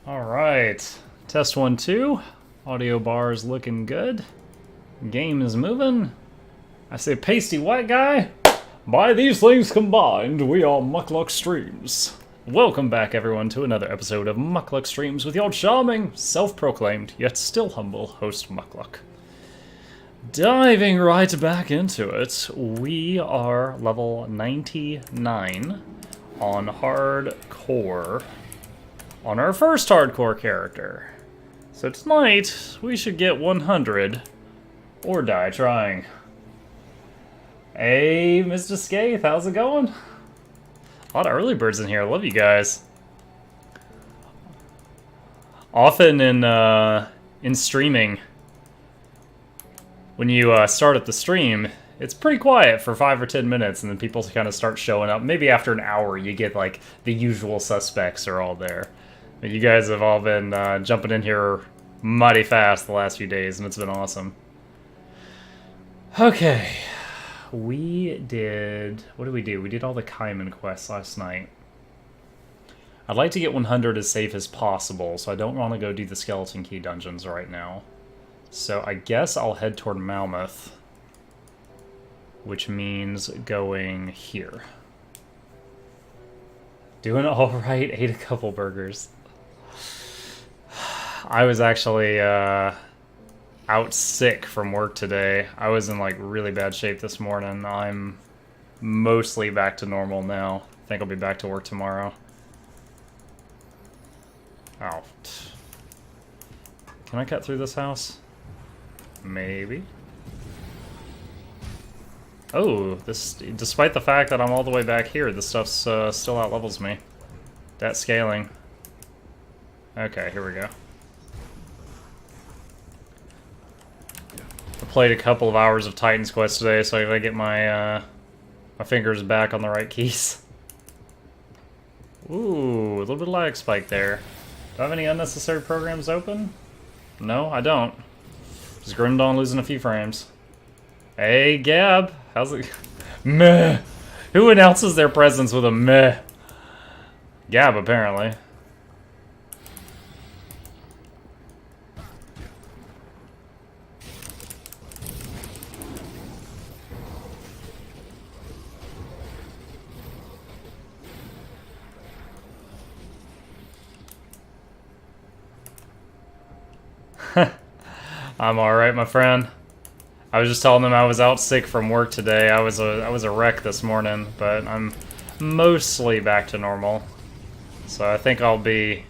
Alright, test 1, 2. Audio bar is looking good. Game is moving. I say pasty white guy. By these things combined, we are Muckluck Streams. Welcome back everyone to another episode of Muckluck Streams with your charming, self-proclaimed, yet still humble host Muckluck. Diving right back into it, we are level 99 on hardcore. On our first hardcore character. So tonight, we should get 100 or die trying. Hey, Mr. Skaith, how's it going? A lot of early birds in here, love you guys. Often in streaming, when you start up the stream, it's pretty quiet for 5 or 10 minutes, and then people kind of start showing up. Maybe after an hour, you get like the usual suspects are all there. But you guys have all been jumping in here mighty fast the last few days, and it's been awesome. Okay, we did... What did we do? We did all the Kaiman quests last night. I'd like to get 100 as safe as possible, so I don't want to go do the Skeleton Key dungeons right now. So I guess I'll head toward Malmouth, which means going here. Doing alright, ate a couple burgers. I was actually out sick from work today. I was in like really bad shape this morning. I'm mostly back to normal now. I think I'll be back to work tomorrow. Oh. Can I cut through this house? Maybe. Oh, this, despite the fact that I'm all the way back here, this stuff's still out-levels me. That scaling. Okay, here we go. I played a couple of hours of Titan's Quest today, so I gotta get my my fingers back on the right keys. Ooh, a little bit of lag spike there. Do I have any unnecessary programs open? No, I don't. Just grimmed on losing a few frames. Hey, Gab. How's it? Meh. Who announces their presence with a meh? Gab, apparently. I'm alright, my friend. I was just telling them I was out sick from work today. I was a wreck this morning, but I'm mostly back to normal. So I think I'll be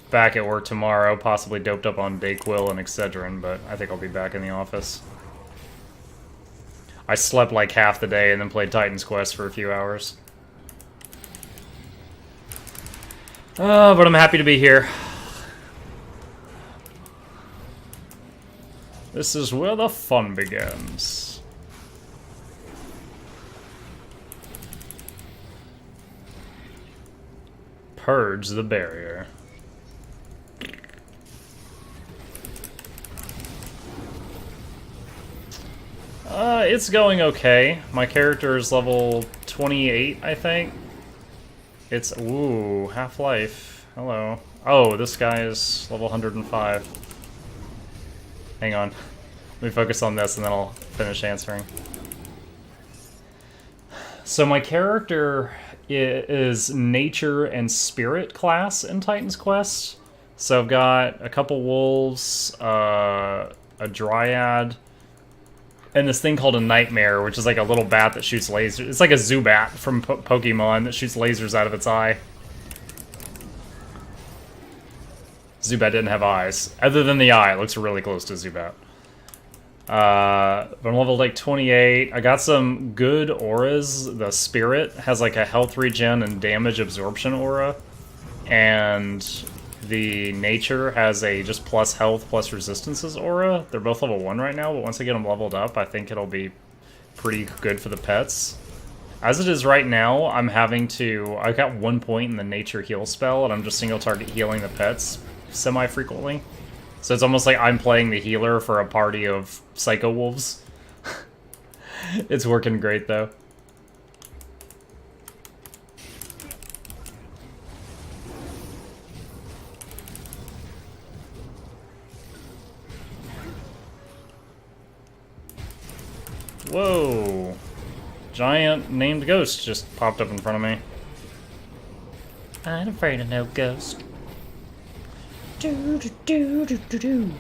back at work tomorrow, possibly doped up on Dayquil and Excedrin, but I think I'll be back in the office. I slept like half the day and then played Titan's Quest for a few hours. But I'm happy to be here. This is where the fun begins. Purge the barrier. It's going okay. My character is level 28, I think. It's, ooh, Half-Life. Hello. Oh, this guy is level 105. Hang on. Let me focus on this and then I'll finish answering. So my character is Nature and Spirit class in Titan's Quest. So I've got a couple wolves, a dryad, and this thing called a nightmare, which is like a little bat that shoots lasers. It's like a Zubat from Pokemon that shoots lasers out of its eye. Zubat didn't have eyes. Other than the eye, it looks really close to Zubat. But I'm level like 28. I got some good auras. The Spirit has like a health regen and damage absorption aura. And the Nature has a just plus health plus resistances aura. They're both level 1 right now, but once I get them leveled up, I think it'll be pretty good for the pets. As it is right now, I'm having to... I've got 1 point in the Nature heal spell, and I'm just single target healing the pets semi-frequently. So it's almost like I'm playing the healer for a party of Psycho Wolves. It's working great, though. Whoa. Giant named ghost just popped up in front of me. I ain't afraid of no ghost. Do do do do do do.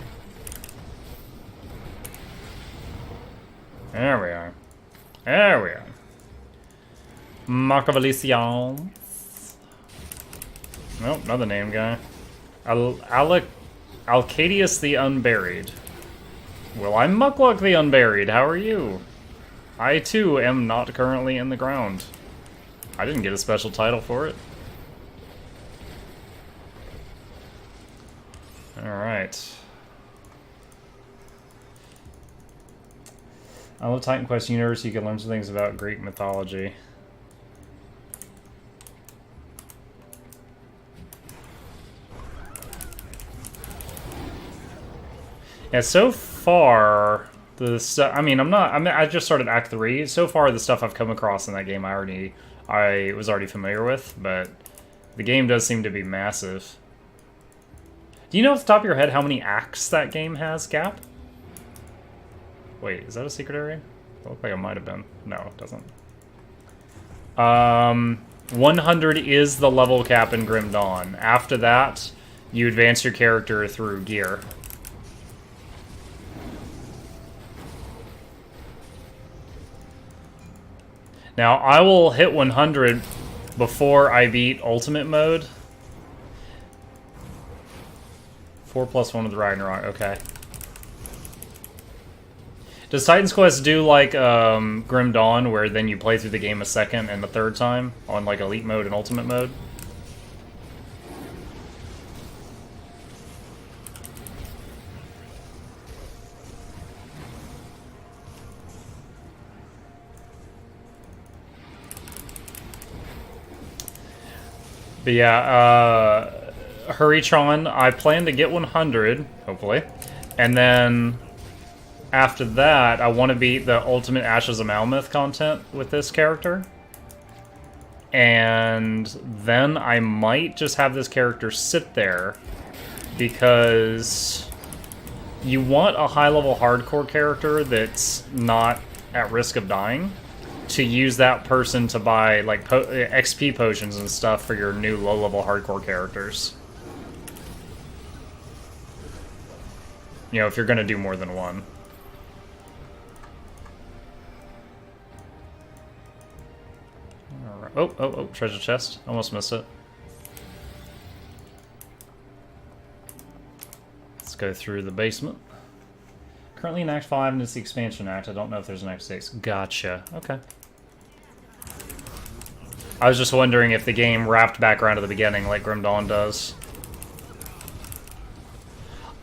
There we are. There we are. Machiavellians. Nope, another name guy. Alcadius the Unburied. Well, I'm Muckluck the Unburied. How are you? I too am not currently in the ground. I didn't get a special title for it. Alright. I love Titan Quest universe. You can learn some things about Greek mythology. Yeah, so far the stuff. I mean, I just started Act 3. So far, the stuff I've come across in that game, I was already familiar with. But the game does seem to be massive. Do you know off the top of your head how many acts that game has, Gap? Wait, is that a secret area? It looked like it might have been. No, it doesn't. 100 is the level cap in Grim Dawn. After that, you advance your character through gear. Now, I will hit 100 before I beat Ultimate Mode. 4+1 with Ragnarok, okay. Does Titan's Quest do like Grim Dawn, where then you play through the game a second and the third time on like Elite Mode and Ultimate Mode? But yeah, Hurrytron, I plan to get 100, hopefully. And then after that, I want to beat the Ultimate Ashes of Malmouth content with this character. And then I might just have this character sit there, because you want a high-level hardcore character that's not at risk of dying, to use that person to buy like XP potions and stuff for your new low-level hardcore characters. You know, if you're gonna do more than one. Alright. Oh, treasure chest. Almost missed it. Let's go through the basement. Currently in Act 5 and it's the expansion act. I don't know if there's an Act 6. Gotcha. Okay. I was just wondering if the game wrapped back around to the beginning like Grim Dawn does.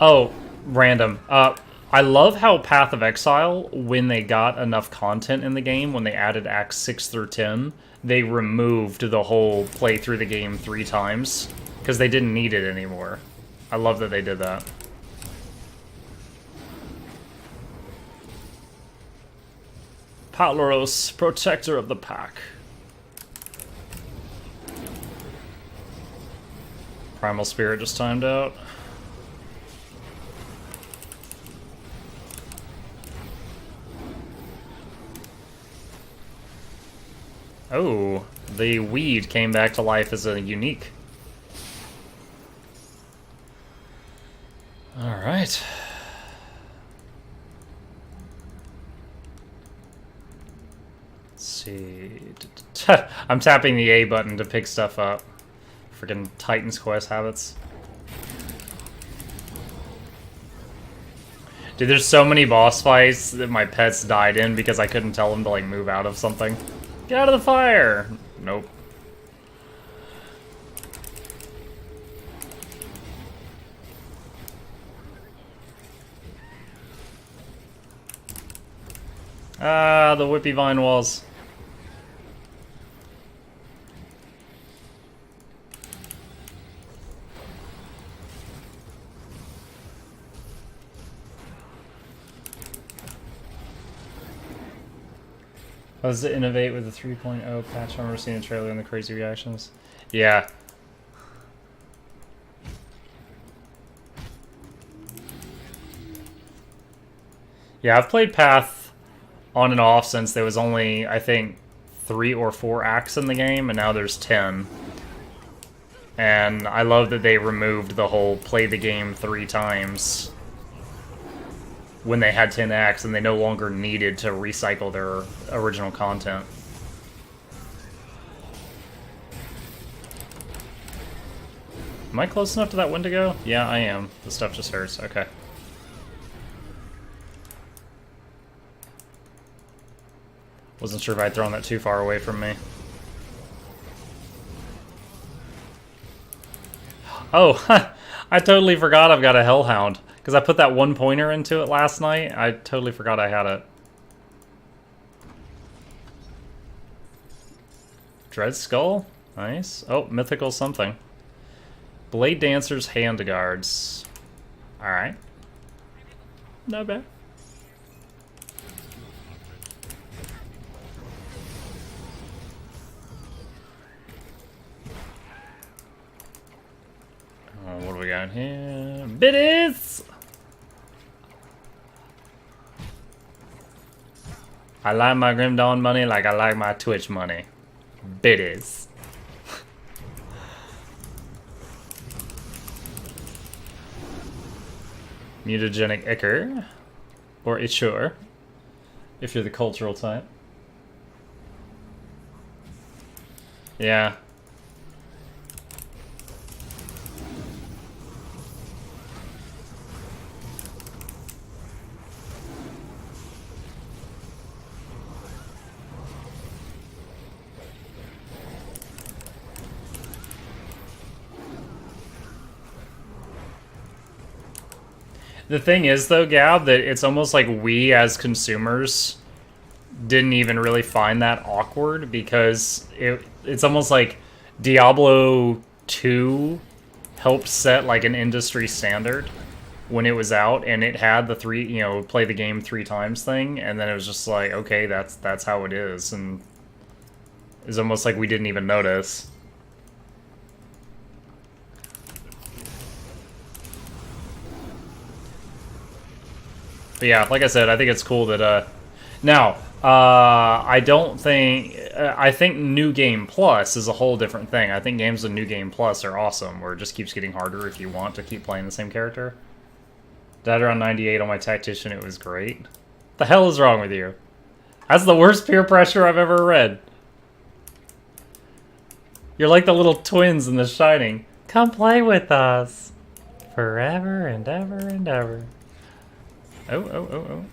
Oh, random. I love how Path of Exile, when they got enough content in the game, when they added Acts 6 through 10, they removed the whole play through the game 3 times, because they didn't need it anymore. I love that they did that. Patlaros, protector of the pack. Primal Spirit just timed out. Oh, the weed came back to life as a unique. Alright. Let's see. I'm tapping the A button to pick stuff up. Freaking Titan's Quest habits. Dude, there's so many boss fights that my pets died in because I couldn't tell them to like move out of something. Get out of the fire! Nope. Ah, the whippy vine walls. How does it innovate with the 3.0 patch? I remember seeing the trailer and the crazy reactions. Yeah. Yeah, I've played Path on and off since there was only, I think, 3 or 4 acts in the game, and now there's 10. And I love that they removed the whole play the game 3 times when they had 10 acts, and they no longer needed to recycle their original content. Am I close enough to that Wendigo? Yeah, I am. The stuff just hurts. Okay. Wasn't sure if I'd thrown that too far away from me. Oh, I totally forgot I've got a Hellhound. Because I put that 1 pointer into it last night. I totally forgot I had it. Dread Skull? Nice. Oh, mythical something. Blade Dancer's Hand Guards. Alright. Not bad. What do we got here? Biddies! I like my Grim Dawn money like I like my Twitch money. Biddies. Mutagenic Ichor. Or Ichor. If you're the cultural type. Yeah. The thing is, though, Gab, that it's almost like we as consumers didn't even really find that awkward, because it's almost like Diablo 2 helped set like an industry standard when it was out, and it had the play the game 3 times thing, and then it was just like, okay, that's how it is, and it's almost like we didn't even notice. But yeah, like I said, I think it's cool that, I don't think, I think New Game Plus is a whole different thing. I think games with New Game Plus are awesome, where it just keeps getting harder if you want to keep playing the same character. Died around 98 on my Tactician, it was great. The hell is wrong with you? That's the worst peer pressure I've ever read. You're like the little twins in The Shining. Come play with us. Forever and ever and ever. Oh.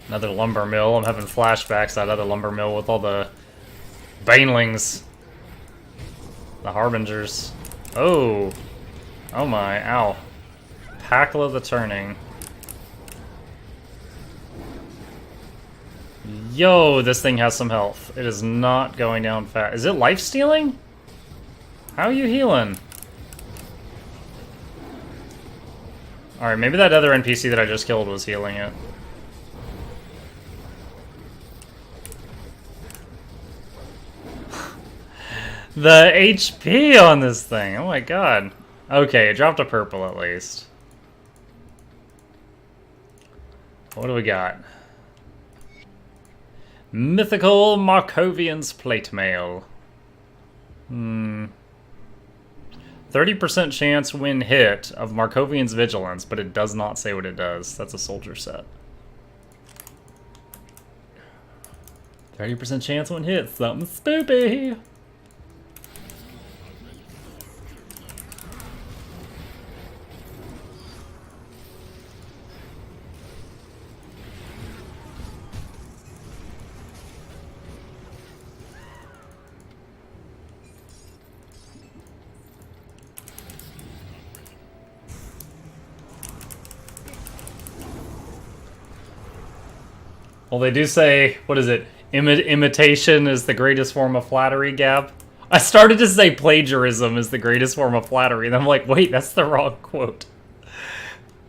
Another lumber mill. I'm having flashbacks to that other lumber mill with all the banelings. The harbingers. Oh. Oh my, ow. Packla the Turning. Yo, this thing has some health. It is not going down fast. Is it life stealing? How are you healing? Alright, maybe that other NPC that I just killed was healing it. The HP on this thing, oh my god. Okay, it dropped a purple at least. What do we got? Mythical Markovian's Plate Mail. 30% chance when hit of Markovian's Vigilance, but it does not say what it does. That's a soldier set. 30% chance when hit, something spoopy. Well, they do say, what is it? Imitation is the greatest form of flattery, Gab. I started to say plagiarism is the greatest form of flattery, and I'm like, wait, that's the wrong quote.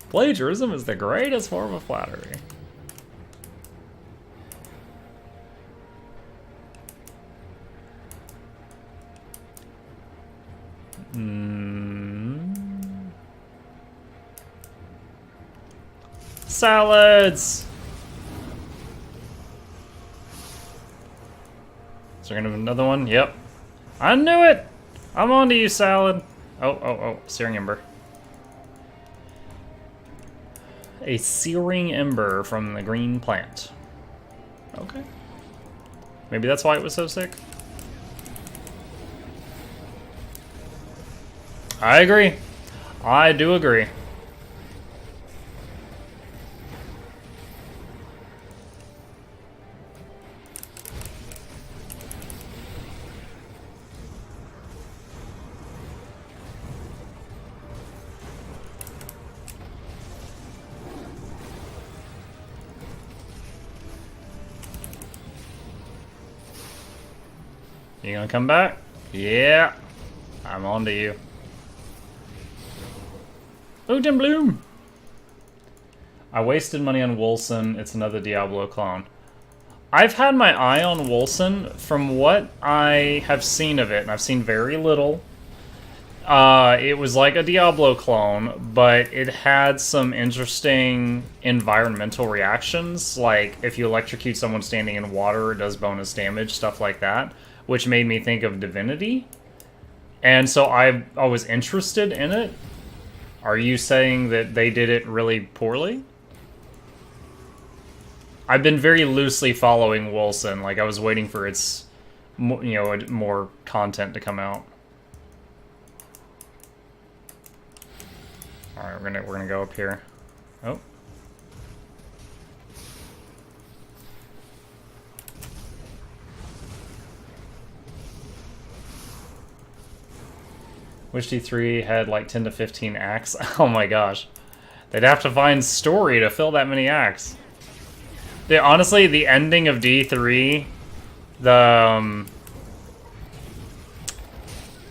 Plagiarism is the greatest form of flattery. Salads! Is there gonna be another one? Yep. I knew it! I'm on to you, salad. Oh, searing ember. A searing ember from the green plant. Okay. Maybe that's why it was so sick. I agree. I do agree. You gonna come back? Yeah. I'm on to you. Odin Bloom! I wasted money on Wolson. It's another Diablo clone. I've had my eye on Wolson from what I have seen of it, and I've seen very little. It was like a Diablo clone, but it had some interesting environmental reactions. Like, if you electrocute someone standing in water, it does bonus damage, stuff like that. Which made me think of Divinity. And so I was interested in it. Are you saying that they did it really poorly? I've been very loosely following Wolson. Like, I was waiting for its, more content to come out. All right, we're gonna go up here. Oh. Wish D3 had like 10 to 15 acts. Oh my gosh. They'd have to find story to fill that many acts. Honestly, the ending of D3, the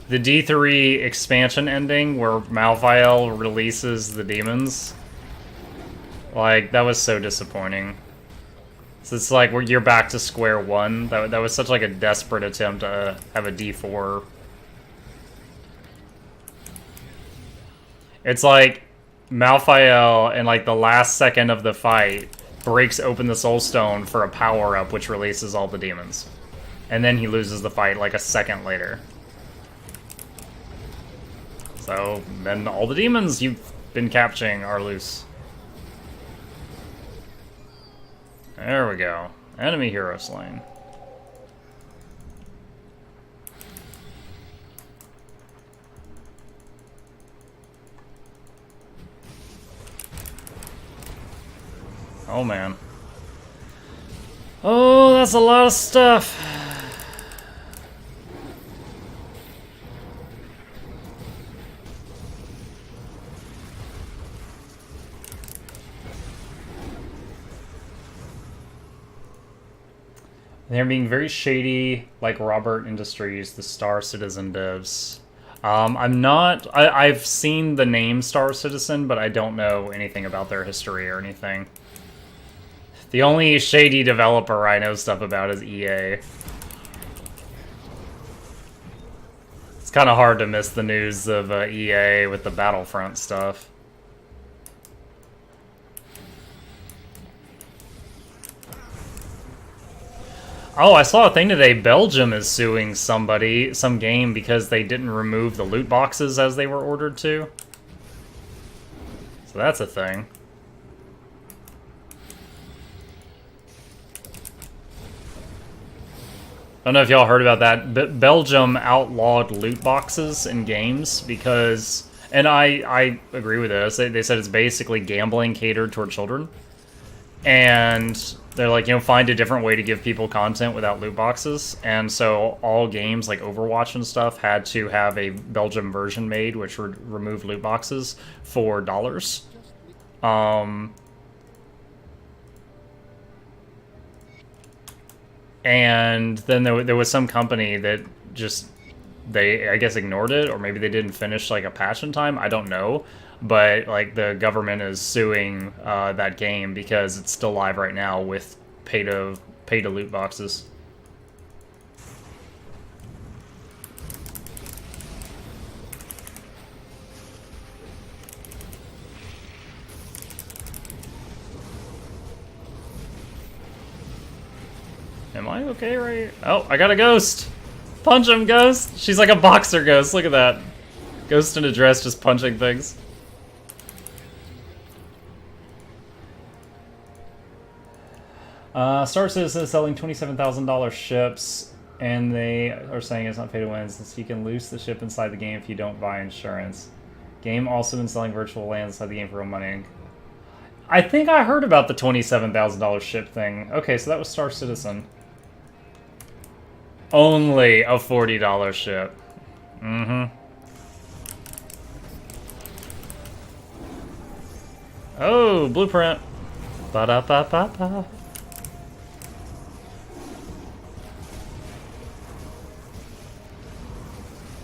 D3 expansion ending where Malthael releases the demons, like, that was so disappointing. So it's like you're back to square one. That was such like a desperate attempt to have a D4. It's like Malthael, in like the last second of the fight, breaks open the Soul Stone for a power-up which releases all the demons. And then he loses the fight like a second later. So then all the demons you've been capturing are loose. There we go. Enemy hero slain. Oh man. Oh, that's a lot of stuff. They're being very shady, like Robert Industries, the Star Citizen devs. I've seen the name Star Citizen, but I don't know anything about their history or anything. The only shady developer I know stuff about is EA. It's kind of hard to miss the news of EA with the Battlefront stuff. Oh, I saw a thing today. Belgium is suing some game, because they didn't remove the loot boxes as they were ordered to. So that's a thing. I don't know if y'all heard about that, but Belgium outlawed loot boxes in games because, and I agree with this, they said it's basically gambling catered toward children. And they're like, find a different way to give people content without loot boxes. And so all games like Overwatch and stuff had to have a Belgium version made, which would remove loot boxes for dollars. And then there was some company that just, I guess, ignored it, or maybe they didn't finish like a patch in time. I don't know. But like the government is suing that game because it's still live right now with pay to loot boxes. Am I okay right here? Oh, I got a ghost! Punch him, ghost! She's like a boxer ghost, look at that. Ghost in a dress just punching things. Star Citizen is selling $27,000 ships, and they are saying it's not pay to win, since you can loose the ship inside the game if you don't buy insurance. Game also been selling virtual lands inside the game for real money. I think I heard about the $27,000 ship thing. Okay, so that was Star Citizen. Only a $40 ship. Mm-hmm. Oh, blueprint. Ba-da-ba-ba-ba.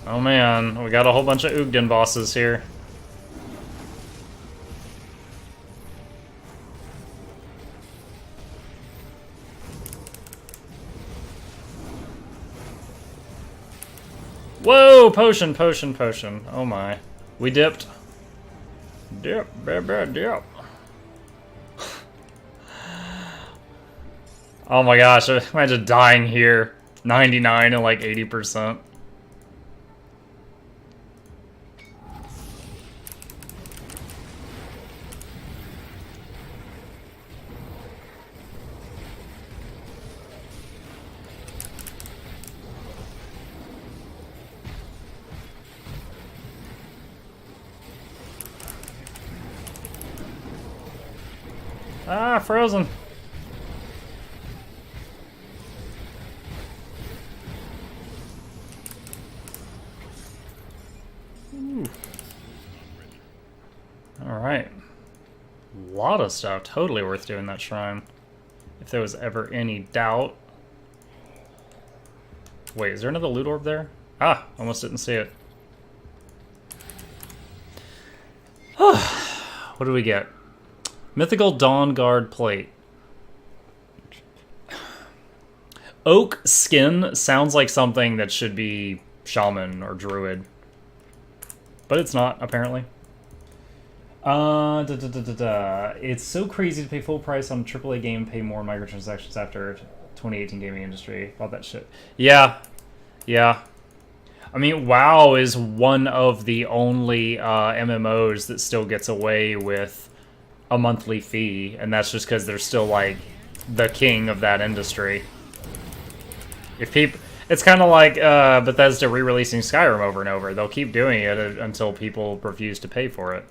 Oh man, we got a whole bunch of Ugden bosses here. Whoa! Potion, potion, potion. Oh my. We dipped. Dip, baby, dip. Oh my gosh, imagine dying here. 99 and like 80%. Ah, frozen. Alright. A lot of stuff. Totally worth doing that shrine. If there was ever any doubt. Wait, is there another loot orb there? Ah, almost didn't see it. What do we get? Mythical Dawn Guard Plate. Oak skin sounds like something that should be shaman or druid. But it's not, apparently. It's so crazy to pay full price on a AAA game and pay more microtransactions after 2018 gaming industry. All that shit. Yeah. Yeah. I mean, WoW is one of the only MMOs that still gets away with a monthly fee, and that's just because they're still, like, the king of that industry. If people... It's kind of like Bethesda re-releasing Skyrim over and over. They'll keep doing it until people refuse to pay for it.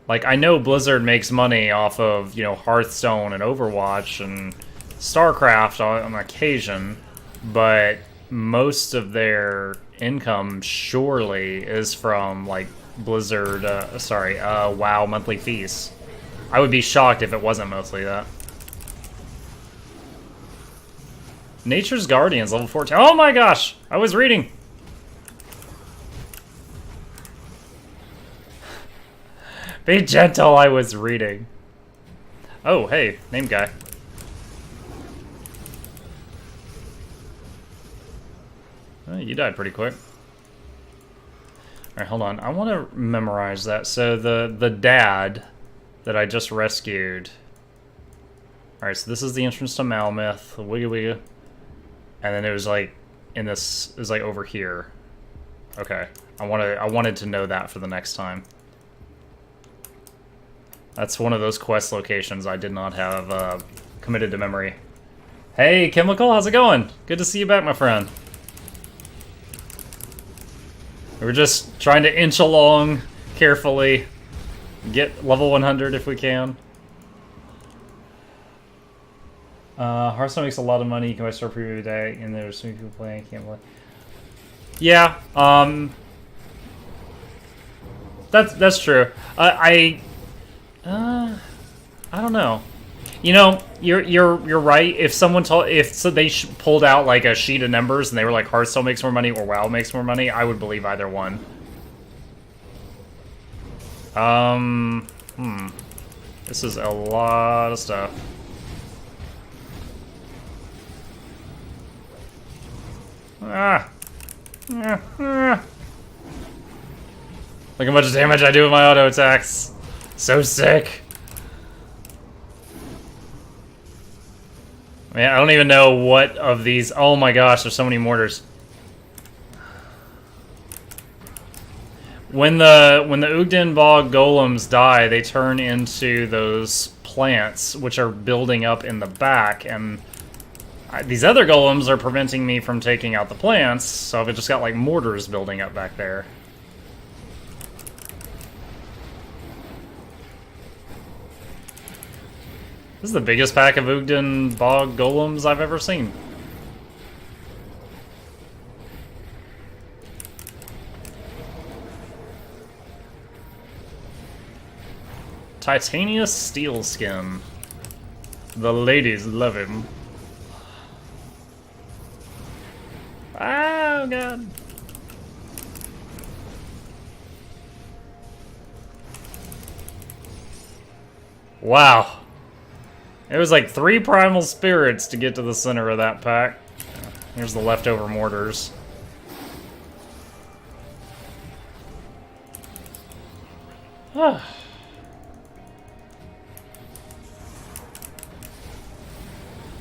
Like, I know Blizzard makes money off of, you know, Hearthstone and Overwatch and StarCraft on occasion, but most of their income surely is from, like, Blizzard, WoW monthly fees. I would be shocked if it wasn't mostly that. Nature's Guardians, level 14. Oh my gosh! I was reading! Be gentle, I was reading. Oh, hey, name guy. Oh, you died pretty quick. Alright, hold on. I want to memorize that. So the dad that I just rescued. Alright, so this is the entrance to Malmouth. Wigga wigga. And then it was like in this, it was like over here. Okay. I wanted to know that for the next time. That's one of those quest locations I did not have committed to memory. Hey, Chemical, how's it going? Good to see you back, my friend. We're just trying to inch along carefully. Get level 100 if we can. Hearthstone makes a lot of money. You can buy store preview every day, and there's so many people playing. I can't play. Yeah, that's true. I don't know. You know, you're right. If someone they pulled out like a sheet of numbers and they were like Hearthstone makes more money or WoW makes more money, I would believe either one. This is a lot of stuff. Look how much damage I do with my auto attacks. So sick. Man, I don't even know what of these... Oh my gosh, there's so many mortars. When the Ugden Bog golems die, they turn into those plants, which are building up in the back, and these other golems are preventing me from taking out the plants, so I've just got, like, mortars building up back there. This is the biggest pack of Ugden Bog golems I've ever seen. Titanius Steel Skin. The ladies love him. Oh, God. Wow. It was like 3 primal spirits to get to the center of that pack. Here's the leftover mortars.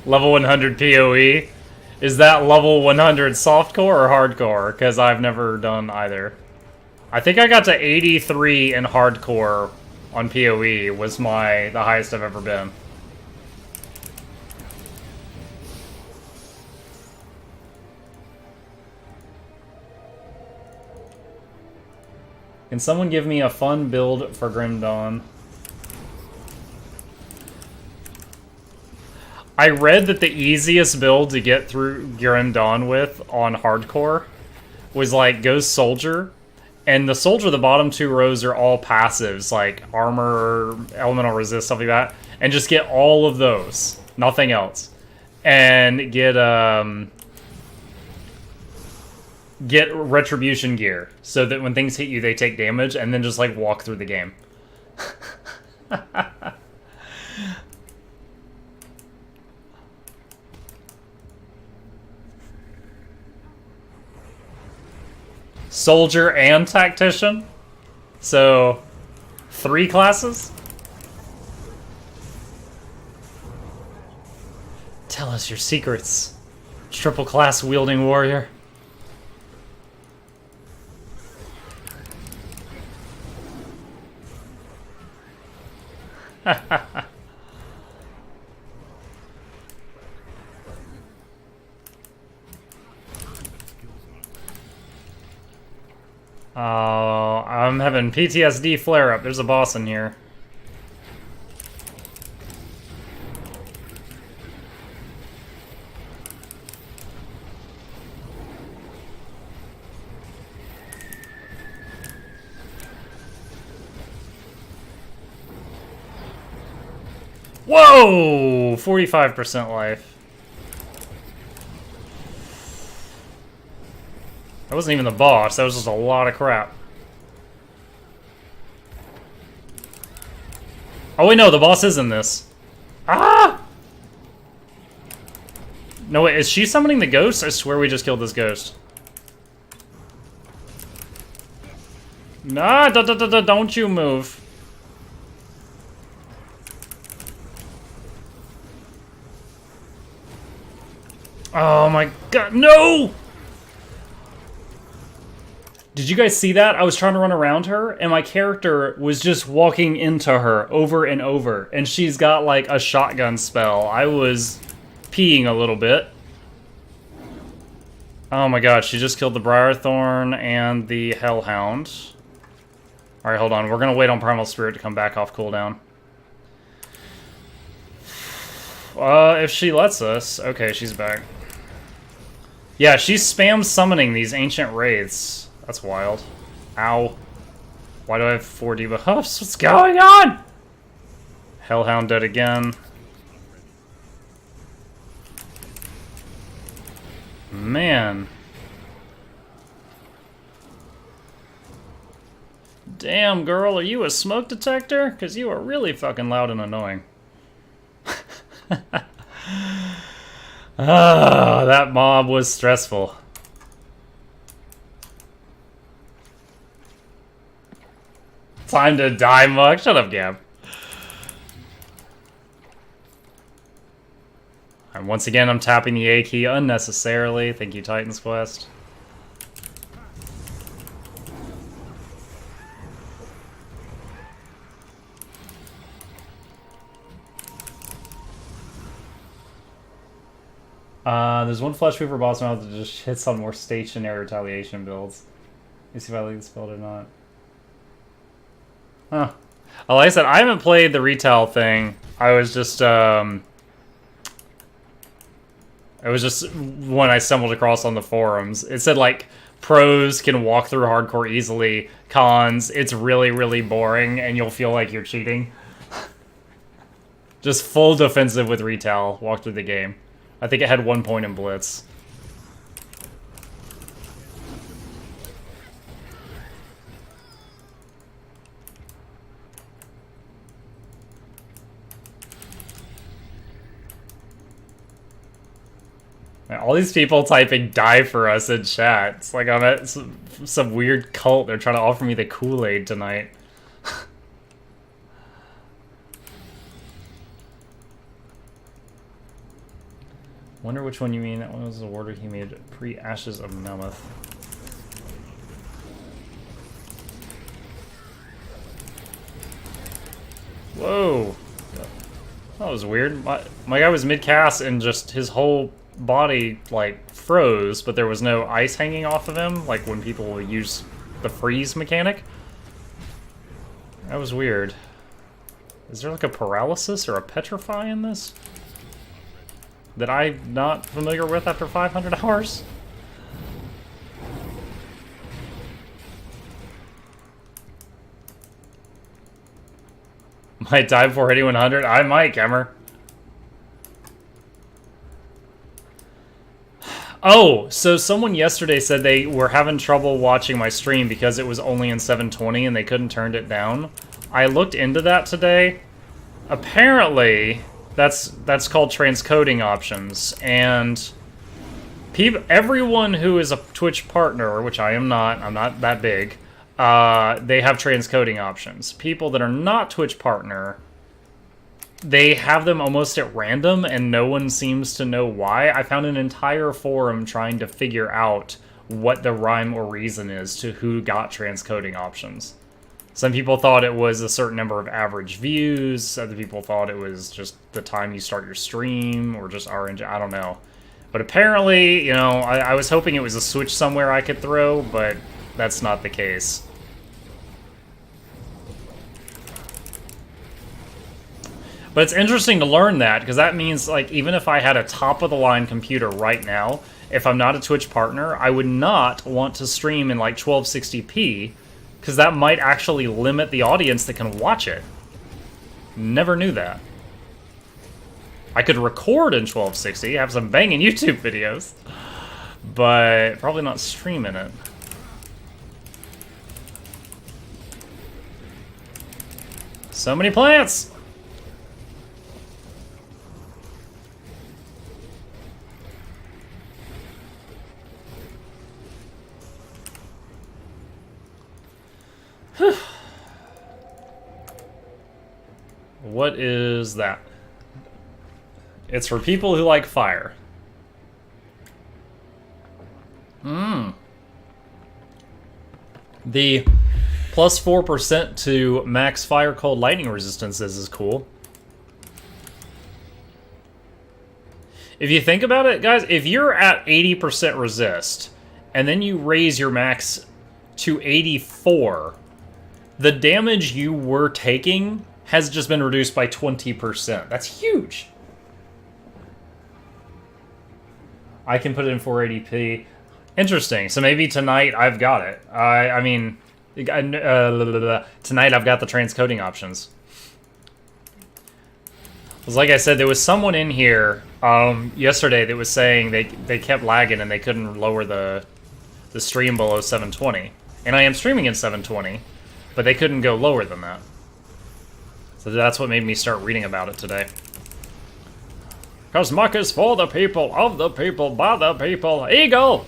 Level 100 PoE. Is that level 100 softcore or hardcore? Because I've never done either. I think I got to 83 in hardcore on PoE was the highest I've ever been. Can someone give me a fun build for Grim Dawn? I read that the easiest build to get through Grim Dawn with on hardcore was like Ghost Soldier. And the Soldier, the bottom 2 rows are all passives, like armor, elemental resist, stuff like that. And just get all of those. Nothing else. And get retribution gear. So that when things hit you, they take damage. And then just like walk through the game. Soldier and Tactician. So, 3 classes? Tell us your secrets, triple class wielding warrior. Oh, I'm having PTSD flare-up. There's a boss in here. Whoa! 45% life. That wasn't even the boss, that was just a lot of crap. Oh wait, no, the boss is in this. Ah! No, wait, is she summoning the ghost? I swear we just killed this ghost. Nah, don't you move. Oh my god, no! Did you guys see that? I was trying to run around her, and my character was just walking into her over and over, and she's got, like, a shotgun spell. I was peeing a little bit. Oh my god, she just killed the Briarthorn and the Hellhound. Alright, hold on. We're gonna wait on Primal Spirit to come back off cooldown. If she lets us. Okay, she's back. Yeah, she spams summoning these ancient wraiths. That's wild. Ow. Why do I have 4 debuffs? What's going on? Hellhound dead again. Man. Damn, girl, are you a smoke detector? Because you are really fucking loud and annoying. Ah, that mob was stressful. Time to die, Mug. Shut up, Gab. And once again, I'm tapping the A key unnecessarily. Thank you, Titan's Quest. There's one Flesh Weaver boss now that just hits on more stationary retaliation builds. Let me see if I like this build or not. Huh. Well, like I said, I haven't played the retail thing. It was just one I stumbled across on the forums. It said, like, pros can walk through hardcore easily. Cons, it's really, really boring, and you'll feel like you're cheating. Just full defensive with retail. Walk through the game. I think it had 1 point in Blitz. All these people typing "die for us" in chat. It's like I'm at some weird cult. They're trying to offer me the Kool-Aid tonight. Wonder which one you mean. That one was the order he made pre-Ashes of Malmouth. Whoa. That was weird. My guy was mid-cast and just his whole body, like, froze, but there was no ice hanging off of him, like when people use the freeze mechanic. That was weird. Is there like a paralysis or a petrify in this that I'm not familiar with after 500 hours? Might die before hitting 100? I might, Kemmer. Oh, so someone yesterday said they were having trouble watching my stream because it was only in 720 and they couldn't turn it down. I looked into that today. Apparently, that's called transcoding options, and everyone who is a Twitch partner, which I am not, I'm not that big, they have transcoding options. People that are not Twitch partner, they have them almost at random, and no one seems to know why. I found an entire forum trying to figure out what the rhyme or reason is to who got transcoding options. Some people thought it was a certain number of average views. Other people thought it was just the time you start your stream, or just RNG. I don't know. But apparently, you know, I was hoping it was a switch somewhere I could throw, but that's not the case. But it's interesting to learn that, because that means, like, even if I had a top-of-the-line computer right now, if I'm not a Twitch partner, I would not want to stream in, like, 1260p, because that might actually limit the audience that can watch it. Never knew that. I could record in 1260, have some banging YouTube videos, but probably not stream in it. So many plants! What is that? It's for people who like fire. The plus 4% to max fire cold lightning resistances is cool. If you think about it, guys, if you're at 80% resist, and then you raise your max to 84, the damage you were taking has just been reduced by 20%. That's huge. I can put it in 480p. Interesting. So maybe tonight I've got it. I mean, tonight I've got the transcoding options. Because like I said, there was someone in here yesterday that was saying they kept lagging and they couldn't lower the stream below 720. And I am streaming in 720, but they couldn't go lower than that. So that's what made me start reading about it today. Because muck is for the people, of the people, by the people. Eagle!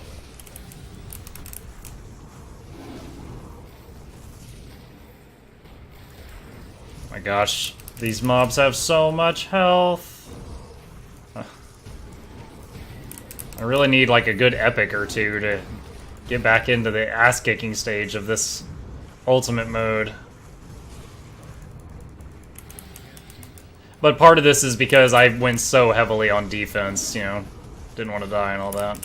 My gosh, these mobs have so much health. I really need like a good epic or two to get back into the ass-kicking stage of this ultimate mode. But part of this is because I went so heavily on defense, you know, didn't want to die and all that.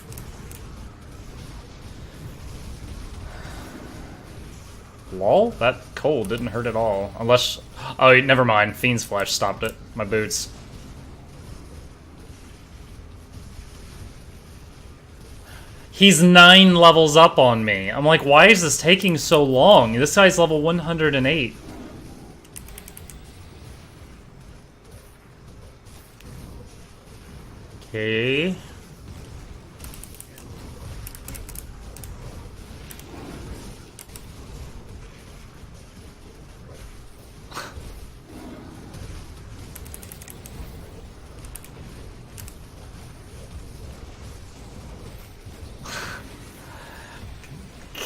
Lol? That cold didn't hurt at all. Unless... Oh, never mind. Fiend's Flesh stopped it. My boots. He's 9 levels up on me. I'm like, why is this taking so long? This guy's level 108. Okay.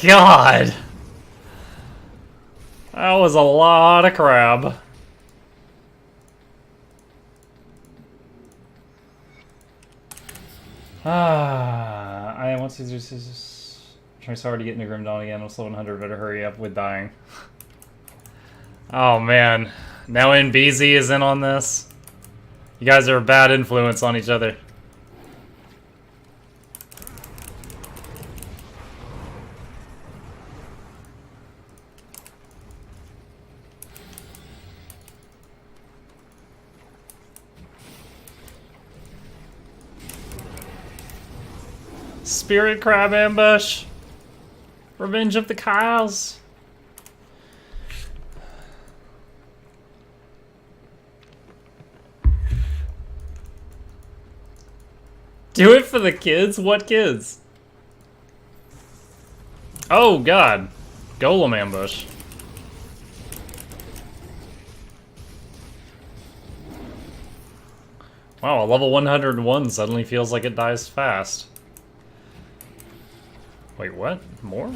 God! That was a lot of crab. I want to just try so hard to get into Grim Dawn again. I'm still 100, better hurry up with dying. Oh man. Now NBZ is in on this. You guys are a bad influence on each other. Spirit Crab Ambush. Revenge of the Kyles. Do it for the kids? What kids? Oh god. Golem Ambush. Wow, a level 101 suddenly feels like it dies fast. Wait, what? More?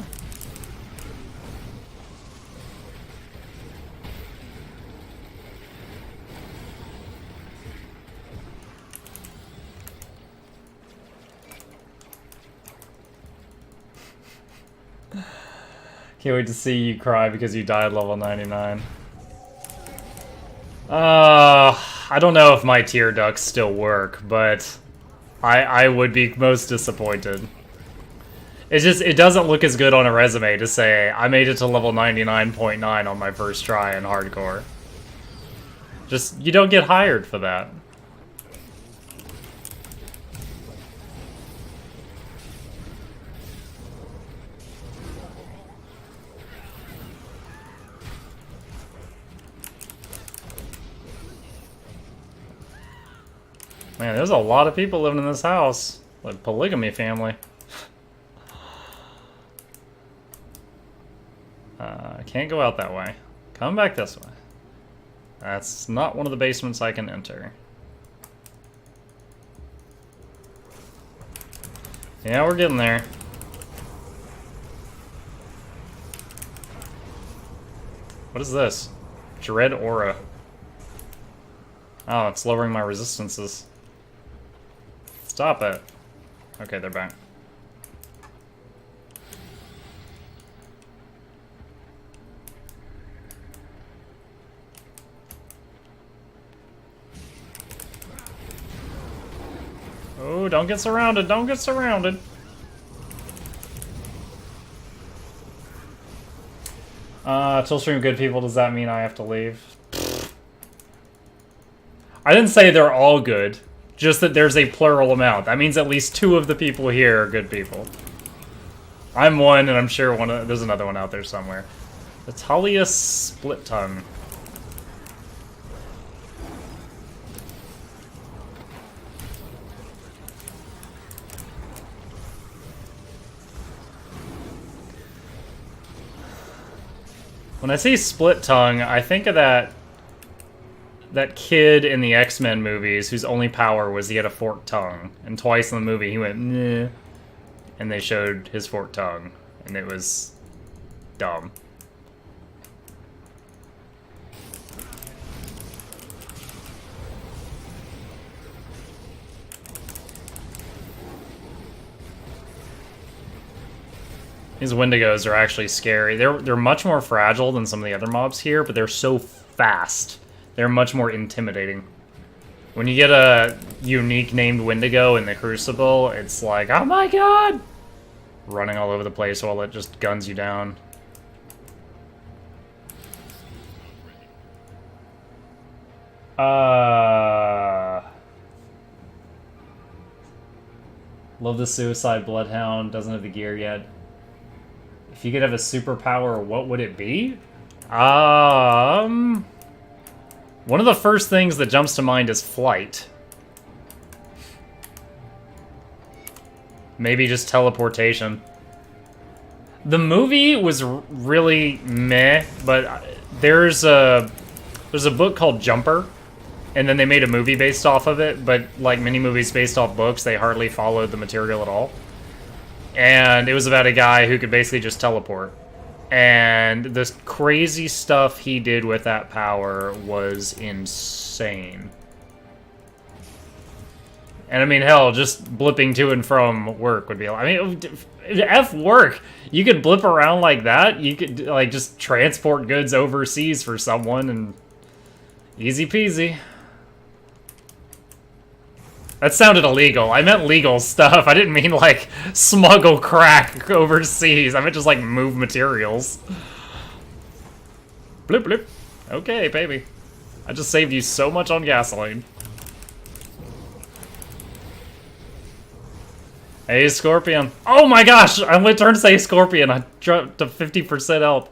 Can't wait to see you cry because you died level 99. I don't know if my tear ducts still work, but I would be most disappointed. It doesn't look as good on a resume to say, I made it to level 99.9 on my first try in hardcore. Just, you don't get hired for that. Man, there's a lot of people living in this house. Like, polygamy family. I can't go out that way. Come back this way. That's not one of the basements I can enter. Yeah, we're getting there. What is this? Dread Aura. Oh, it's lowering my resistances. Stop it. Okay, they're back. Oh, don't get surrounded, don't get surrounded. Till stream good people, does that mean I have to leave? I didn't say they're all good, just that there's a plural amount. That means at least 2 of the people here are good people. I'm one, and I'm sure there's another one out there somewhere. Natalia Split Tongue. When I see Split Tongue, I think of that kid in the X-Men movies whose only power was he had a forked tongue. And twice in the movie he went, "Nah," and they showed his forked tongue. And it was dumb. These Wendigos are actually scary. They're much more fragile than some of the other mobs here, but they're so fast. They're much more intimidating. When you get a unique named Wendigo in the Crucible, it's like, oh my god! Running all over the place while it just guns you down. Love the Suicide Bloodhound. Doesn't have the gear yet. If you could have a superpower, what would it be? One of the first things that jumps to mind is flight. Maybe just teleportation. The movie was really meh, but there's a book called Jumper, and then they made a movie based off of it, but like many movies based off books, they hardly followed the material at all. And it was about a guy who could basically just teleport. And the crazy stuff he did with that power was insane. And I mean, hell, just blipping to and from work would be... I mean, F work! You could blip around like that. You could, like, just transport goods overseas for someone and... Easy peasy. That sounded illegal. I meant legal stuff. I didn't mean, like, smuggle crack overseas. I meant just, like, move materials. Blip, blip. Okay, baby. I just saved you so much on gasoline. Hey, Scorpion. Oh my gosh! I went to turn to say Scorpion. I dropped to 50% health.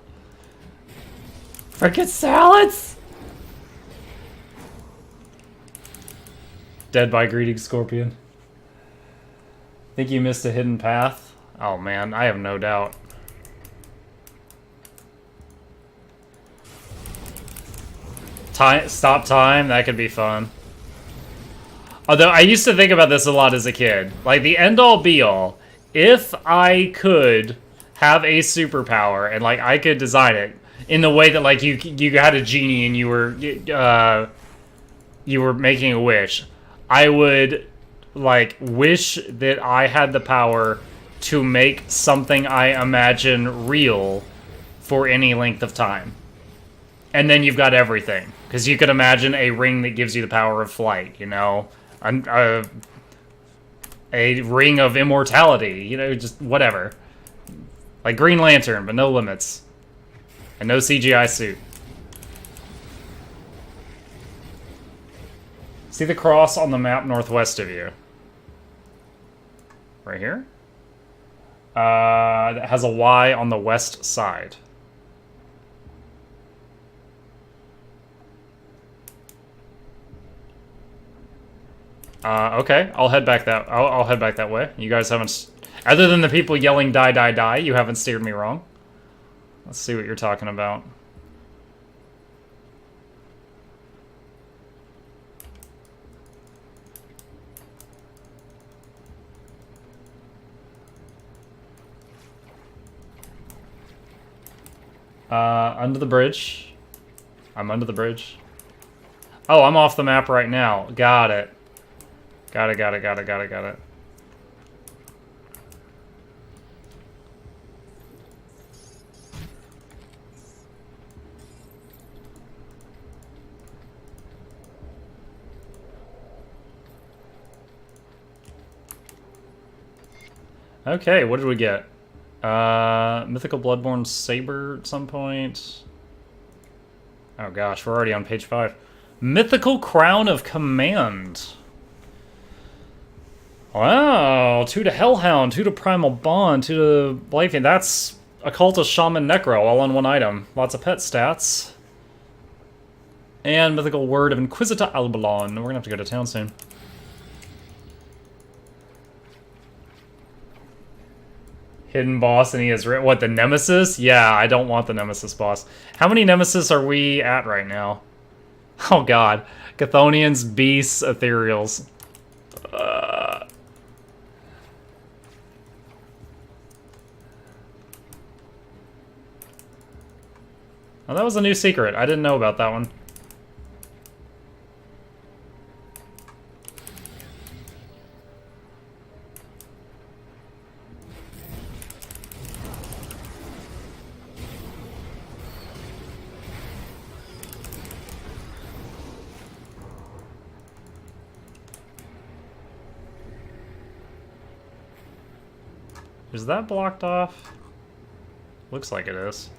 Frickin' salads! Dead by greeting, Scorpion. Think you missed a hidden path? Oh man, I have no doubt. Stop time, that could be fun. Although, I used to think about this a lot as a kid. Like, the end-all be-all, if I could have a superpower, and, like, I could design it in the way that, like, you had a genie and you were making a wish, I would, like, wish that I had the power to make something I imagine real for any length of time. And then you've got everything. Because you could imagine a ring that gives you the power of flight, you know? A ring of immortality, you know, just whatever. Like Green Lantern, but no limits. And no CGI suit. See the cross on the map northwest of you? Right here? That has a Y on the west side. Okay, I'll head back that. I'll head back that way. You guys haven't, other than the people yelling "die, die, die," you haven't steered me wrong. Let's see what you're talking about. Under the bridge. I'm under the bridge. Oh, I'm off the map right now. Got it. Got it. Okay, what did we get? Mythical Bloodborne Saber at some point. Oh gosh, we're already on page 5. Mythical Crown of Command. Wow, 2 to Hellhound, 2 to Primal Bond, 2 to Blythian. That's Occultist Shaman Necro, all on one item. Lots of pet stats. And Mythical Word of Inquisitor Albalon. We're gonna have to go to town soon. Hidden boss, and he has... What, the Nemesis? Yeah, I don't want the Nemesis boss. How many Nemesis are we at right now? Oh god. Chthonians, Beasts, Ethereals. Oh, that was a new secret. I didn't know about that one. Is that blocked off? Looks like it is.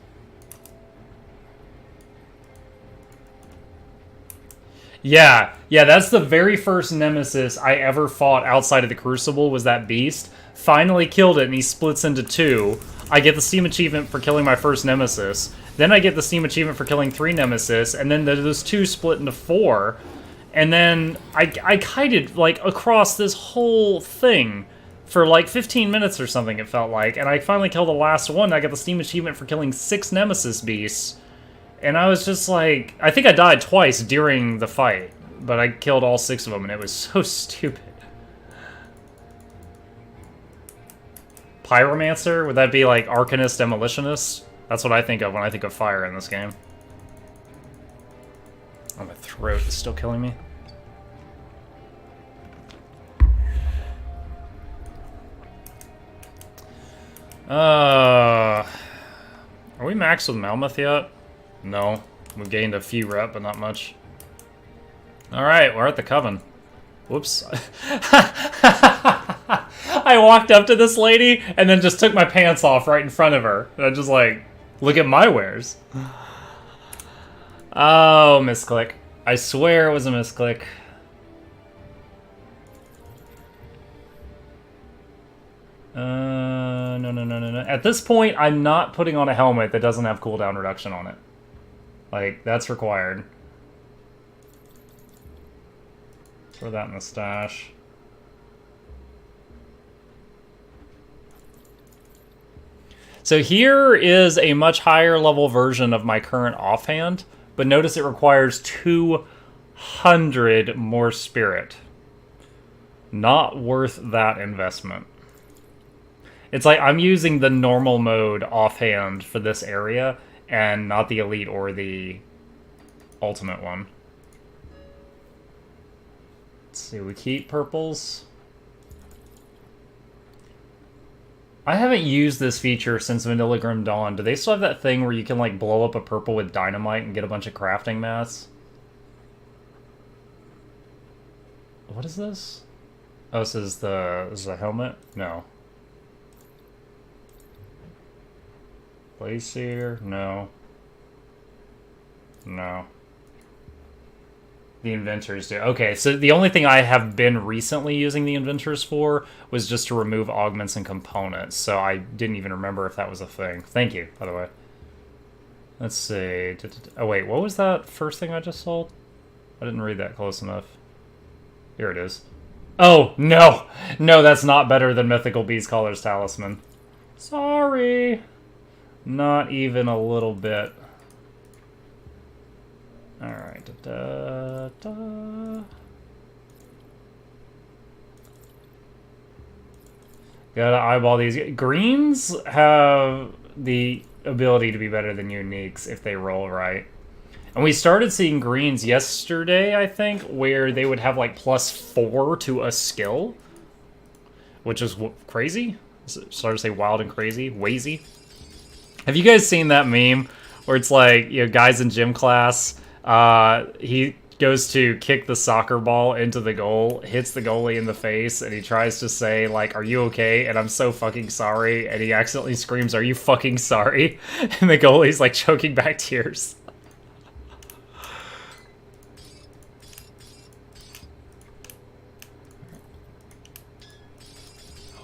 Yeah, that's the very first nemesis I ever fought outside of the Crucible, was that beast. Finally killed it, and he splits into 2. I get the Steam achievement for killing my first nemesis. Then I get the Steam achievement for killing 3 nemesis, and then those 2 split into 4. And then I kited, like, across this whole thing for, like, 15 minutes or something, it felt like. And I finally killed the last one, and I got the Steam achievement for killing 6 nemesis beasts. And I was just like, I think I died twice during the fight, but I killed all 6 of them, and it was so stupid. Pyromancer? Would that be like Arcanist, Demolitionist? That's what I think of when I think of fire in this game. Oh, my throat is still killing me. Are we maxed with Malmouth yet? No. We've gained a few rep, but not much. Alright, we're at the Coven. Whoops. I walked up to this lady and then just took my pants off right in front of her. And I just like, look at my wares. Oh, misclick. I swear it was a misclick. No. At this point, I'm not putting on a helmet that doesn't have cooldown reduction on it. Like, that's required. Throw that in the stash. So here is a much higher level version of my current offhand, but notice it requires 200 more spirit. Not worth that investment. It's like I'm using the normal mode offhand for this area, and not the elite or the ultimate one. Let's see, we keep purples. I haven't used this feature since Vanilla Grim Dawn. Do they still have that thing where you can like blow up a purple with dynamite and get a bunch of crafting mats? What is this? Oh, this is the helmet? No. Glacier? No. No. The inventors do. Okay, so the only thing I have been recently using the inventors for was just to remove augments and components, so I didn't even remember if that was a thing. Thank you, by the way. Let's see. Oh, wait, what was that first thing I just sold? I didn't read that close enough. Here it is. Oh, no! No, that's not better than Mythical Beast Caller's Talisman. Sorry. Not even a little bit. Alright. Gotta eyeball these. Greens have the ability to be better than uniques if they roll right. And we started seeing greens yesterday, I think, where they would have like +4 to a skill. Which is crazy. Started to say wild and crazy. Wazy. Have you guys seen that meme where it's like, you know, guys in gym class, he goes to kick the soccer ball into the goal, hits the goalie in the face, and he tries to say, like, are you okay? And I'm so fucking sorry. And he accidentally screams, are you fucking sorry? And the goalie's like choking back tears.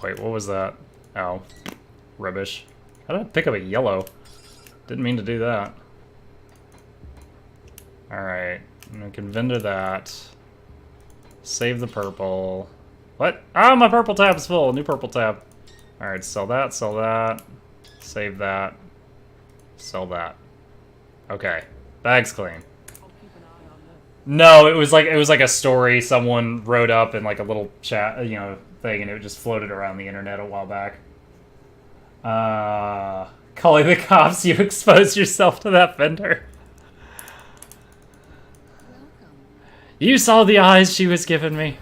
Wait, what was that? Oh, rubbish. How did I pick up a yellow? Didn't mean to do that. Alright, I can vendor that. Save the purple. What? Oh, my purple tab's full. New purple tab. Alright, sell that, save that, sell that. Okay, bag's clean. No, it was like a story someone wrote up in like a little chat, you know, thing, and it just floated around the internet a while back. Calling the cops, you exposed yourself to that vendor. You saw the eyes she was giving me.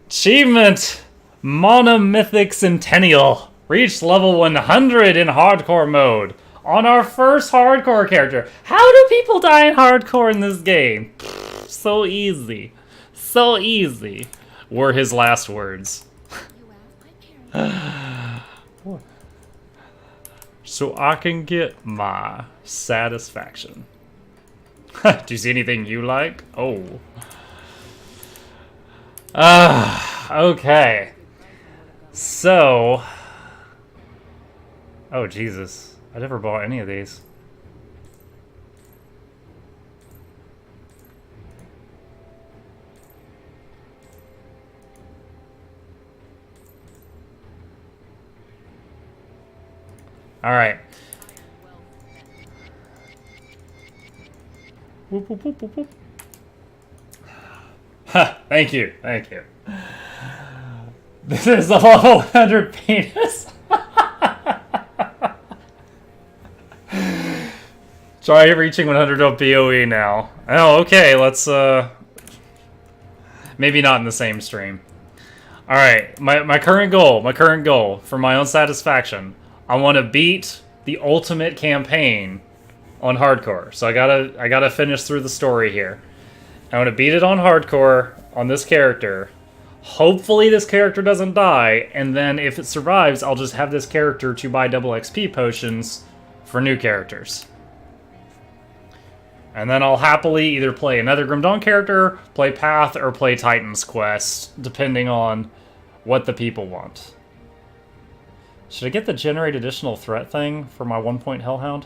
Achievement! Monomythic Centennial. Reached level 100 in hardcore mode. On our first hardcore character. How do people die in hardcore in this game? So easy. So easy. Were his last words. So I can get my satisfaction. Do you see anything you like? Oh. Okay. So. Oh, Jesus. I never bought any of these. All right. Whoop, whoop, whoop, whoop, whoop. Thank you. Thank you. This is a level 100 penis. Try reaching 100 on PoE now. Oh, okay. Let's, maybe not in the same stream. Alright, my current goal, for my own satisfaction, I want to beat the ultimate campaign on hardcore. So I gotta finish through the story here. I want to beat it on hardcore on this character. Hopefully this character doesn't die, and then if it survives, I'll just have this character to buy double XP potions for new characters. And then I'll happily either play another Grim Dawn character, play Path, or play Titan's Quest, depending on what the people want. Should I get the generate additional threat thing for my 1-point Hellhound?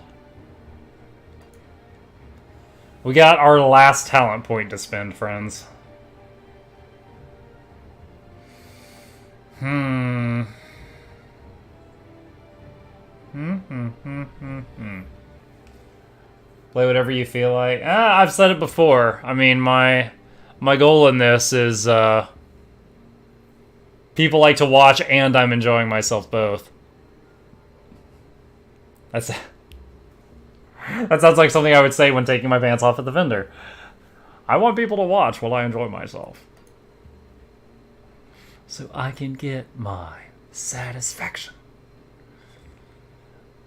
We got our last talent point to spend, friends. Play whatever you feel like. I've said it before. I mean, my goal in this is people like to watch and I'm enjoying myself both. That sounds like something I would say when taking my pants off at the vendor. I want people to watch while I enjoy myself. So I can get my satisfaction.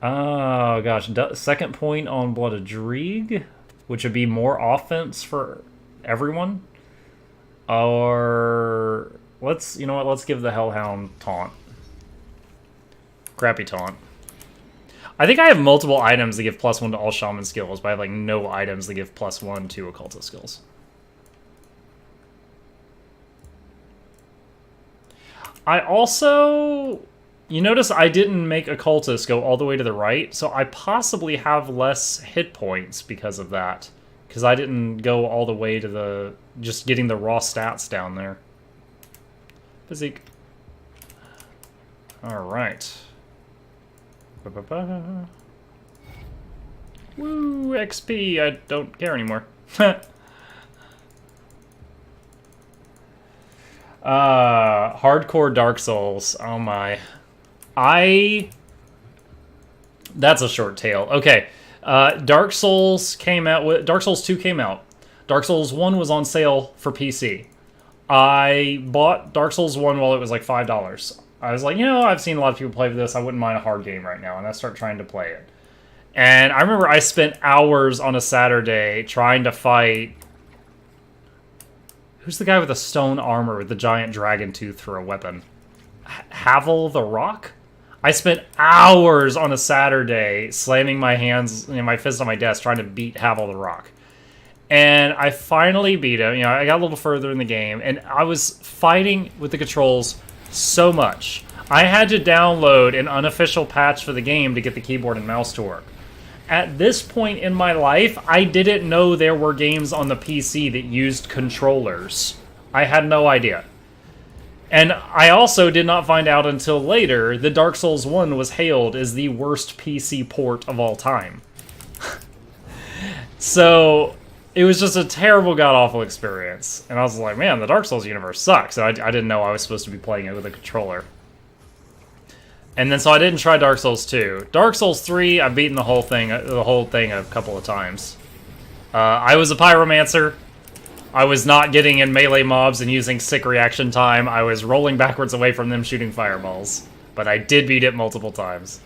Oh, gosh. Second point on Blood of Dreeg, which would be more offense for everyone. Or, you know what, let's give the Hellhound taunt. Crappy taunt. I think I have multiple items that give +1 to all shaman skills, but I have like no items that give +1 to occultist skills. I also... You notice I didn't make occultist go all the way to the right, so I possibly have less hit points because of that. Because I didn't go all the way to the... just getting the raw stats down there. Physique. Alright. Woo, XP, I don't care anymore. Hardcore Dark Souls, oh my. That's a short tale. Okay, Dark Souls 2 came out. Dark Souls 1 was on sale for PC. I bought Dark Souls 1 while it was like $5. I was like, you know, I've seen a lot of people play this. I wouldn't mind a hard game right now. And I start trying to play it. And I remember I spent hours on a Saturday trying to fight... Who's the guy with the stone armor with the giant dragon tooth for a weapon? Havel the Rock? I spent hours on a Saturday slamming my hands, my fist on my desk trying to beat Havel the Rock. And I finally beat him. You know, I got a little further in the game. And I was fighting with the controls so much. I had to download an unofficial patch for the game to get the keyboard and mouse to work. At this point in my life, I didn't know there were games on the PC that used controllers. I had no idea. And I also did not find out until later that Dark Souls 1 was hailed as the worst PC port of all time. So, it was just a terrible, god-awful experience. And I was like, man, the Dark Souls universe sucks. And I didn't know I was supposed to be playing it with a controller. And then so I didn't try Dark Souls 2. Dark Souls 3, I've beaten the whole thing a couple of times. I was a pyromancer. I was not getting in melee mobs and using sick reaction time. I was rolling backwards away from them shooting fireballs. But I did beat it multiple times.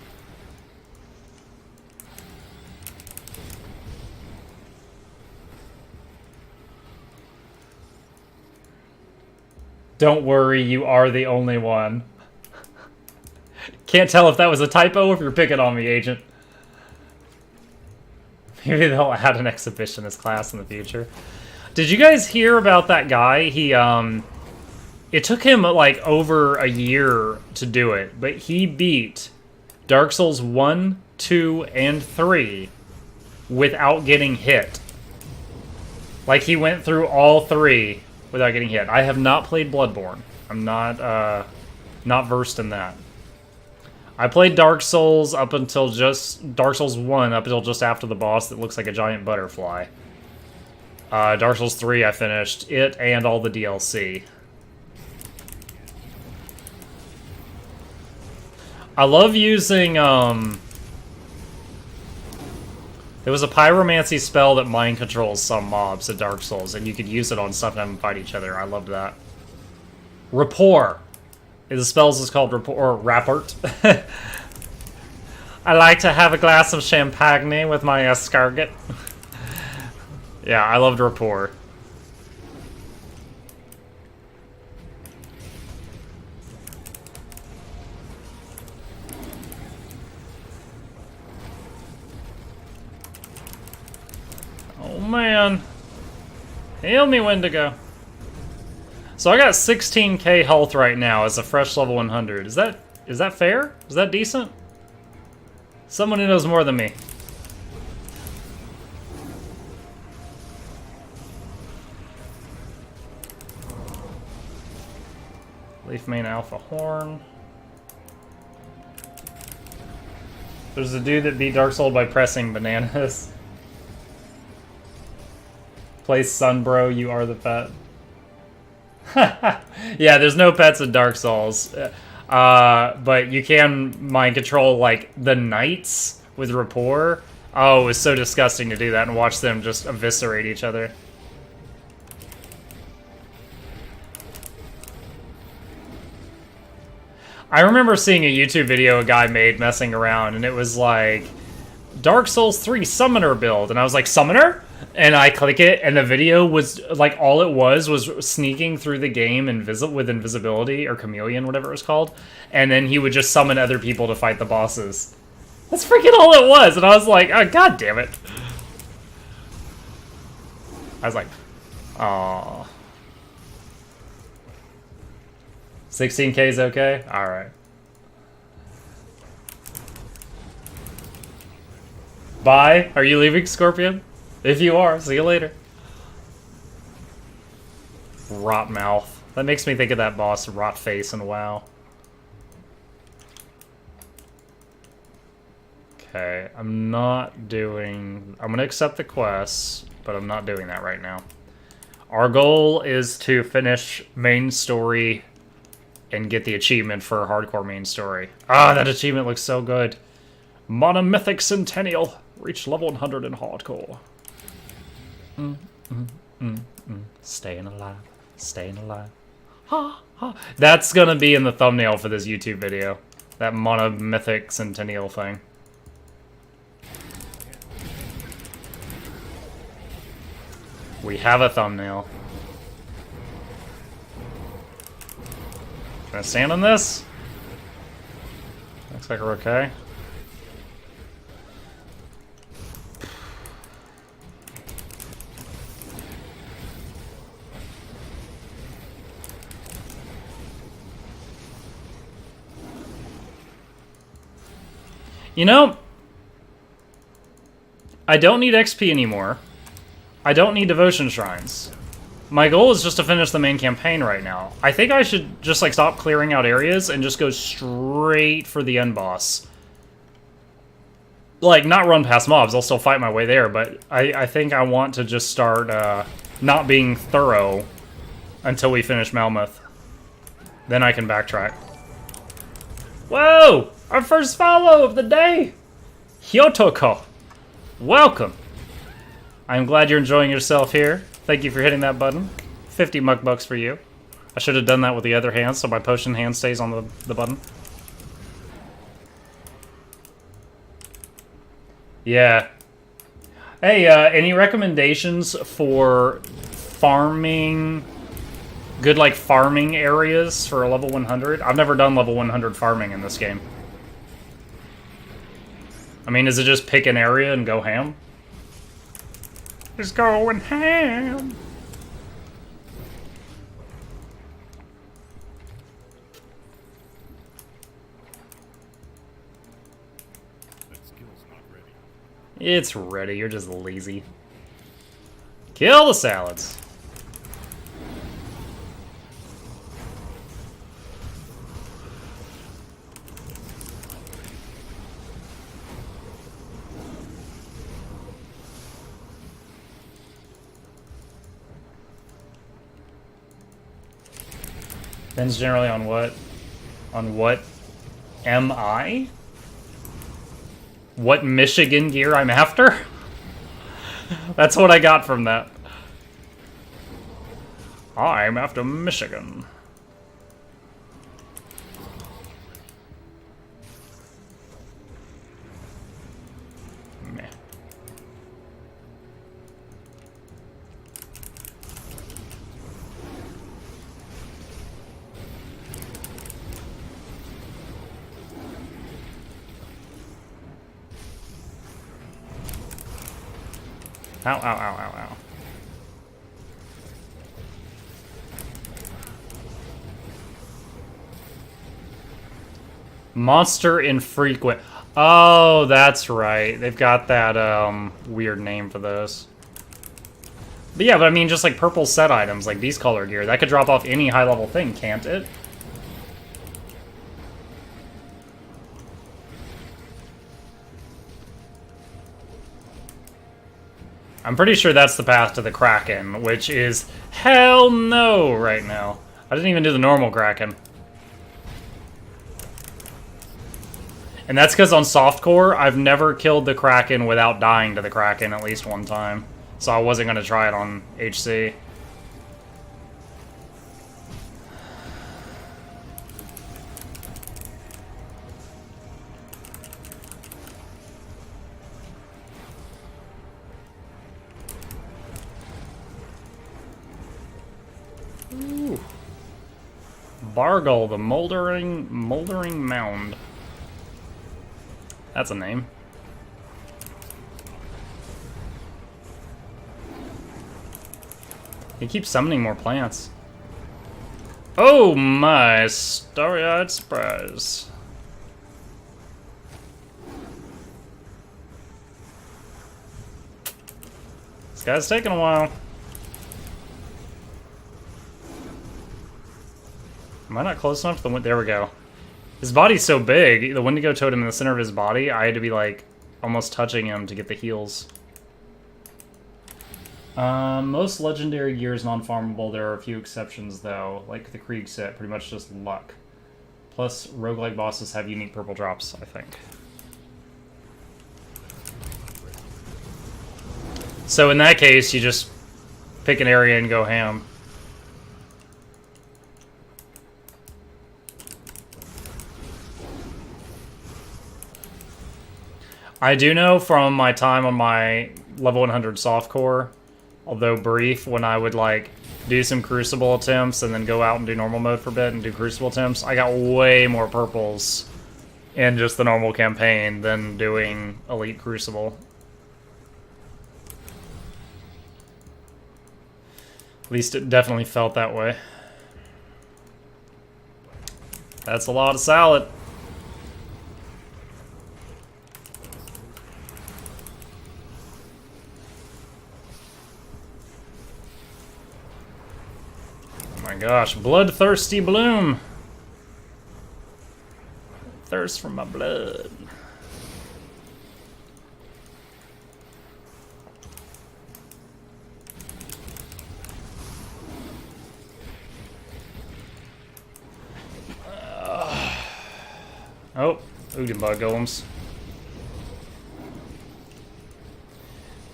Don't worry, you are the only one. Can't tell if that was a typo or if you're picking on me, Agent. Maybe they'll add an exhibitionist class in the future. Did you guys hear about that guy? It took him like over a year to do it, but he beat Dark Souls 1, 2, and 3 without getting hit. Like, he went through all 3 without getting hit. I have not played Bloodborne. I'm not versed in that. I played Dark Souls up until Dark Souls 1 up until just after the boss that looks like a giant butterfly. Dark Souls 3 I finished it and all the DLC. I love using there was a pyromancy spell that mind controls some mobs in Dark Souls, and you could use it on stuff and have them fight each other. I loved that. Rapport. The spells is called rapport, or rapport. I like to have a glass of champagne with my escargot. Yeah, I loved rapport. Oh man. Heal me, Wendigo. So I got 16k health right now as a fresh level 100. Is that fair? Is that decent? Someone who knows more than me. Leaf Mane Alpha Horn. There's a dude that beat Dark Souls by pressing bananas. Play Sunbro, you are the pet. Yeah, there's no pets in Dark Souls. But you can mind control, like, the knights with rapport. Oh, it was so disgusting to do that and watch them just eviscerate each other. I remember seeing a YouTube video a guy made messing around, and it was like, Dark Souls 3 Summoner build. And I was like, Summoner? And I click it, and the video was, like, all it was sneaking through the game with invisibility, or chameleon, whatever it was called. And then he would just summon other people to fight the bosses. That's freaking all it was. And I was like, oh, god damn it. I was like, aww. 16k is okay? Alright. Bye. Are you leaving, Scorpion? If you are, see you later. Rot mouth. That makes me think of that boss, Rot Face, in WoW. Okay, I'm gonna accept the quest, but I'm not doing that right now. Our goal is to finish main story and get the achievement for hardcore main story. Ah, that achievement looks so good. Monomythic Centennial. Reach level 100 in hardcore. Staying alive. Staying alive. Ha, ha. That's gonna be in the thumbnail for this YouTube video. That monomythic Centennial thing. We have a thumbnail. Can I stand on this? Looks like we're okay. You know, I don't need XP anymore. I don't need devotion shrines. My goal is just to finish the main campaign right now. I think I should just, like, stop clearing out areas and just go straight for the end boss. Like, not run past mobs, I'll still fight my way there, but I think I want to just start not being thorough until we finish Malmouth. Then I can backtrack. Whoa! Our first follow of the day! Hyotoko! Welcome! I'm glad you're enjoying yourself here. Thank you for hitting that button. 50 muck bucks for you. I should have done that with the other hand so my potion hand stays on the button. Yeah. Hey, any recommendations for farming Good, like, farming areas for a level 100. I've never done level 100 farming in this game. I mean, is it just pick an area and go ham? Just going ham! It's ready, you're just lazy. Kill the salads! Depends generally on what? On what am I? What Michigan gear I'm after? That's what I got from that. I'm after Michigan. Meh. Ow, ow, ow, ow, ow. Monster infrequent. Oh, that's right. They've got that, weird name for those. But yeah, but I mean, just like purple set items, like these color gear, that could drop off any high-level thing, can't it? I'm pretty sure that's the path to the Kraken, which is hell no right now. I didn't even do the normal Kraken. And that's because on softcore, I've never killed the Kraken without dying to the Kraken at least one time. So I wasn't going to try it on HC. Ooh. Bargle, the moldering mound. That's a name. He keeps summoning more plants. Oh my starry-eyed surprise. This guy's taking a while. Am I not close enough to the wind? There we go. His body's so big, the Wendigo totem in the center of his body, I had to be like almost touching him to get the heals. Most legendary gear is non-farmable. There are a few exceptions though, like the Krieg set, pretty much just luck. Plus, roguelike bosses have unique purple drops, I think. So in that case, you just pick an area and go ham. I do know from my time on my level 100 softcore, although brief, when I would like do some Crucible attempts and then go out and do normal mode for a bit and do Crucible attempts, I got way more purples in just the normal campaign than doing Elite Crucible. At least it definitely felt that way. That's a lot of salad. Oh my gosh, bloodthirsty bloom. Thirst for my blood. Oh, Oogenbug golems.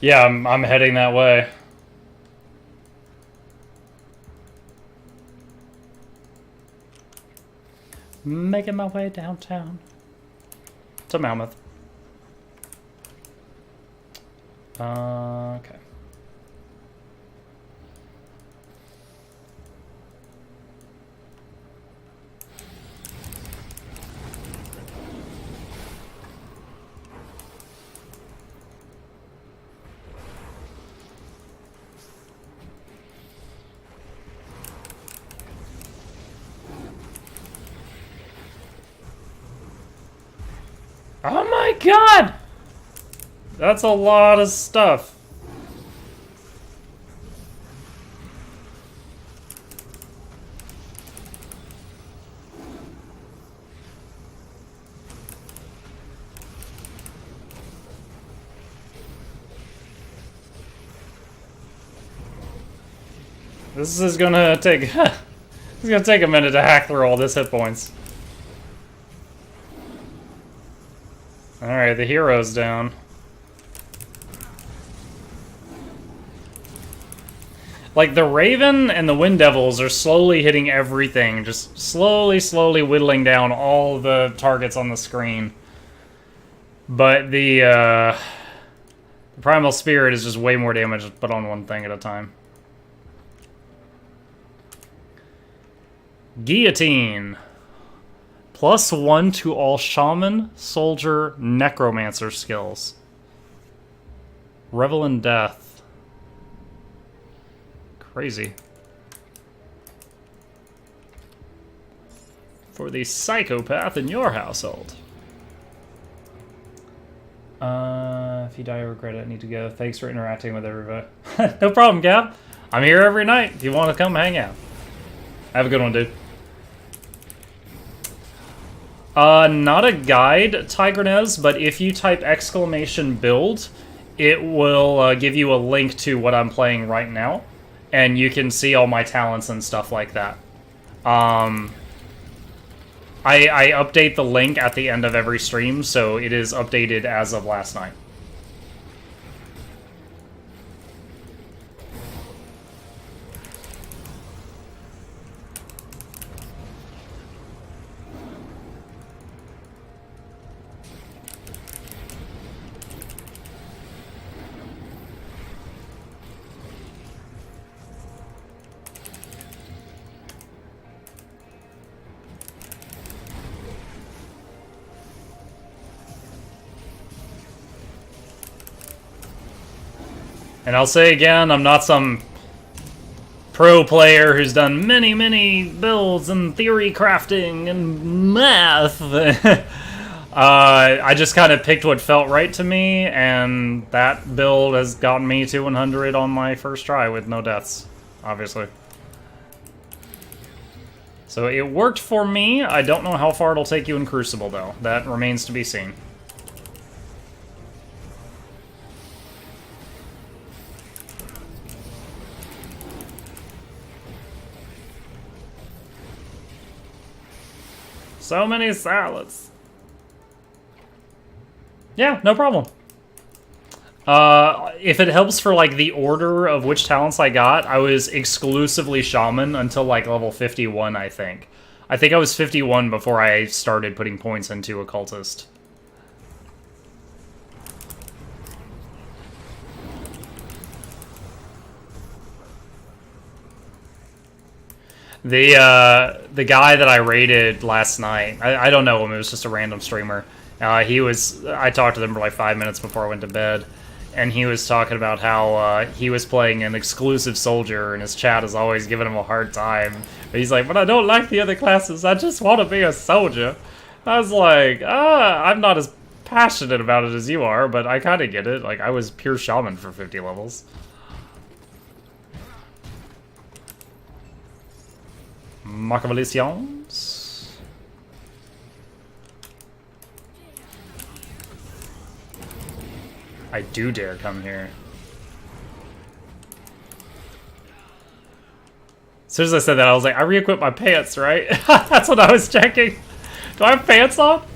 Yeah, I'm heading that way. Making my way downtown to Malmouth. Okay. Oh my god! That's a lot of stuff. This is gonna take... it's gonna take a minute to hack through all this hit points. Alright, the hero's down. Like, the Raven and the Wind Devils are slowly hitting everything. Just slowly whittling down all the targets on the screen. But the Primal Spirit is just way more damage put on one thing at a time. Guillotine. +1 to all Shaman, Soldier, Necromancer skills. Revel in Death. Crazy. For the psychopath in your household. If you die, I regret it. I need to go. Thanks for interacting with everybody. No problem, Gab. I'm here every night if you want to come hang out. Have a good one, dude. Not a guide, Tigranez, but if you type !build, it will give you a link to what I'm playing right now, and you can see all my talents and stuff like that. I update the link at the end of every stream, so it is updated as of last night. And I'll say again, I'm not some pro player who's done many builds and theory crafting and math. I just kind of picked what felt right to me, and that build has gotten me to 100 on my first try with no deaths, obviously. So it worked for me. I don't know how far it'll take you in Crucible, though. That remains to be seen. So many salads. Yeah, no problem. If it helps for, like, the order of which talents I got, I was exclusively Shaman until, like, level 51, I think. I think I was 51 before I started putting points into Occultist. The guy that I raided last night, I don't know him, it was just a random streamer. I talked to him for like 5 minutes before I went to bed, and he was talking about how he was playing an exclusive soldier, and his chat is always giving him a hard time. But he's like, but I don't like the other classes, I just want to be a soldier. I was like, I'm not as passionate about it as you are, but I kind of get it. Like, I was pure shaman for 50 levels. Machiavellians. I do dare come here. As soon as I said that, I was like, I re-equipped my pants, right? That's what I was checking. Do I have pants on?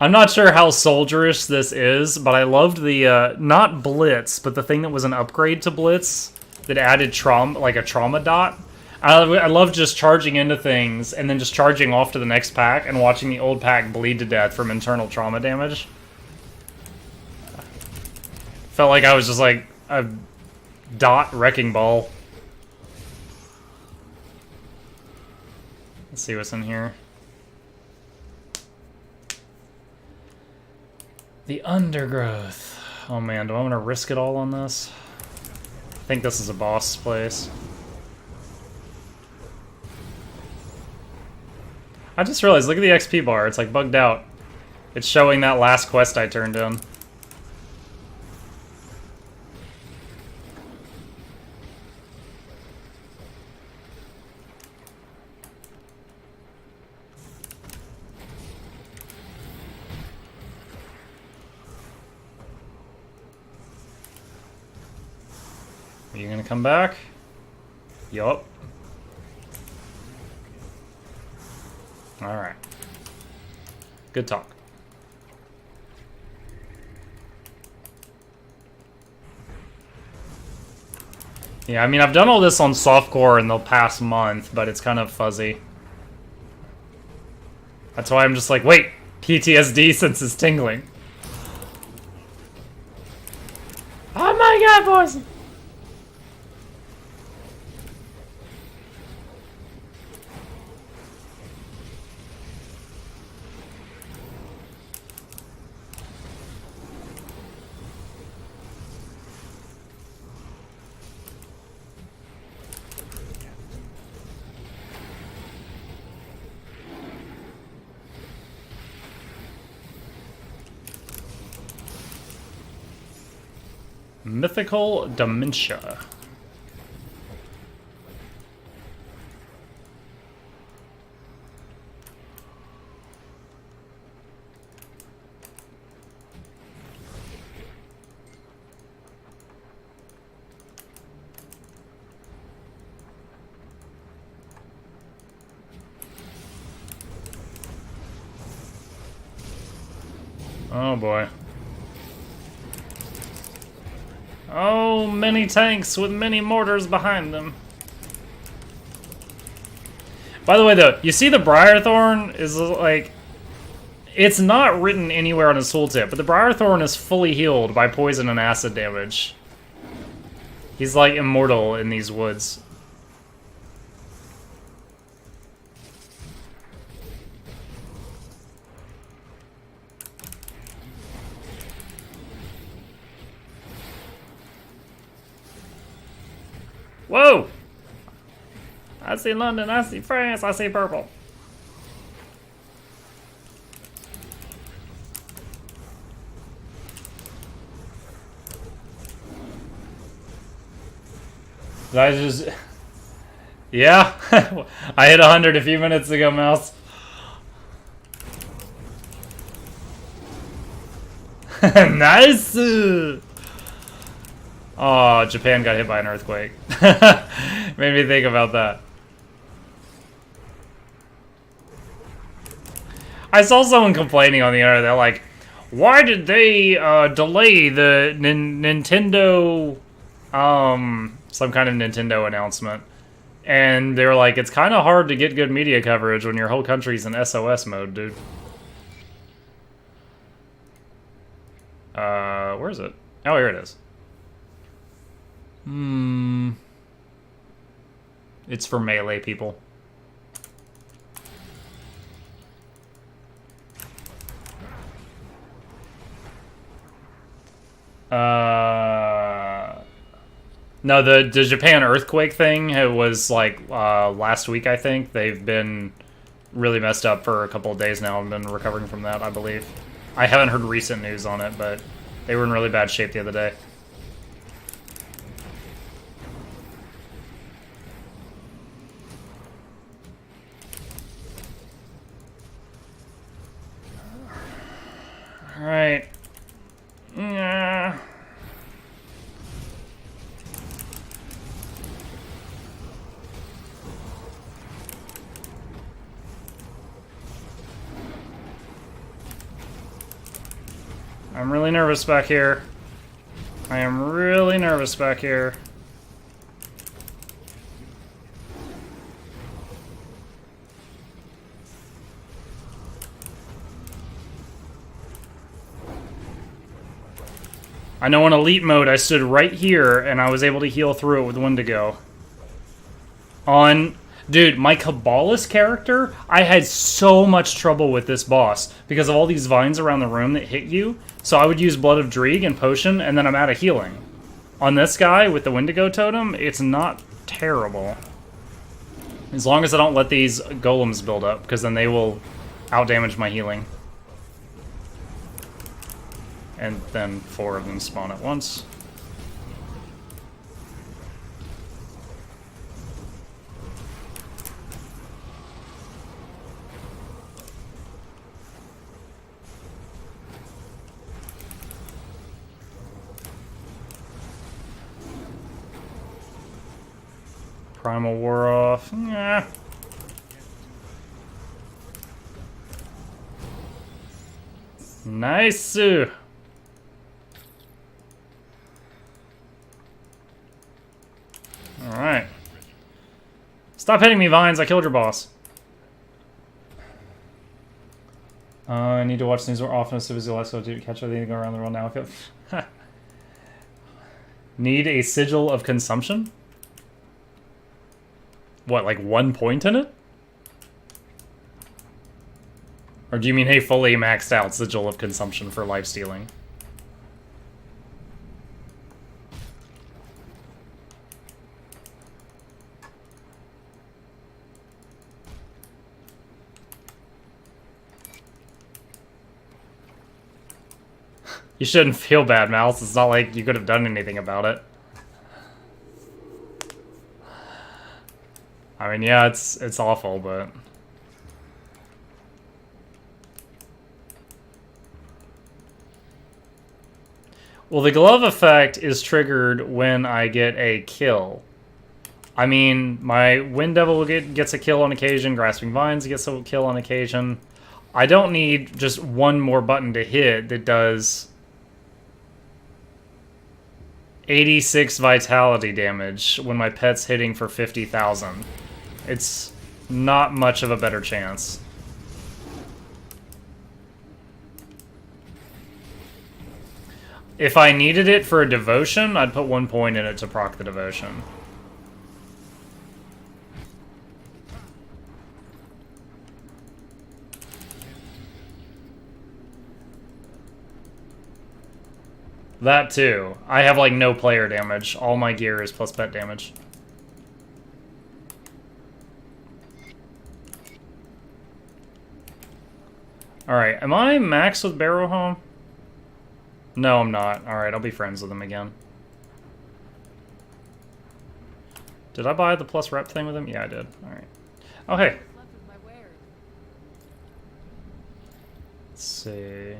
I'm not sure how soldierish this is, but I loved the, not Blitz, but the thing that was an upgrade to Blitz that added trauma, like a trauma dot. I love just charging into things and then just charging off to the next pack and watching the old pack bleed to death from internal trauma damage. Felt like I was just like a dot wrecking ball. Let's see what's in here. The undergrowth. Oh man, do I want to risk it all on this? I think this is a boss place. I just realized, look at the XP bar, it's like bugged out. It's showing that last quest I turned in. Are you gonna come back? Yup. Alright. Good talk. Yeah, I mean, I've done all this on softcore in the past month, but it's kind of fuzzy. That's why I'm just like, wait, PTSD since it's tingling. Oh my god, boys! Mythical dementia. Oh boy. Oh, many tanks with many mortars behind them. By the way, though, you see the Briarthorn is like... It's not written anywhere on his tooltip, but the Briarthorn is fully healed by poison and acid damage. He's like immortal in these woods. Whoa! I see London, I see France, I see purple. I just... Yeah, I hit 100 a few minutes ago, Mouse. Nice! Oh, Japan got hit by an earthquake. Made me think about that. I saw someone complaining on the internet. They're like, why did they delay the Nintendo, some kind of Nintendo announcement? And they were like, it's kind of hard to get good media coverage when your whole country's in SOS mode, dude. Where is it? Oh, here it is. It's for melee people. No, the Japan earthquake thing, it was like last week, I think. They've been really messed up for a couple of days now and been recovering from that, I believe. I haven't heard recent news on it, but they were in really bad shape the other day. Alright. Yeah. I'm really nervous back here. I am really nervous back here. I know in elite mode I stood right here and I was able to heal through it with Wendigo. On... Dude, my Kabbalist character, I had so much trouble with this boss because of all these vines around the room that hit you. So I would use Blood of Dreeg and Potion, and then I'm out of healing. On this guy with the Wendigo Totem, it's not terrible. As long as I don't let these golems build up, because then they will outdamage my healing. And then 4 of them spawn at once. Primal War off. Nah. Nice. Alright. Stop hitting me, Vines. I killed your boss. I need to watch things more often so busy lifestyle to catch everything going around the world now. Need a sigil of consumption? What, like 1 point in it? Or do you mean a fully maxed out sigil of consumption for lifestealing? You shouldn't feel bad, Mouse. It's not like you could have done anything about it. I mean, yeah, it's awful, but... Well, the glove effect is triggered when I get a kill. I mean, my Wind Devil gets a kill on occasion, Grasping Vines gets a kill on occasion. I don't need just one more button to hit that does 86 vitality damage when my pet's hitting for 50,000. It's not much of a better chance. If I needed it for a devotion, I'd put 1 point in it to proc the devotion. That too. I have like no player damage. All my gear is plus pet damage. Alright, am I maxed with Barrow Home? No, I'm not. Alright, I'll be friends with him again. Did I buy the plus rep thing with him? Yeah, I did. Alright. Oh, hey. Let's see.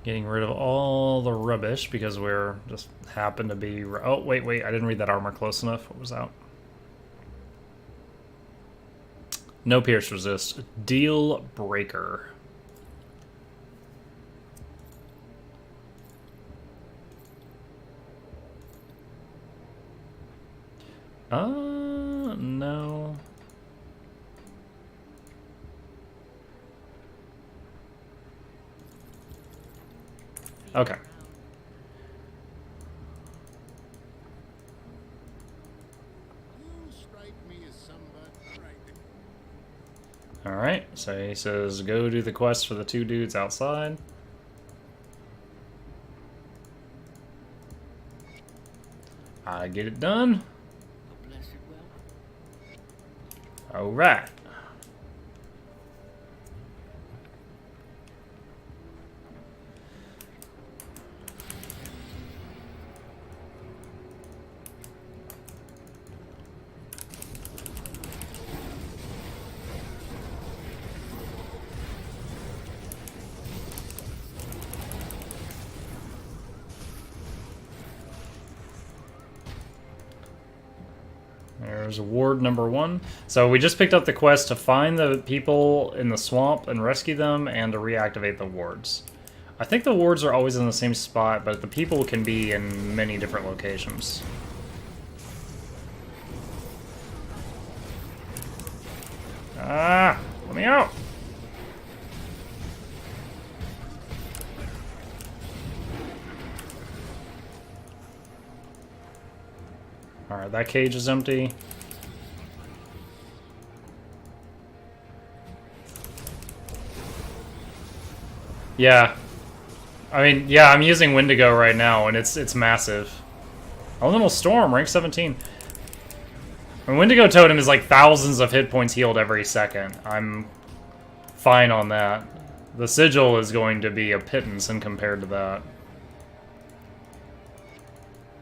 Getting rid of all the rubbish because we're just happen to be... Oh, wait, I didn't read that armor close enough. What was that? No pierce resist. Deal breaker. No. Okay. Alright, so he says go do the quest for the 2 dudes outside. I get it done. Alright. There's ward number 1. So we just picked up the quest to find the people in the swamp and rescue them and to reactivate the wards. I think the wards are always in the same spot, but the people can be in many different locations. Ah, let me out. Alright, that cage is empty. Yeah. I mean, yeah, I'm using Wendigo right now, and it's massive. Elemental Storm, rank 17. And Wendigo Totem is like thousands of hit points healed every second. I'm fine on that. The Sigil is going to be a pittance in compared to that.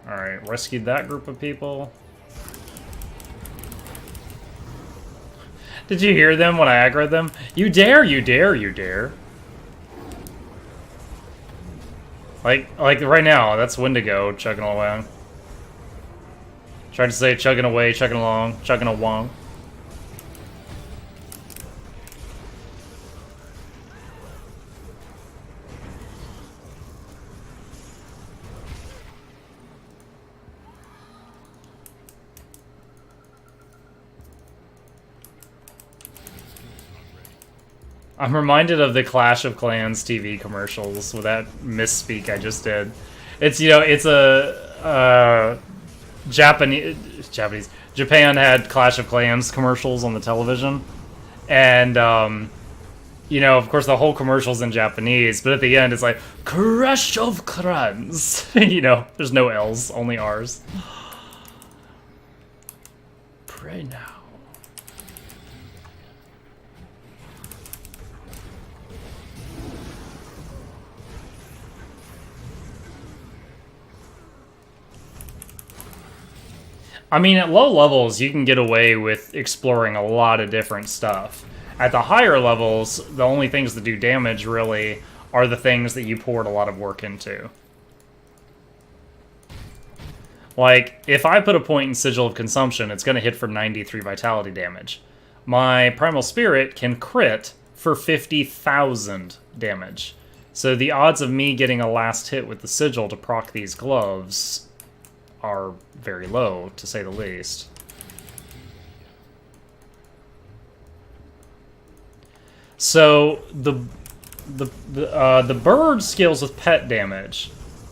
Alright, rescued that group of people. Did you hear them when I aggroed them? You dare, you dare, you dare. Like right now, that's Wendigo chugging along. Tried to say chugging away, chugging along, chugging along. I'm reminded of the Clash of Clans TV commercials with that misspeak I just did. It's, you know, it's a Japan had Clash of Clans commercials on the television, and you know, of course, the whole commercial's in Japanese, but at the end, it's like Clash of Clans. You know, there's no L's, only R's. Pray now. I mean, at low levels, you can get away with exploring a lot of different stuff. At the higher levels, the only things that do damage, really, are the things that you poured a lot of work into. Like, if I put a point in Sigil of Consumption, it's going to hit for 93 vitality damage. My Primal Spirit can crit for 50,000 damage. So the odds of me getting a last hit with the Sigil to proc these gloves are very low, to say the least. So the bird scales with pet damage.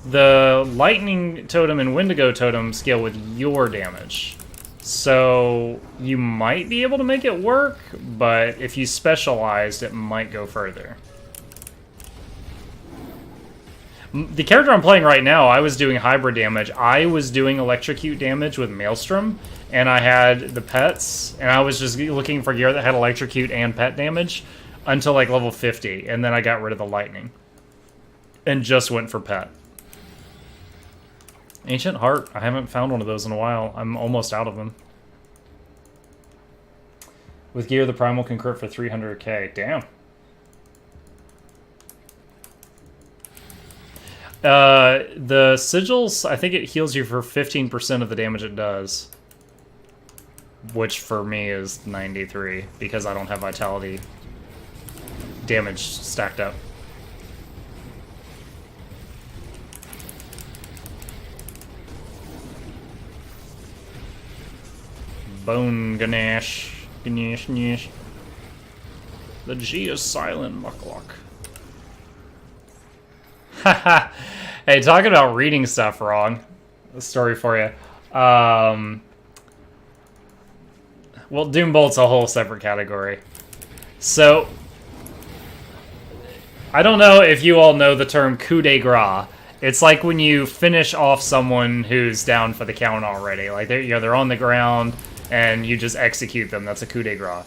The lightning totem and Wendigo totem scale with your damage. So you might be able to make it work, but if you specialized, it might go further. The character I'm playing right now, I was doing hybrid damage. I was doing electrocute damage with Maelstrom, and I had the pets, and I was just looking for gear that had electrocute and pet damage until like level 50, and then I got rid of the lightning. And just went for pet. Ancient Heart, I haven't found one of those in a while. I'm almost out of them. With gear, the Primal can crit for 300k. Damn. The Sigils, I think it heals you for 15% of the damage it does. Which for me is 93, because I don't have vitality damage stacked up. Bone Ganesh. Ganesh. The G is silent, Muckluck. Haha. Hey, talking about reading stuff wrong. A story for you. Well, Doombolt's a whole separate category. So, I don't know if you all know the term coup de grace. It's like when you finish off someone who's down for the count already. Like they're on the ground and you just execute them. That's a coup de grace.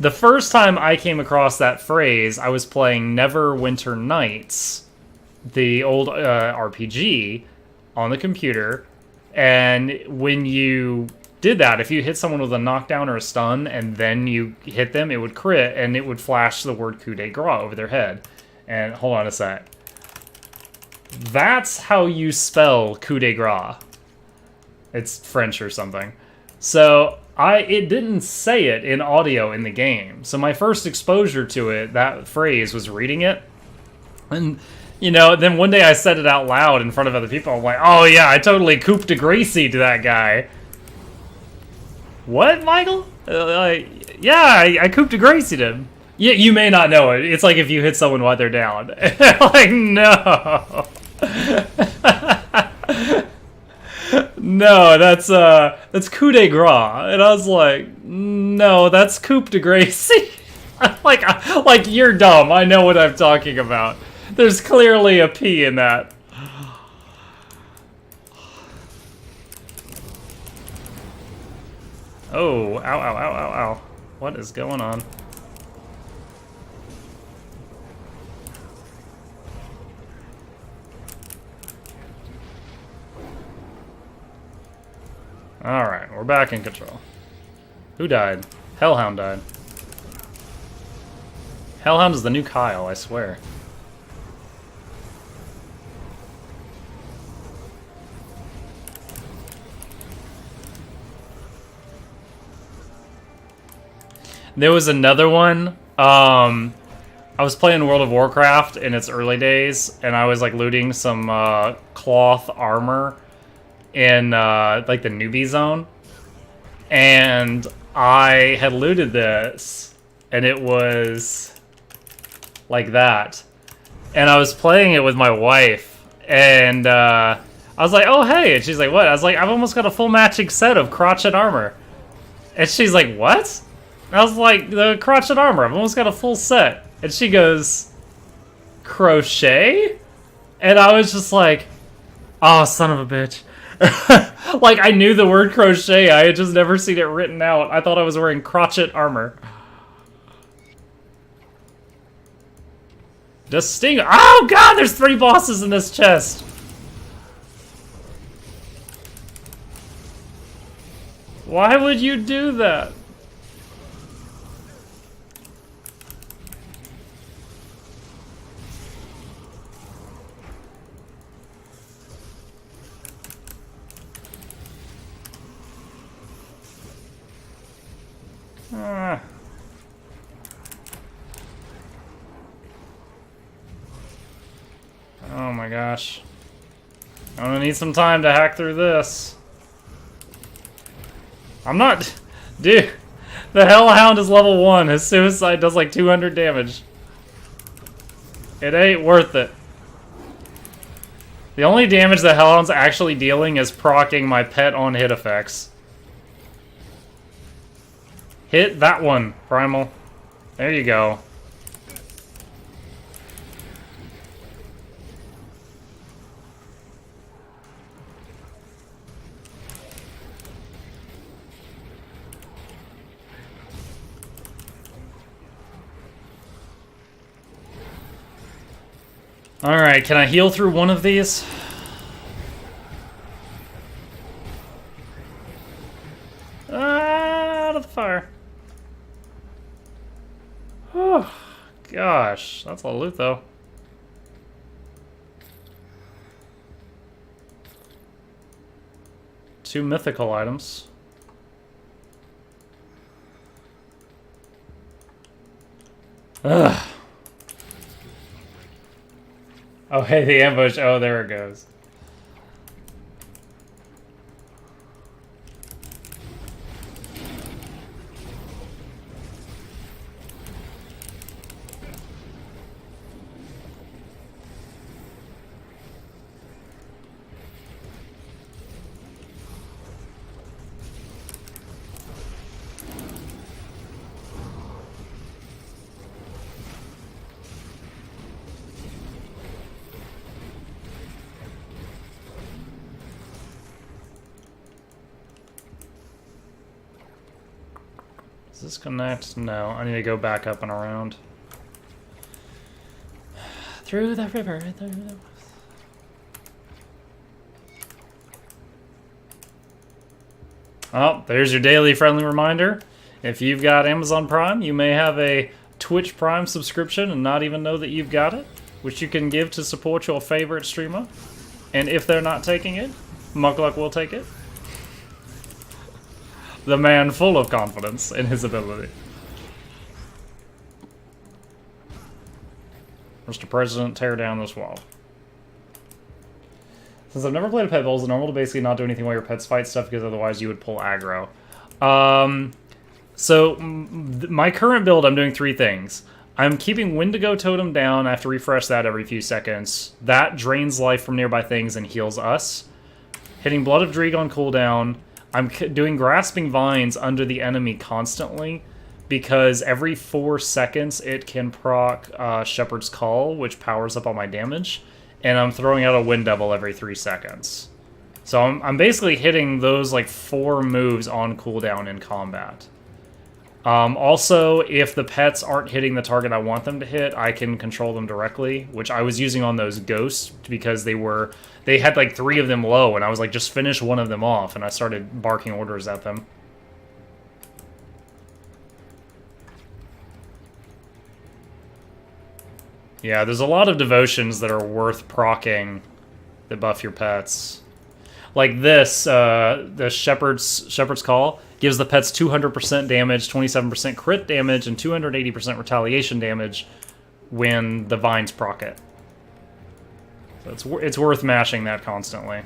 The first time I came across that phrase, I was playing Neverwinter Nights, the old RPG, on the computer, and when you did that, if you hit someone with a knockdown or a stun, and then you hit them, it would crit, and it would flash the word coup de grace over their head. And hold on a sec. That's how you spell coup de grace. It's French or something. So it didn't say it in audio in the game. So my first exposure to it, that phrase, was reading it. And, you know, then one day I said it out loud in front of other people. I'm like, oh yeah, I totally coup de grace to that guy. What, Michael? Yeah, I Coup de Gracied him. Yeah, you may not know it. It's like if you hit someone while they're down. Like, no. No, that's coup de grace. And I was like, no, that's Coup de Gracie. like you're dumb. I know what I'm talking about. There's clearly a P in that. Oh, ow, ow, ow, ow, ow. What is going on? Alright, we're back in control. Who died? Hellhound died. Hellhound is the new Kyle, I swear. There was another one. I was playing World of Warcraft in its early days, and I was like looting some cloth armor in like the newbie zone, and I had looted this, and it was like that, and I was playing it with my wife, and I was like, oh hey, and she's like, what? I was like, I've almost got a full matching set of crotchet armor, and she's like, what? I was like, the crotchet armor, I've almost got a full set. And she goes, crochet? And I was just like, oh, son of a bitch. Like, I knew the word crochet, I had just never seen it written out. I thought I was wearing crotchet armor. Just sting. Oh god, there's 3 bosses in this chest. Why would you do that? Oh my gosh. I'm gonna need some time to hack through this. I'm not... Dude, the Hellhound is level 1. His suicide does like 200 damage. It ain't worth it. The only damage the Hellhound's actually dealing is proccing my pet on hit effects. Hit that one, Primal. There you go. Alright, can I heal through one of these? Out of the fire. Oh, gosh, that's a lot of loot though. Two mythical items. Ugh. Oh, hey, the ambush. Oh, there it goes. Does this connect? No, I need to go back up and around. Through the river. Oh, there's your daily friendly reminder. If you've got Amazon Prime, you may have a Twitch Prime subscription and not even know that you've got it, which you can give to support your favorite streamer. And if they're not taking it, Muckluck will take it. The man full of confidence in his ability. Mr. President, tear down this wall. Since I've never played a pet bull, it's normal to basically not do anything while your pets fight stuff because otherwise you would pull aggro. So, my current build, I'm doing 3 things. I'm keeping Wendigo Totem down. I have to refresh that every few seconds. That drains life from nearby things and heals us. Hitting Blood of Dreeg on cooldown. I'm doing Grasping Vines under the enemy constantly, because every 4 seconds it can proc Shepherd's Call, which powers up all my damage. And I'm throwing out a Wind Devil every 3 seconds. So I'm basically hitting those like 4 moves on cooldown in combat. Also, if the pets aren't hitting the target I want them to hit, I can control them directly, which I was using on those ghosts because they had like 3 of them low, and I was like, just finish one of them off, and I started barking orders at them. Yeah, there's a lot of devotions that are worth proccing that buff your pets. Like this, the Shepherd's Call gives the pets 200% damage, 27% crit damage, and 280% retaliation damage when the vines proc it. So it's worth mashing that constantly.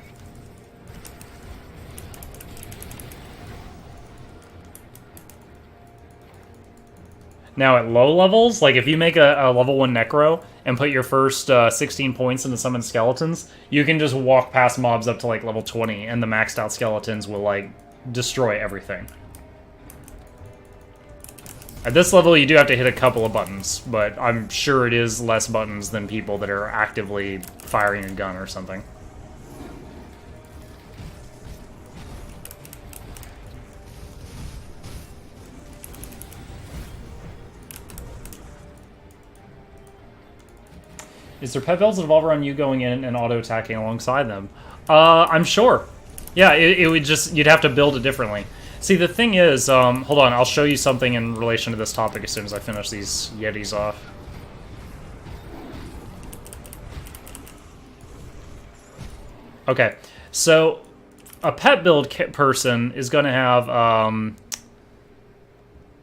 Now at low levels, like if you make a level 1 Necro and put your first 16 points into summon skeletons, you can just walk past mobs up to like level 20 and the maxed out skeletons will like destroy everything. At this level you do have to hit a couple of buttons, but I'm sure it is less buttons than people that are actively firing a gun or something. Is there pet builds that evolve around you going in and auto-attacking alongside them? I'm sure. Yeah, it would just... You'd have to build it differently. See, the thing is... hold on, I'll show you something in relation to this topic as soon as I finish these Yetis off. Okay, so... A pet build person is going to have...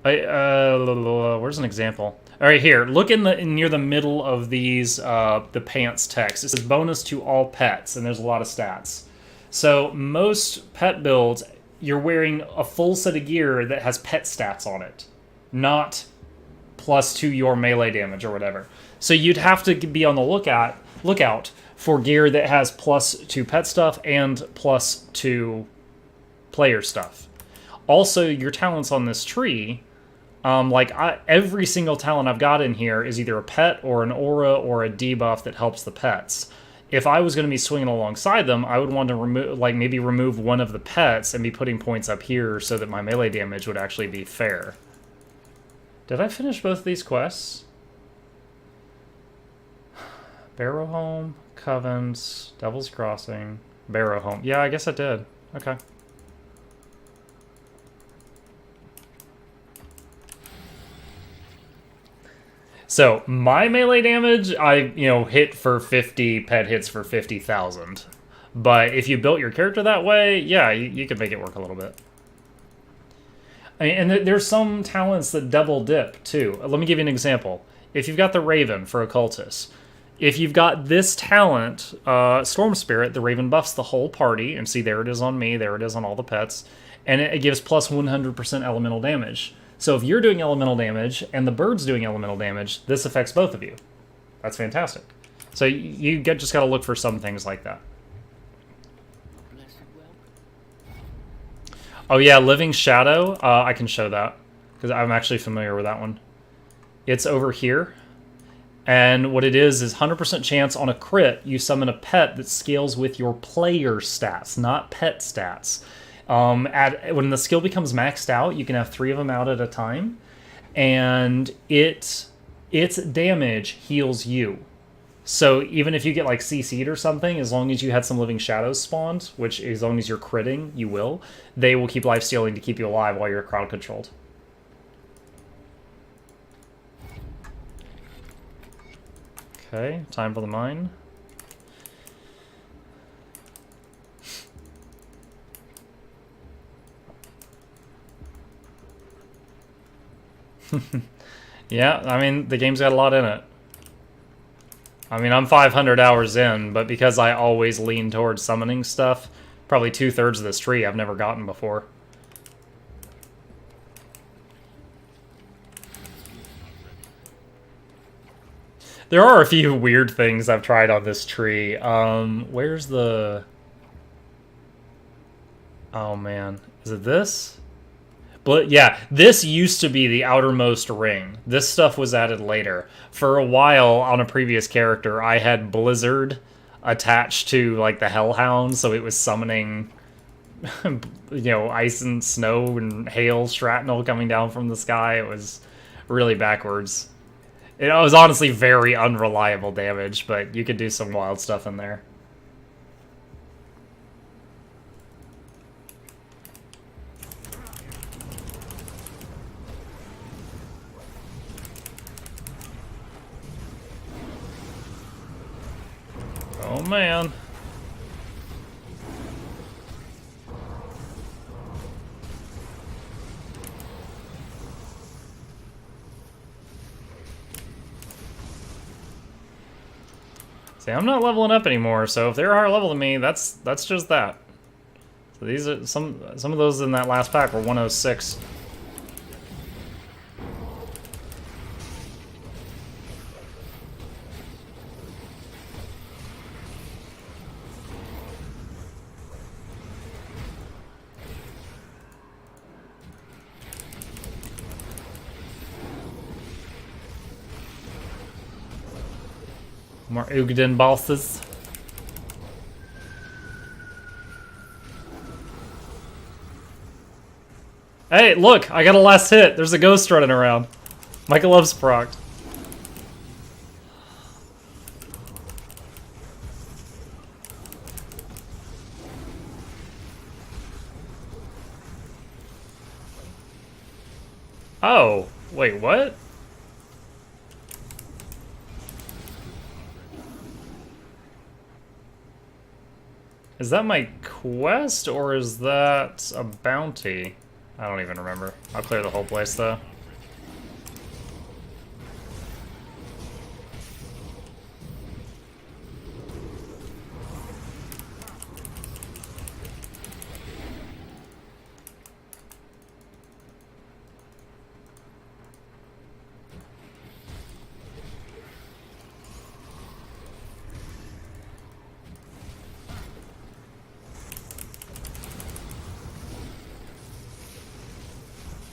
where's an example? All right, here. Look near the middle of these the pants text. It says bonus to all pets, and there's a lot of stats. So most pet builds, you're wearing a full set of gear that has pet stats on it, not plus to your melee damage or whatever. So you'd have to be on the lookout for gear that has plus to pet stuff and plus to player stuff. Also, your talents on this tree. Every single talent I've got in here is either a pet or an aura or a debuff that helps the pets. If I was going to be swinging alongside them, I would want to maybe remove one of the pets and be putting points up here so that my melee damage would actually be fair. Did I finish both of these quests? Barrow Home, Covens, Devil's Crossing, Barrow Home. Yeah, I guess I did. Okay. So, my melee damage, I, hit for 50, pet hits for 50,000. But if you built your character that way, yeah, you could make it work a little bit. I mean, and there's some talents that double dip, too. Let me give you an example. If you've got the Raven for Occultist, if you've got this talent, Storm Spirit, the Raven buffs the whole party, and see, there it is on me, there it is on all the pets, and it gives plus 100% elemental damage. So if you're doing elemental damage and the bird's doing elemental damage, this affects both of you. That's fantastic. So you just got to look for some things like that. Oh yeah, Living Shadow. I can show that because I'm actually familiar with that one. It's over here. And what it is 100% chance on a crit, you summon a pet that scales with your player stats, not pet stats. When the skill becomes maxed out, you can have 3 of them out at a time, and its damage heals you. So even if you get like CC'd or something, as long as you had some Living Shadows spawned, which as long as you're critting, you will, they will keep life stealing to keep you alive while you're crowd controlled. Okay, time for the mine. Yeah, I mean, the game's got a lot in it. I mean, I'm 500 hours in, but because I always lean towards summoning stuff, probably 2/3 of this tree I've never gotten before. There are a few weird things I've tried on this tree. Where's the... Oh, man. Is it this? But yeah, this used to be the outermost ring. This stuff was added later. For a while, on a previous character, I had Blizzard attached to, like, the Hellhound, so it was summoning, you know, ice and snow and hail shrapnel coming down from the sky. It was really backwards. It was honestly very unreliable damage, but you could do some wild stuff in there. Oh, man. See, I'm not leveling up anymore, so if they're higher level than me, that's just that. So these are some of those in that last pack were 106. More Ugden bosses. Hey, look! I got a last hit! There's a ghost running around. Michael loves procced. Oh, wait, what? Is that my quest, or is that a bounty? I don't even remember. I'll clear the whole place, though.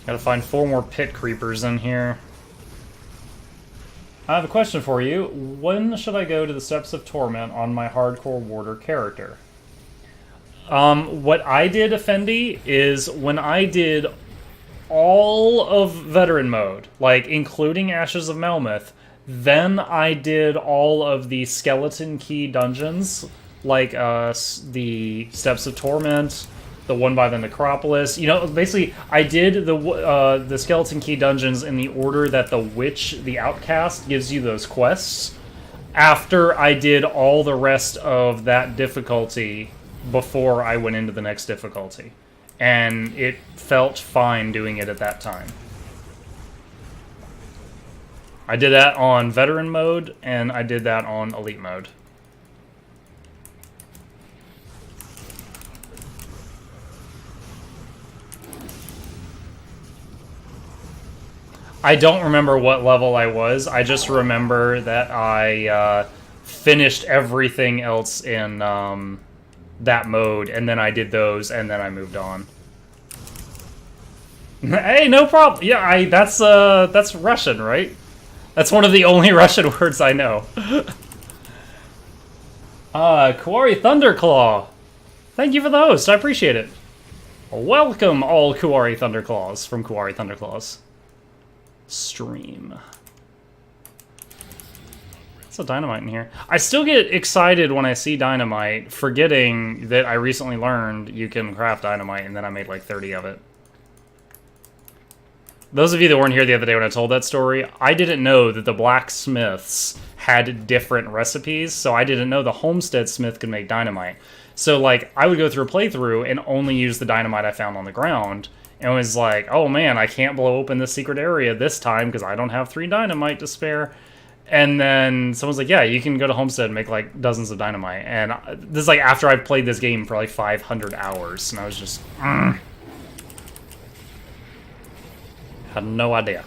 Gotta find 4 more pit creepers in here. I have a question for you. When should I go to the Steps of Torment on my hardcore warder character? What I did, Effendi, is when I did all of veteran mode, like including Ashes of Malmouth, then I did all of the skeleton key dungeons, like the Steps of Torment, the one by the Necropolis. You know, basically, I did the Skeleton Key dungeons in the order that the Witch, the Outcast, gives you those quests. After I did all the rest of that difficulty before I went into the next difficulty. And it felt fine doing it at that time. I did that on Veteran mode, and I did that on Elite mode. I don't remember what level I was. I just remember that I finished everything else in that mode, and then I did those, and then I moved on. Hey, no problem. Yeah, that's Russian, right? That's one of the only Russian words I know. Kuwari Thunderclaw. Thank you for the host. I appreciate it. Welcome, all Kuwari Thunderclaws from Kuwari Thunderclaws. Stream. There's a dynamite in here. I still get excited when I see dynamite, forgetting that I recently learned you can craft dynamite, and then I made like 30 of it. Those of you that weren't here the other day when I told that story, I didn't know that the blacksmiths had different recipes, so I didn't know the homestead smith could make dynamite. So, like, I would go through a playthrough and only use the dynamite I found on the ground, and was like, oh man, I can't blow open this secret area this time because I don't have 3 dynamite to spare. And then someone's like, yeah, you can go to Homestead and make like dozens of dynamite. And this is like after I've played this game for like 500 hours, and I was just, had no idea.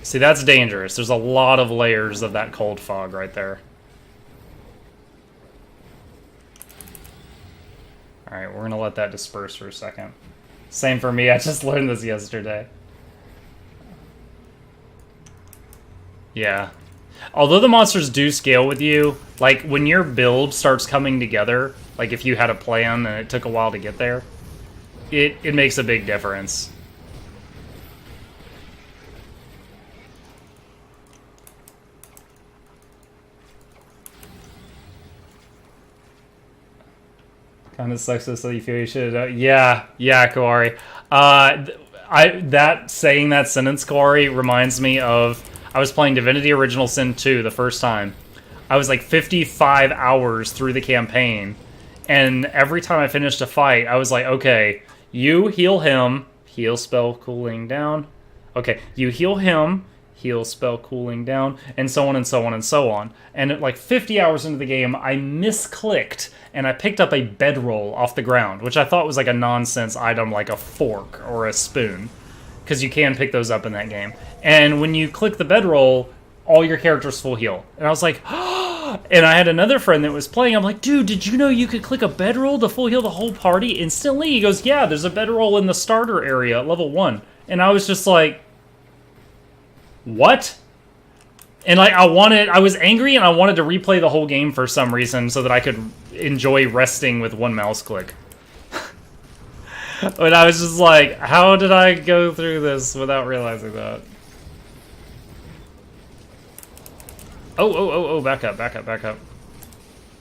See, that's dangerous. There's a lot of layers of that cold fog right there. Alright, we're gonna let that disperse for a second. Same for me, I just learned this yesterday. Yeah. Although the monsters do scale with you, like, when your build starts coming together, like if you had a plan and it took a while to get there, it makes a big difference. Kind of sucks so you feel you should. Yeah, Kawari. Saying that sentence, Kawari, reminds me of I was playing Divinity Original Sin 2 the first time. I was like 55 hours through the campaign, and every time I finished a fight, I was like, okay, you heal him, heal spell cooling down. Okay, you heal him, heal spell cooling down, and so on and so on and so on. And at like 50 hours into the game, I misclicked, and I picked up a bedroll off the ground, which I thought was like a nonsense item like a fork or a spoon, because you can pick those up in that game. And when you click the bedroll, all your characters full heal. And I was like, and I had another friend that was playing. I'm like, dude, did you know you could click a bedroll to full heal the whole party instantly? He goes, yeah, there's a bedroll in the starter area at level 1. And I was just like, what? And like, I was angry and I wanted to replay the whole game for some reason so that I could enjoy resting with one mouse click. But I was just like, how did I go through this without realizing that? Oh, back up.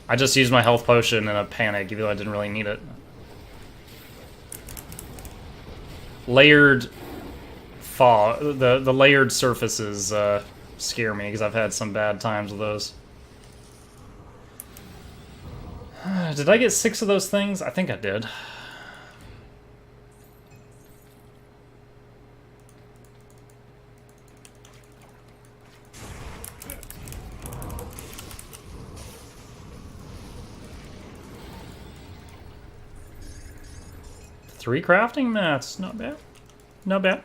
I just used my health potion in a panic, even though I didn't really need it. Layered fog, the layered surfaces scare me, because I've had some bad times with those. Did I get 6 of those things? I think I did. Three crafting mats, not bad. Not bad.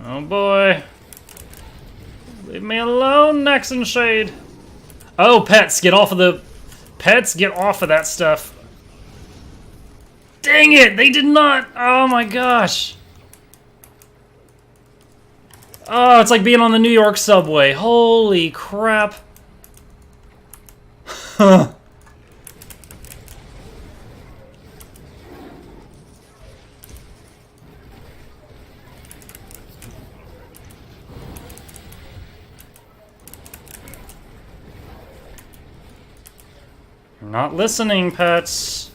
Oh boy. Leave me alone, Nex and Shade. Oh, pets, get off of the... Pets, get off of that stuff. Dang it, they did not... Oh my gosh. Oh, it's like being on the New York subway. Holy crap. Huh. You're not listening, pets.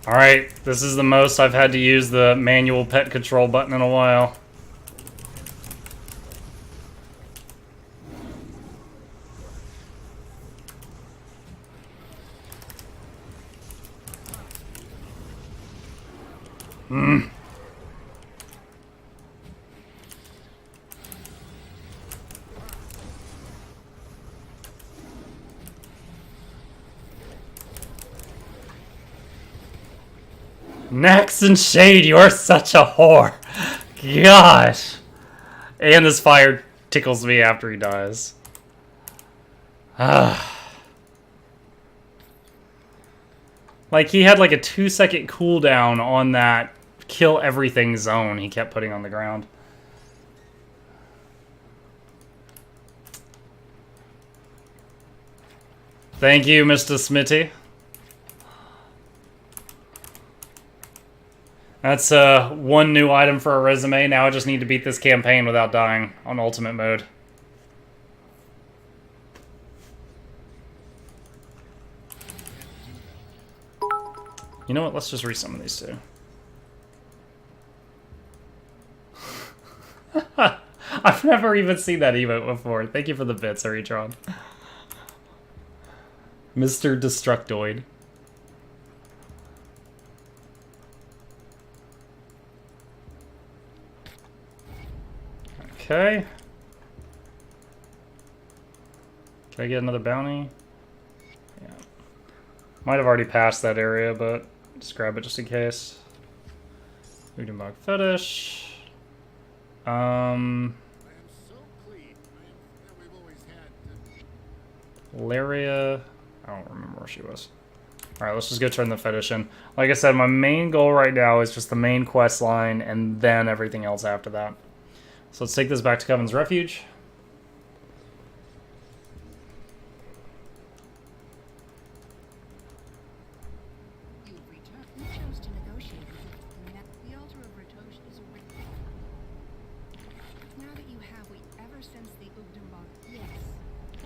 Alright, this is the most I've had to use the manual pet control button in a while. Nex and Shade, you are such a whore. Gosh. And this fire tickles me after he dies. Like, he had like a 2-second cooldown on that kill everything zone he kept putting on the ground. Thank you, Mr. Smitty. That's one new item for a resume. Now I just need to beat this campaign without dying on ultimate mode. You know what? Let's just resummon these two. I've never even seen that emote before. Thank you for the bits, Aritron. Mr. Destructoid. Okay. Did I get another bounty? Yeah. Might have already passed that area, but just grab it just in case. Udenbach Fetish. Laria. I don't remember where she was. Alright, let's just go turn the fetish in. Like I said, my main goal right now is just the main quest line and then everything else after that. So let's take this back to Coven's Refuge.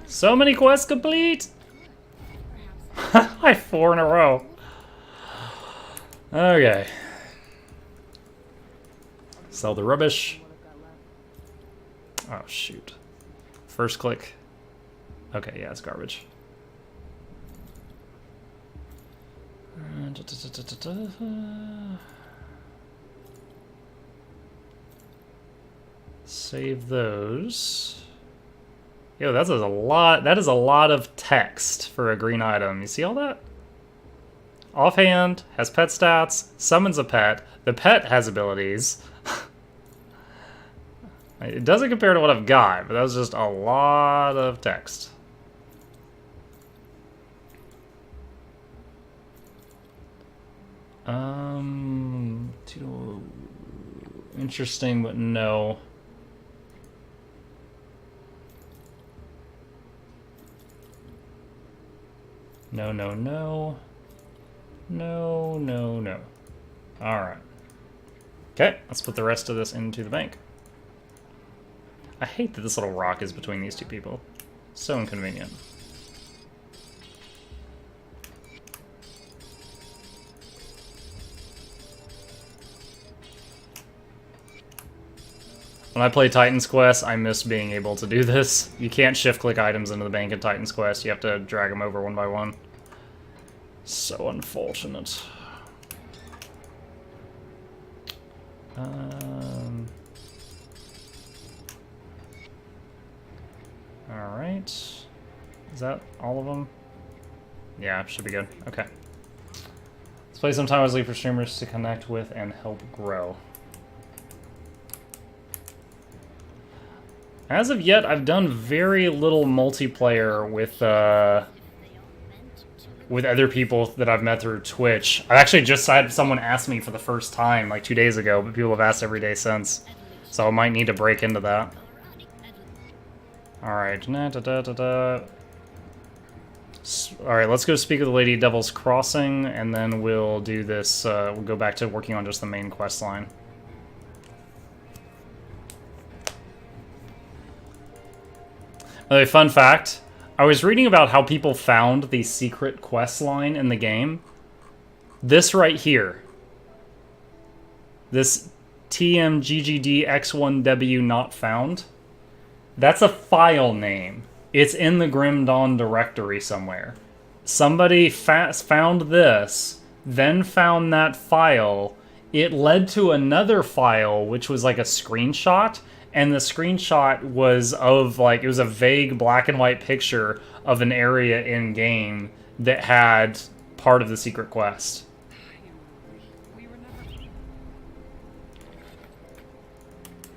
So many quests complete! I 4 in a row. Okay. Sell the rubbish. Oh, shoot. First click. Okay, yeah, it's garbage. Save those. Yo, that is a lot. That is a lot of text for a green item. You see all that? Offhand, has pet stats, summons a pet. The pet has abilities. It doesn't compare to what I've got, but that was just a lot of text. Interesting, but no. No, no, no. No, no, no. Alright. Okay, let's put the rest of this into the bank. I hate that this little rock is between these two people. So inconvenient. When I play Titan's Quest, I miss being able to do this. You can't shift-click items into the bank in Titan's Quest. You have to drag them over one by one. So unfortunate. Alright. Is that all of them? Yeah, should be good. Okay. Let's play some time with Sleep for streamers to connect with and help grow. As of yet, I've done very little multiplayer with other people that I've met through Twitch. I actually just had someone ask me for the first time like 2 days ago, but people have asked every day since. So I might need to break into that. Alright. Alright, let's go speak with the Lady Devil's Crossing, and then we'll do this, we'll go back to working on just the main quest line. A fun fact, I was reading about how people found the secret quest line in the game. This right here. This TMGGDX1W not found. That's a file name. It's in the Grim Dawn directory somewhere. Somebody found this, then found that file. It led to another file, which was like a screenshot. And the screenshot was of, like, it was a vague black and white picture of an area in-game that had part of the secret quest.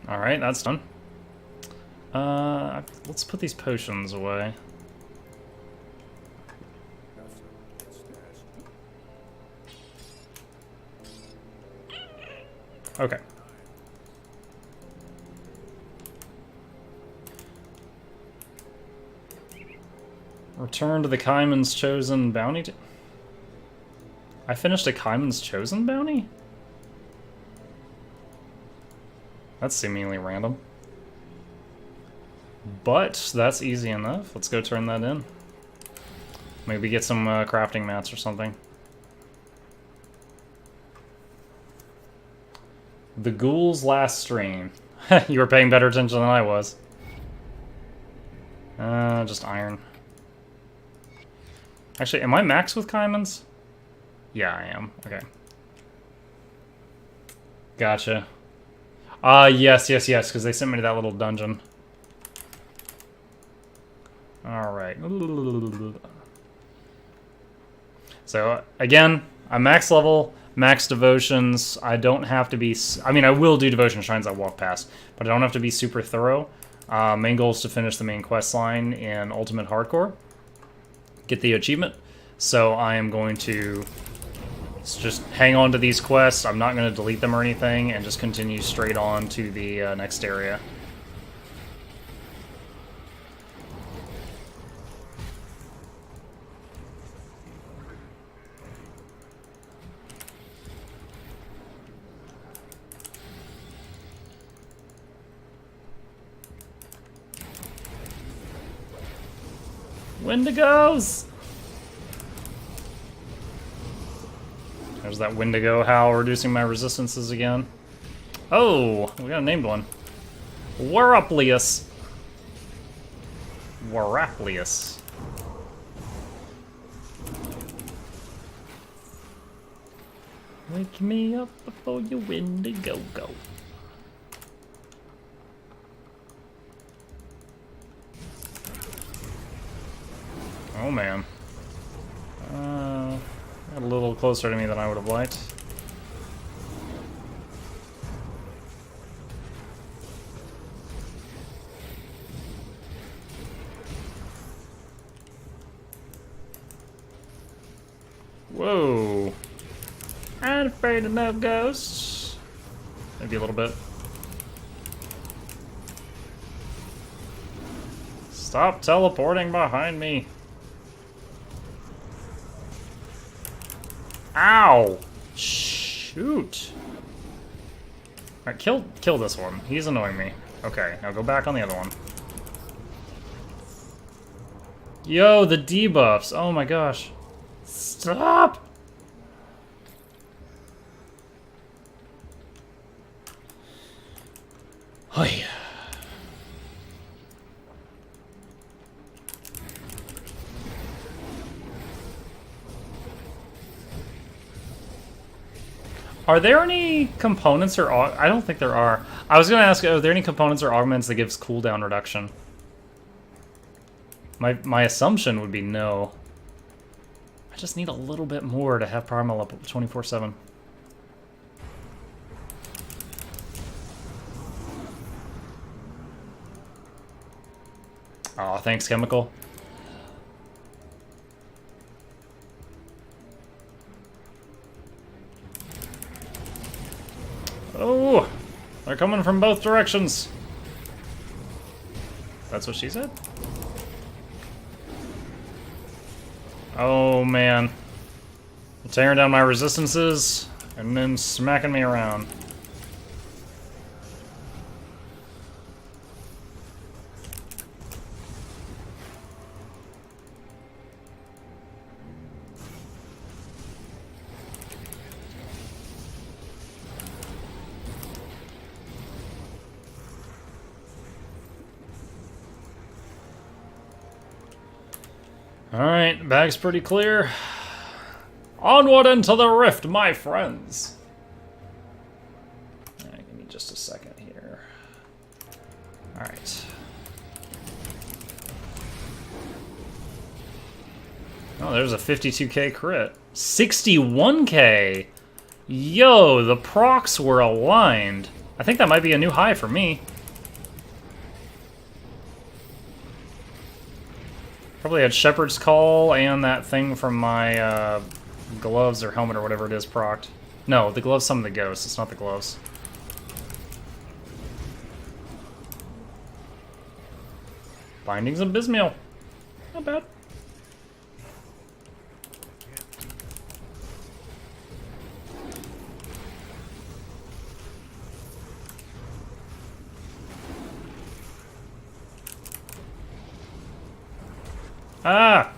Alright, that's done. Let's put these potions away. Okay. Return to the Kaiman's Chosen bounty. I finished a Kaiman's Chosen bounty? That's seemingly random. But that's easy enough. Let's go turn that in. Maybe get some crafting mats or something. The Ghoul's last stream. You were paying better attention than I was. Just iron. Actually, am I max with Kaiman's? Yeah, I am. Okay. Gotcha. Yes, because they sent me to that little dungeon. Alright. So, again, I'm max level, max devotions. I don't have to be... I mean, I will do devotion shrines I walk past, but I don't have to be super thorough. Main goal is to finish the main quest line in Ultimate Hardcore. Get the achievement. So I am going to just hang on to these quests. I'm not going to delete them or anything, and just continue straight on to the next area. Wendigos! There's that Wendigo howl reducing my resistances again. Oh, we got a named one. Waraplius. Waraplius. Wake me up before you Wendigo go. Oh man. Got a little closer to me than I would have liked. Whoa. I ain't afraid of no ghosts. Maybe a little bit. Stop teleporting behind me. Ow! Shoot! Alright, kill this one. He's annoying me. Okay, now go back on the other one. Yo, the debuffs! Oh my gosh. Stop! Hi. Are there any components or... I don't think there are. I was going to ask, are there any components or augments that gives cooldown reduction? My assumption would be no. I just need a little bit more to have Primal up 24/7. Aw, thanks, Chemical. Oh, they're coming from both directions. That's what she said? Oh, man. Tearing down my resistances and then smacking me around. Alright, bag's pretty clear. Onward into the rift, my friends! Give me just a second here. Alright. Oh, there's a 52k crit. 61k! Yo, the procs were aligned. I think that might be a new high for me. Probably had Shepherd's Call and that thing from my gloves or helmet or whatever it is procced. No, the gloves summon the ghosts. It's not the gloves. Bindings of Bismail. Not bad. Ah!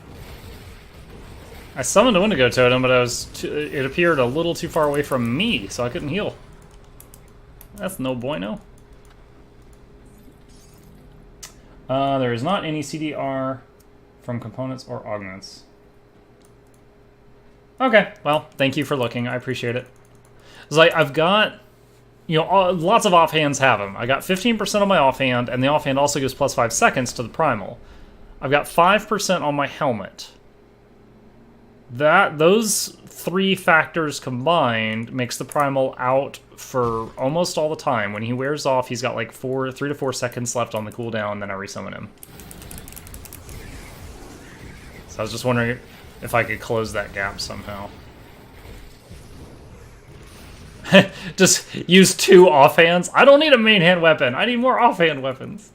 I summoned a Wendigo Totem, but it appeared a little too far away from me, so I couldn't heal. That's no bueno. There is not any CDR from components or augments. Okay, well, thank you for looking. I appreciate it. It's like, I've got... You know, lots of offhands have them. I got 15% on my offhand, and the offhand also gives +5 seconds to the primal. I've got 5% on my helmet. Those 3 factors combined makes the primal out for almost all the time. When he wears off, he's got like 3 to 4 seconds left on the cooldown, and then I resummon him. So I was just wondering if I could close that gap somehow. Just use 2 offhands. I don't need a main hand weapon. I need more offhand weapons.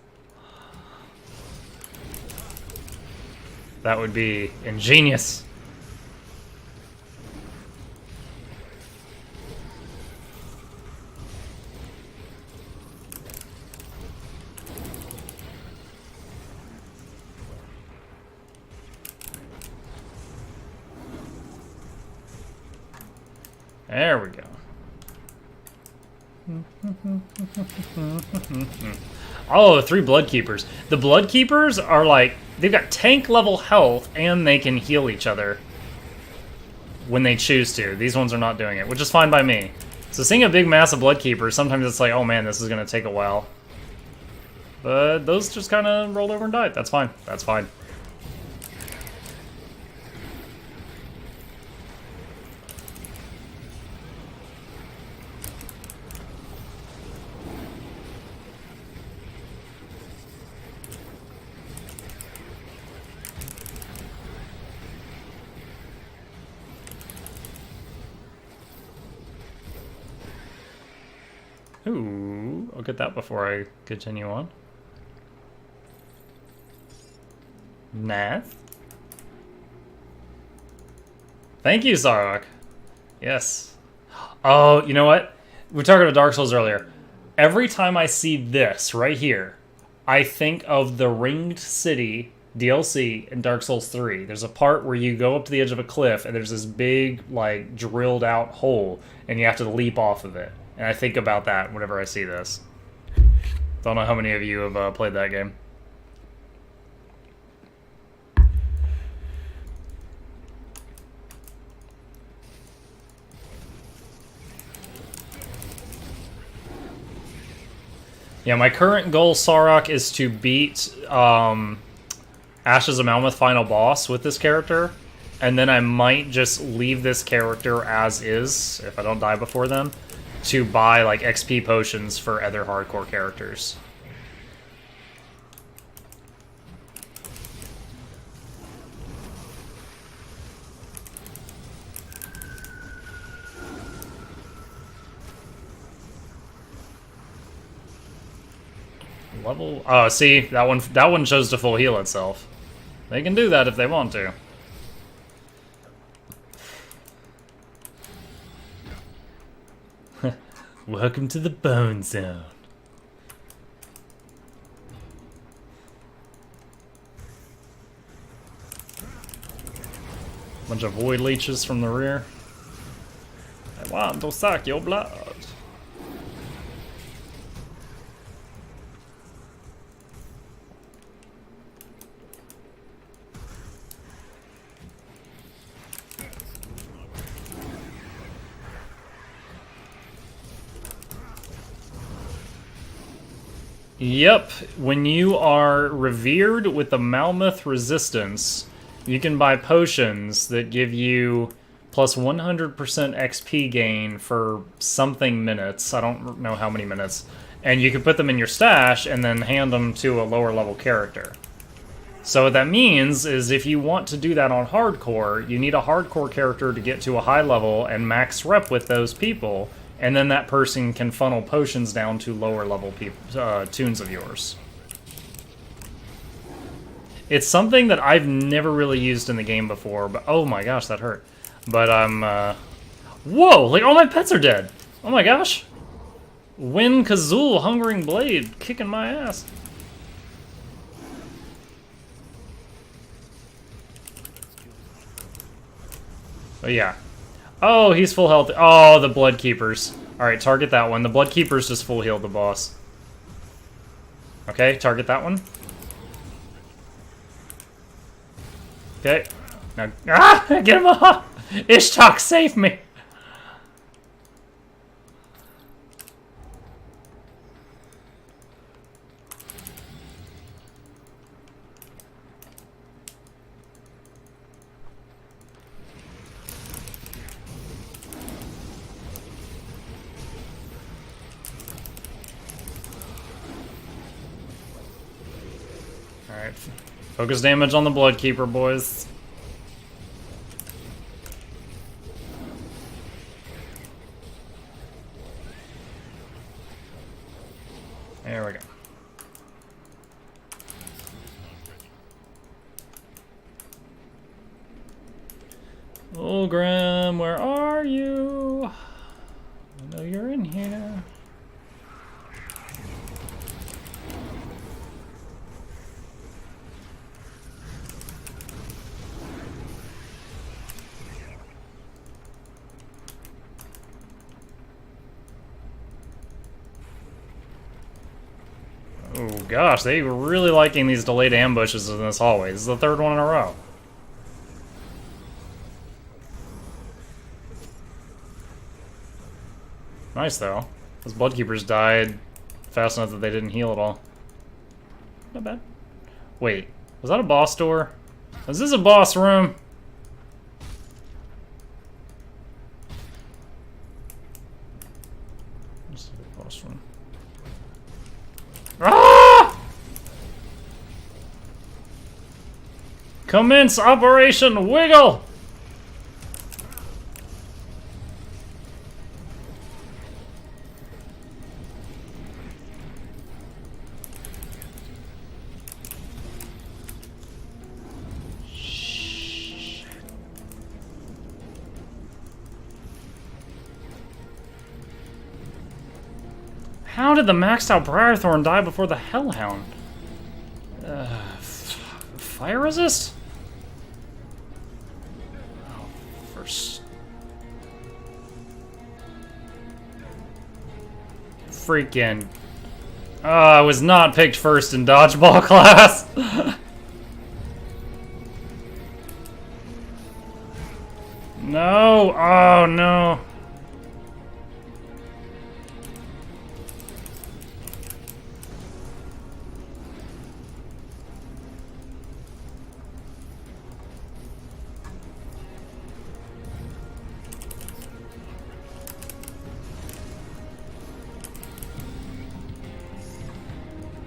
That would be ingenious. There we go. Oh, 3 Bloodkeepers. The Bloodkeepers are like, they've got tank level health and they can heal each other when they choose to. These ones are not doing it, which is fine by me. So seeing a big mass of Bloodkeepers, sometimes it's like, oh man, this is going to take a while. But those just kind of rolled over and died. That's fine. That's fine. Ooh, I'll get that before I continue on. Nath? Thank you, Zarok. Yes. Oh, you know what? We were talking about Dark Souls earlier. Every time I see this right here, I think of the Ringed City DLC in Dark Souls 3. There's a part where you go up to the edge of a cliff and there's this big, like, drilled out hole and you have to leap off of it. And I think about that whenever I see this. Don't know how many of you have played that game. Yeah, my current goal, Sarok, is to beat Ashes of Malmouth final boss with this character. And then I might just leave this character as is, if I don't die before then, to buy like XP potions for other hardcore characters. Level, oh, see, that one chose to full heal itself. They can do that if they want to. Welcome to the Bone Zone. Bunch of void leeches from the rear. I want to suck your blood. Yep, when you are revered with the Malmouth resistance, you can buy potions that give you plus 100% XP gain for something minutes. I don't know how many minutes. And you can put them in your stash and then hand them to a lower level character. So what that means is if you want to do that on hardcore, you need a hardcore character to get to a high level and max rep with those people. And then that person can funnel potions down to lower level tunes of yours. It's something that I've never really used in the game before, but oh my gosh, that hurt. But whoa, like all my pets are dead. Oh my gosh. Win Kazul, Hungering Blade, kicking my ass. But yeah. Oh, he's full health. Oh, the Bloodkeepers. Alright, target that one. The Bloodkeepers just full healed the boss. Okay, target that one. Okay. Now, get him off! Ishtok, save me! Alright. Focus damage on the Bloodkeeper, boys. There we go. Ulgrim, where are you? I know you're in here. Oh gosh, they were really liking these delayed ambushes in this hallway. This is the third one in a row. Nice though. Those Bloodkeepers died fast enough that they didn't heal at all. Not bad. Wait, was that a boss door? Is this a boss room? This is a boss room. Ah! Commence Operation Wiggle! How did the maxed out Briarthorn die before the Hellhound? Fire resist? Oh, first. Freaking. I was not picked first in dodgeball class. No. Oh, no.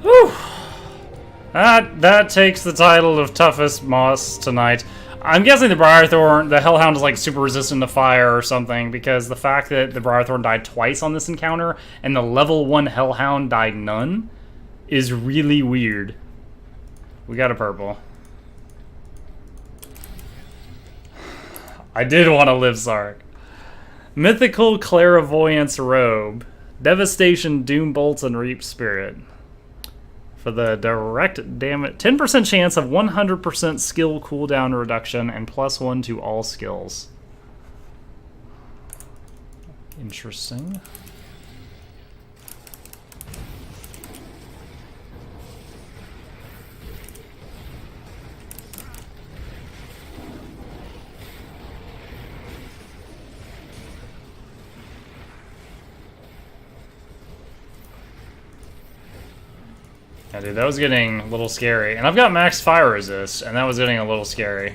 Whew. That takes the title of toughest moss tonight. I'm guessing the Briarthorn, the Hellhound is like super resistant to fire or something, because the fact that the Briarthorn died twice on this encounter and the level 1 Hellhound died none is really weird. We got a purple. I did want to live Sark. Mythical Clairvoyance Robe. Devastation, Doom Bolts, and Reap Spirit. For the direct damage, 10% chance of 100% skill cooldown reduction and +1 to all skills. Interesting. Yeah, dude, that was getting a little scary. And I've got max fire resist, and that was getting a little scary.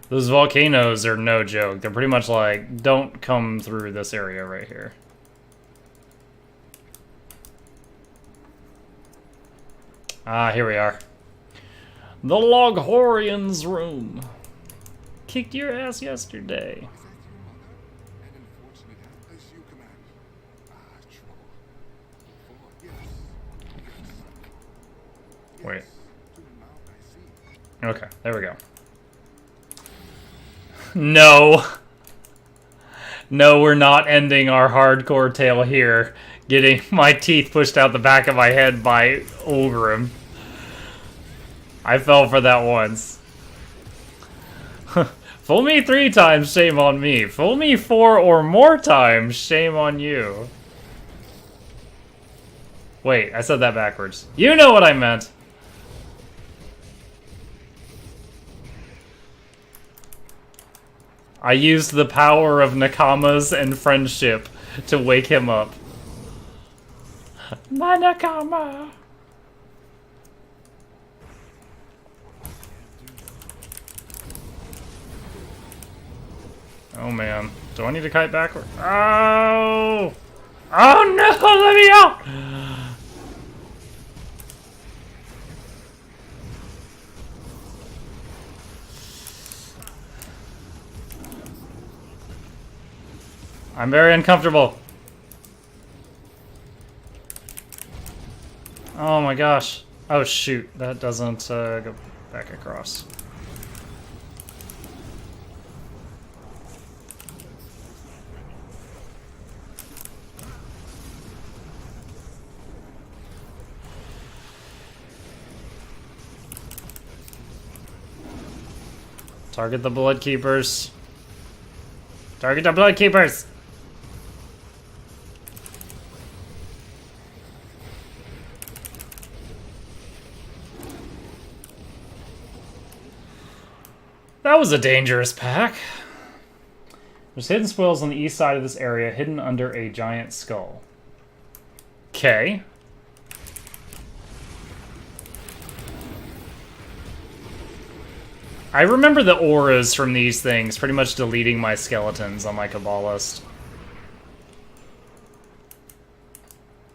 Those volcanoes are no joke. They're pretty much like, don't come through this area right here. Ah, here we are. The Loghorian's room. Kicked your ass yesterday. Wait. Okay, there we go. No. No, we're not ending our hardcore tale here. Getting my teeth pushed out the back of my head by Ulgrim. I fell for that once. Fool me 3 times, shame on me. Fool me 4 or more times, shame on you. Wait, I said that backwards. You know what I meant. I used the power of Nakamas and friendship to wake him up. My Nakama! Oh man. Do I need to kite backward? Oh! Oh no! Let me out! I'm very uncomfortable. Oh my gosh. Oh shoot, that doesn't go back across. Target the blood keepers. Target the blood keepers! That was a dangerous pack. There's hidden spoils on the east side of this area, hidden under a giant skull. Okay. I remember the auras from these things pretty much deleting my skeletons on my Kabbalist.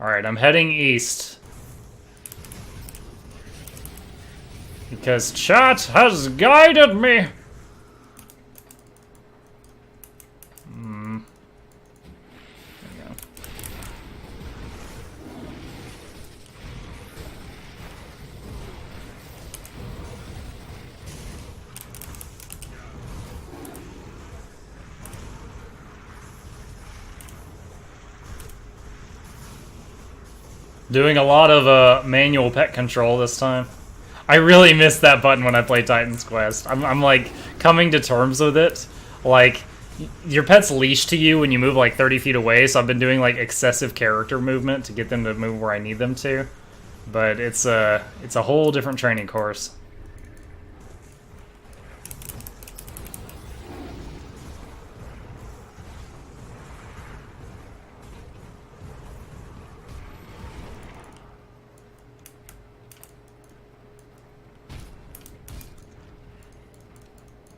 Alright, I'm heading east. Because chat has guided me! Doing a lot of manual pet control this time. I really missed that button when I played Titan's Quest. I'm like coming to terms with it. Like, your pet's leashed to you when you move like 30 feet away, so I've been doing like excessive character movement to get them to move where I need them to. But it's a whole different training course.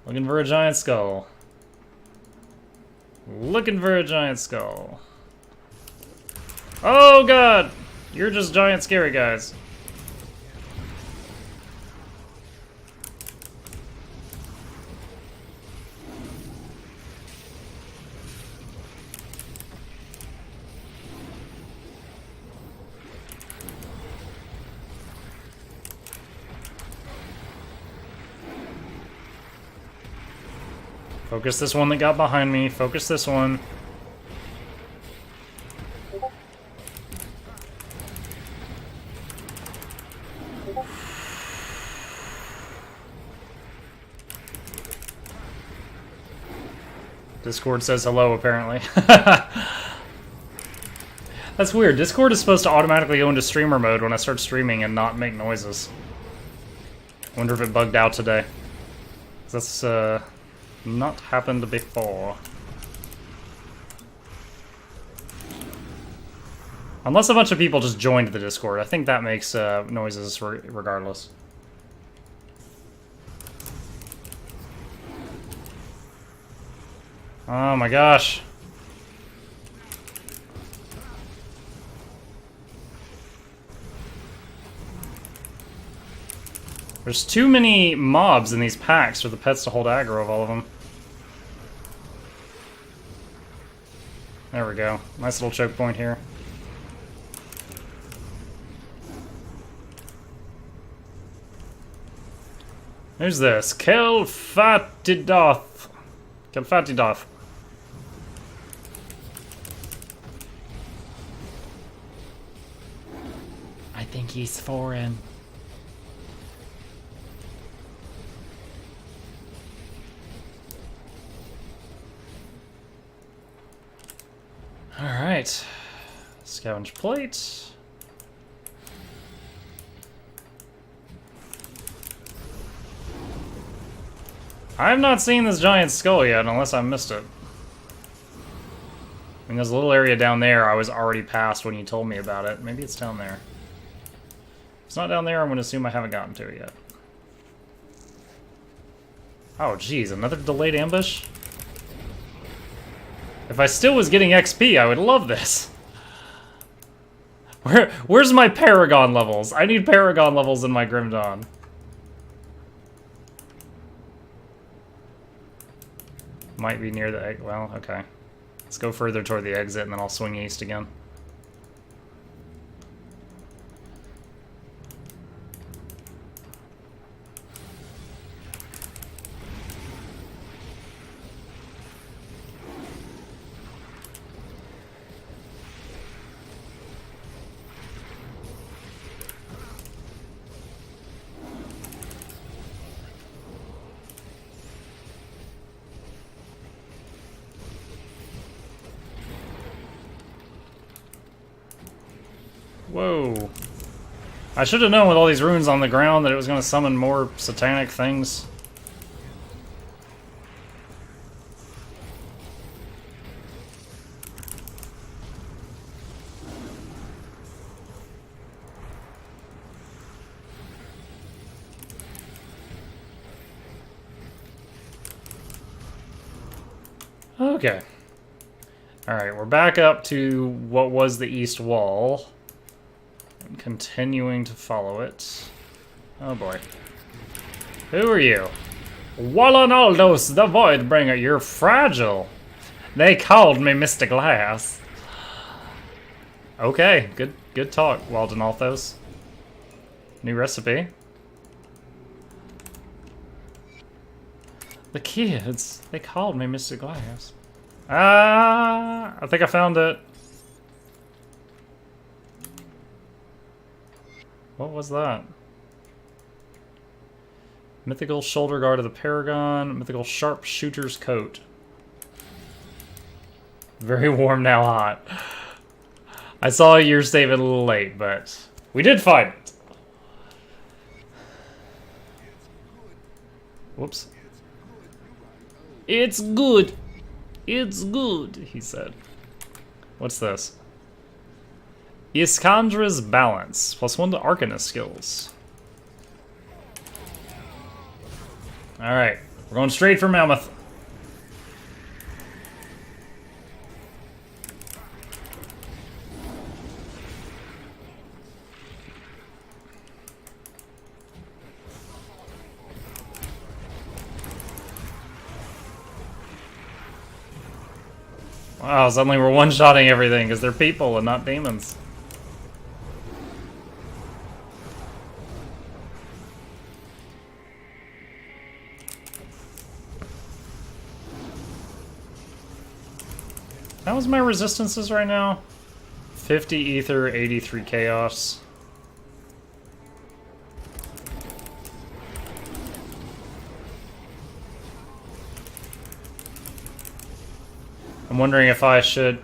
Looking for a giant skull. Looking for a giant skull. Oh god! You're just giant scary guys. Focus this one that got behind me. Focus this one. Discord says hello, apparently. That's weird. Discord is supposed to automatically go into streamer mode when I start streaming and not make noises. Wonder if it bugged out today. That's, not happened before. Unless a bunch of people just joined the Discord. I think that makes noises regardless. Oh my gosh. There's too many mobs in these packs for the pets to hold aggro of all of them. There we go. Nice little choke point here. Who's this? Kelfatidoth. Kelfatidoth. I think he's foreign. Alright. Scavenge plate. I have not seen this giant skull yet, unless I missed it. I mean, there's a little area down there I was already past when you told me about it. Maybe it's down there. If it's not down there, I'm going to assume I haven't gotten to it yet. Oh, geez. Another delayed ambush? If I still was getting XP, I would love this. Where's my Paragon levels? I need Paragon levels in my Grim Dawn. Might be near the... well, okay. Let's go further toward the exit, and then I'll swing east again. Whoa. I should have known with all these runes on the ground that it was going to summon more satanic things. Okay. Alright, we're back up to what was the east wall. I'm continuing to follow it. Oh boy. Who are you? Wallenaldos the Voidbringer, you're fragile. They called me Mr. Glass. Okay, good talk, Waldenalthos. New recipe. The kids, they called me Mr. Glass. Ah, I think I found it. What was that? Mythical shoulder guard of the Paragon, mythical sharpshooter's coat. Very warm, now hot. I saw your save it a little late, but we did find it. Whoops. It's good. It's good, he said. What's this? Iskandra's Balance. +1 to Arcanist skills. Alright. We're going straight for Malmouth. Wow, suddenly we're one-shotting everything because they're people and not demons. How is my resistances right now? 50 ether, 83 chaos. I'm wondering if I should...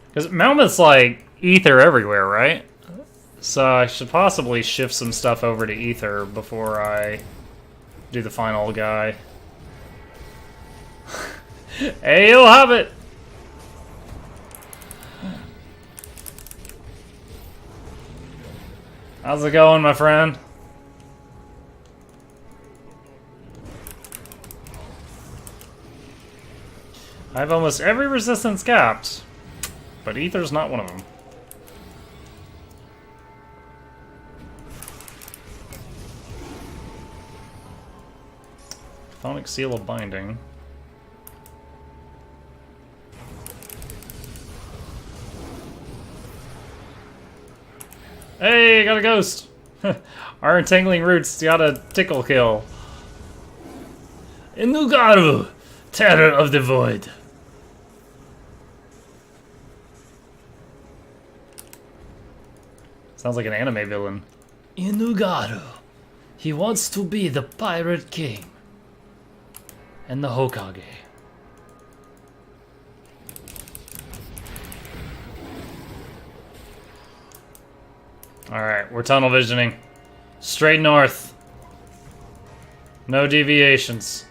because Malmouth's like ether everywhere, right? So I should possibly shift some stuff over to ether before I do the final guy. Hey, you'll have it! How's it going, my friend? I have almost every resistance capped, but ether's not one of them. Chthonic Seal of Binding. Hey, got a ghost! Our entangling roots got a tickle kill. Inugaru, Terror of the Void. Sounds like an anime villain. Inugaru. He wants to be the Pirate King. And the Hokage. Alright, we're tunnel visioning. Straight north. No deviations.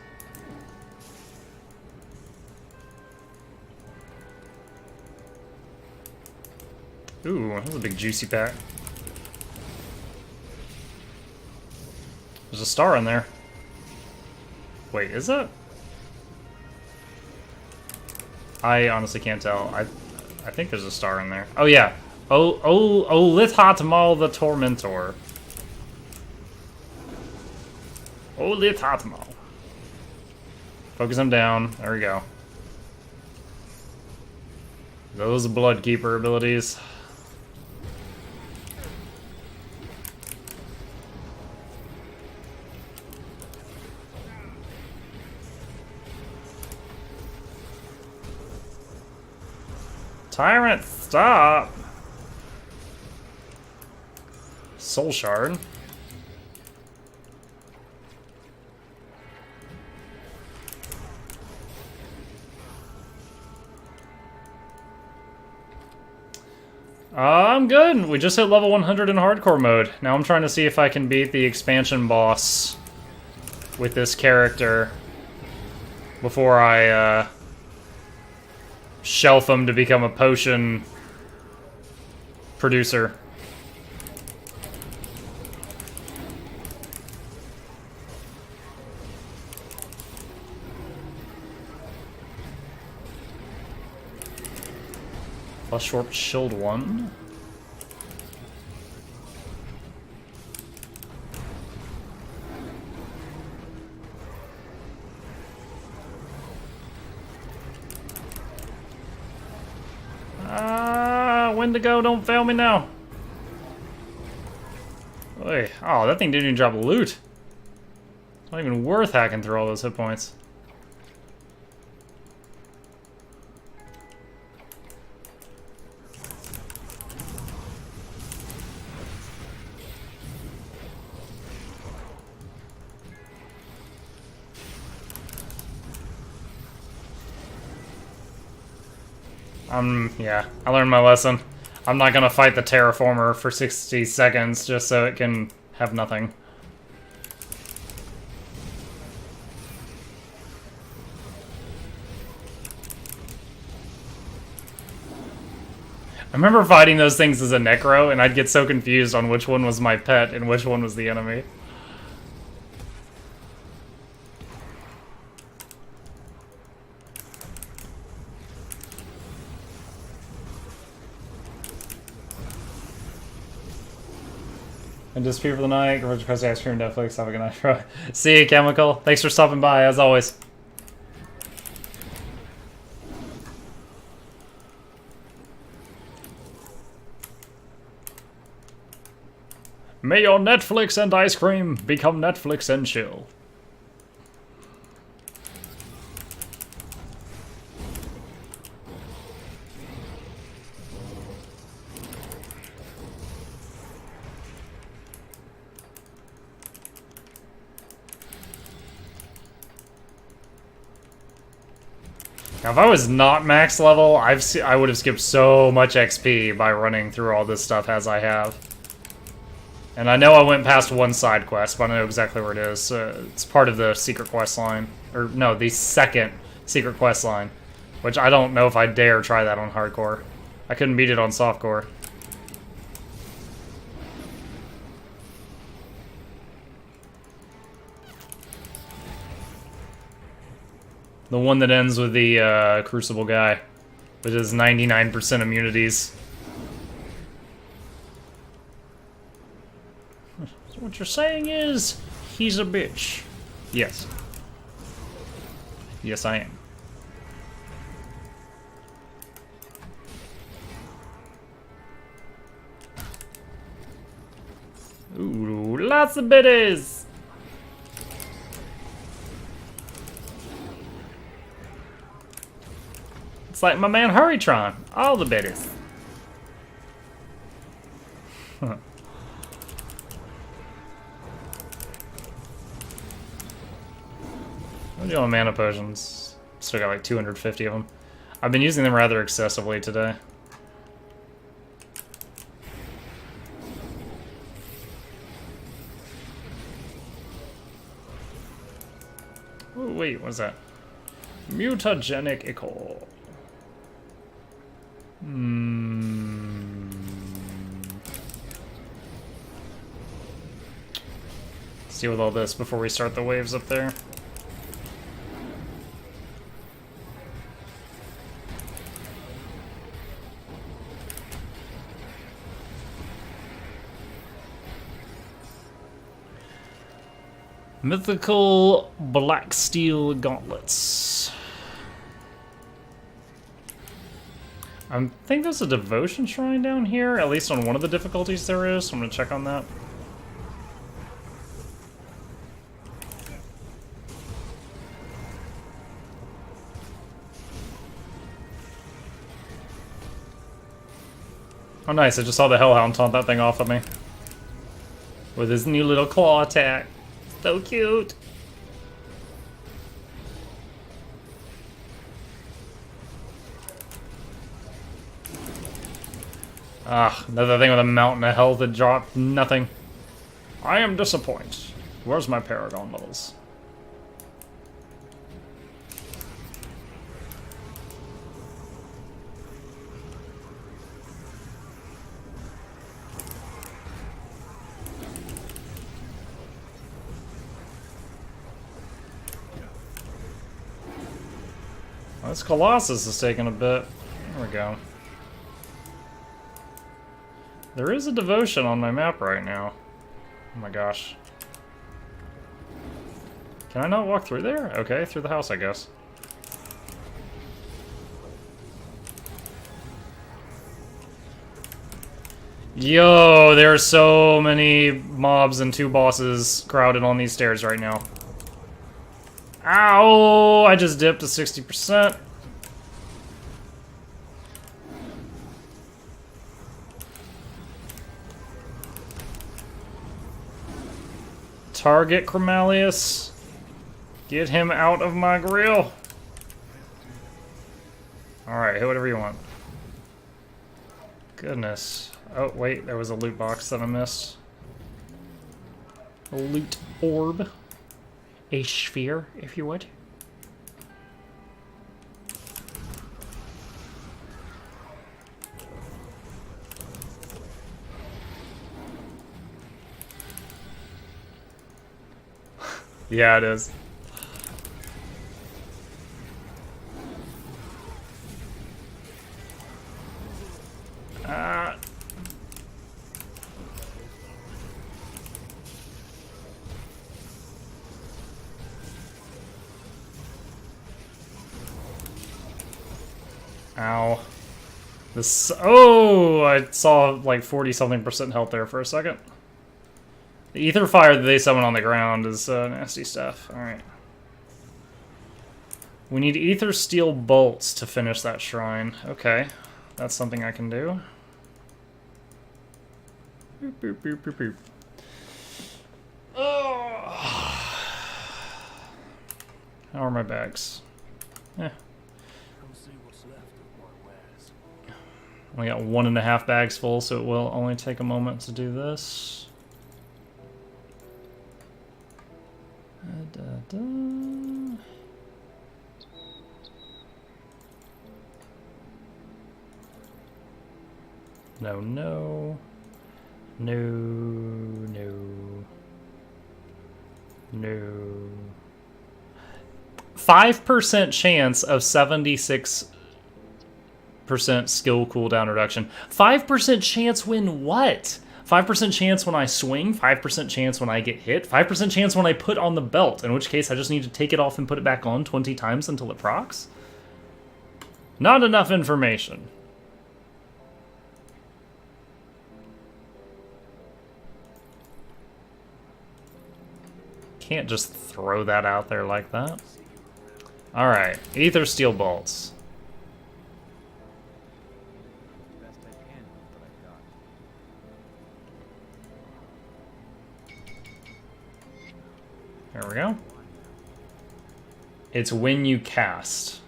Ooh, that's a big juicy pack. There's a star in there. Wait, is that? I honestly can't tell. I think there's a star in there. Oh yeah. Oh, Lithatmal the Tormentor. Oh, Lithatmal. Focus him down. There we go. Those Bloodkeeper abilities. Tyrant, stop! Soul Shard. I'm good. We just hit level 100 in hardcore mode. Now I'm trying to see if I can beat the expansion boss with this character before I shelf him to become a potion producer. Plus short shield 1. Wendigo, don't fail me now. Oy. Oh, that thing didn't even drop loot. It's not even worth hacking through all those hit points. Yeah, I learned my lesson. I'm not gonna fight the terraformer for 60 seconds just so it can have nothing. I remember fighting those things as a necro, and I'd get so confused on which one was my pet and which one was the enemy. And disappear for the night. Go watch Krusty Ice Cream, Netflix. Have a good night, bro. See you, Chemical. Thanks for stopping by, as always. May your Netflix and ice cream become Netflix and chill. Now, if I was not max level, I would have skipped so much XP by running through all this stuff as I have. And I know I went past one side quest, but I know exactly where it is. It's part of the secret quest line. Or, no, the second secret quest line. Which I don't know if I dare try that on hardcore. I couldn't beat it on softcore. The one that ends with the Crucible guy, which is 99% immunities. So what you're saying is, he's a bitch. Yes. Yes, I am. Ooh, lots of biddies! It's like my man Hurrytron. All the biddies. Huh. I'm doing mana potions. Still got like 250 of them. I've been using them rather excessively today. Oh, wait, what is that? Mutagenic Ichor. Let's deal with all this before we start the waves up there. Mythical black steel gauntlets. I think there's a devotion shrine down here, at least on one of the difficulties there is, so I'm gonna check on that. Oh nice, I just saw the Hellhound taunt that thing off of me. With his new little claw attack. So cute! Ah, another thing with a mountain of health that dropped nothing. I am disappointed. Where's my Paragon levels? This Colossus is taking a bit. There we go. There is a devotion on my map right now. Oh my gosh. Can I not walk through there? Okay, through the house, I guess. Yo, there are so many mobs and 2 bosses crowded on these stairs right now. Ow! I just dipped to 60%. Target Chromalius. Get him out of my grill. Alright, hit whatever you want. Goodness. Oh, wait, there was a loot box that I missed. A loot orb. A sphere, if you would. Yeah, it is. Ow. This. Oh, I saw like 40-something% health there for a second. The ether fire that they summon on the ground is nasty stuff. Alright. We need ether steel bolts to finish that shrine. Okay. That's something I can do. Boop, boop, boop, boop, boop. Oh. How are my bags? Eh. Only got 1.5 bags full, so it will only take a moment to do this. No, no. No, no. No. 5% chance of 76% skill cooldown reduction. 5% chance when what? 5% chance when I swing, 5% chance when I get hit, 5% chance when I put on the belt, in which case I just need to take it off and put it back on 20 times until it procs? Not enough information. Can't just throw that out there like that. Alright, ether steel bolts. There we go. It's when you cast.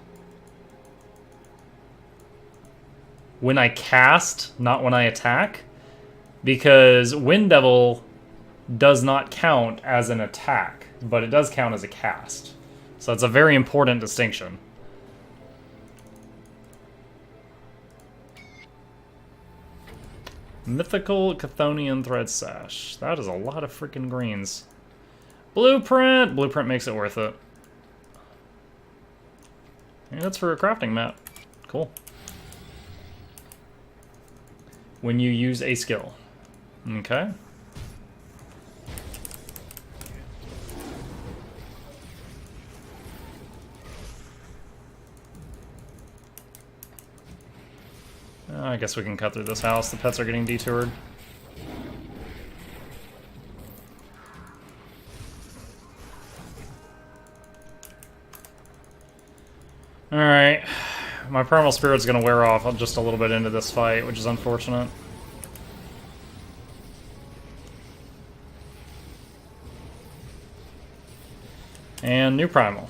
When I cast, not when I attack. Because Wind Devil does not count as an attack, but it does count as a cast. So it's a very important distinction. Mythical Chthonian Thread Sash. That is a lot of freaking greens. Blueprint! Blueprint makes it worth it. And that's for a crafting map. Cool. When you use a skill. Okay. I guess we can cut through this house. The pets are getting detoured. Alright. My Primal Spirit's gonna wear off just a little bit into this fight, which is unfortunate. And new Primal.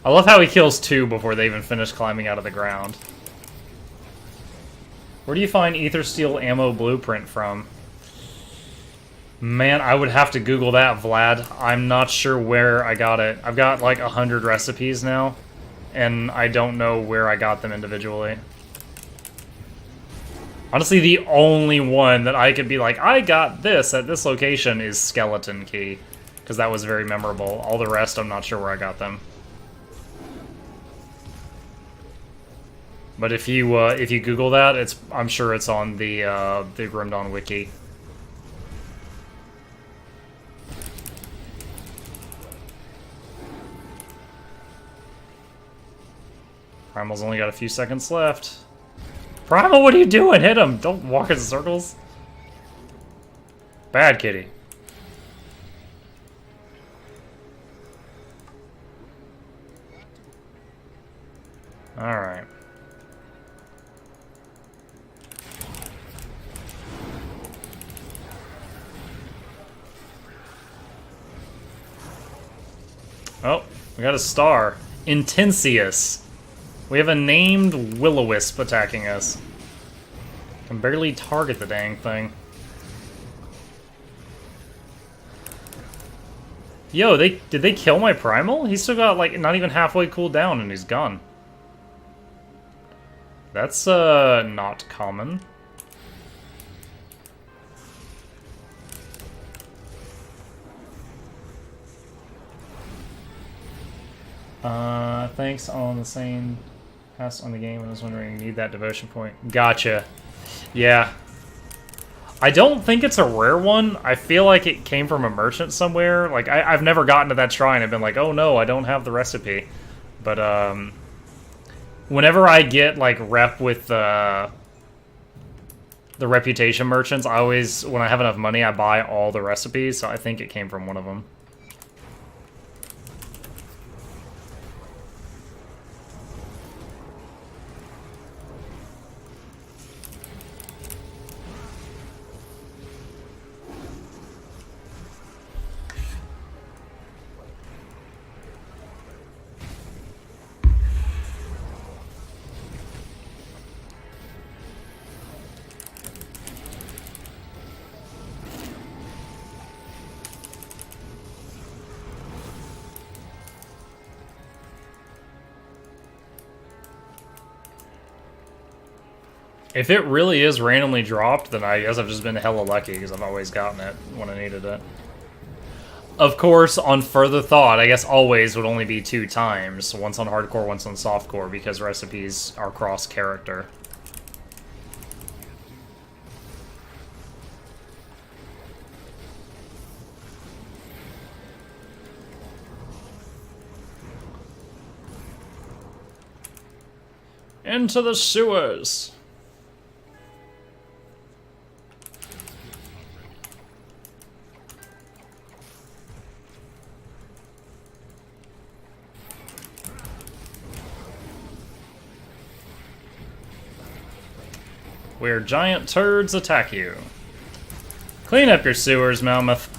I love how he kills 2 before they even finish climbing out of the ground. Where do you find Ether Steel ammo blueprint from? Man, I would have to Google that, Vlad. I'm not sure where I got it. I've got like 100 recipes now, and I don't know where I got them individually. Honestly, the only one that I could be like, I got this at this location is Skeleton Key, because that was very memorable. All the rest, I'm not sure where I got them. But if you Google that, I'm sure it's on the Grim Dawn wiki. Primal's only got a few seconds left. Primal, what are you doing? Hit him! Don't walk in circles. Bad kitty. Alright. Oh, we got a star. Intensius. We have a named Will-O-Wisp attacking us. Can barely target the dang thing. Yo, did they kill my Primal? He's still got, like, not even halfway cooled down and he's gone. That's, not common. Thanks on the same pass on the game. I was wondering, need that devotion point. Gotcha. Yeah. I don't think it's a rare one. I feel like it came from a merchant somewhere. Like, I've never gotten to that shrine and been like, oh no, I don't have the recipe. But, whenever I get, like, rep with, the reputation merchants, I always, when I have enough money, I buy all the recipes, so I think it came from one of them. If it really is randomly dropped, then I guess I've just been hella lucky, because I've always gotten it when I needed it. Of course, on further thought, I guess always would only be 2 times. Once on hardcore, once on softcore, because recipes are cross-character. Into the sewers! Where giant turds attack you. Clean up your sewers, Malmouth.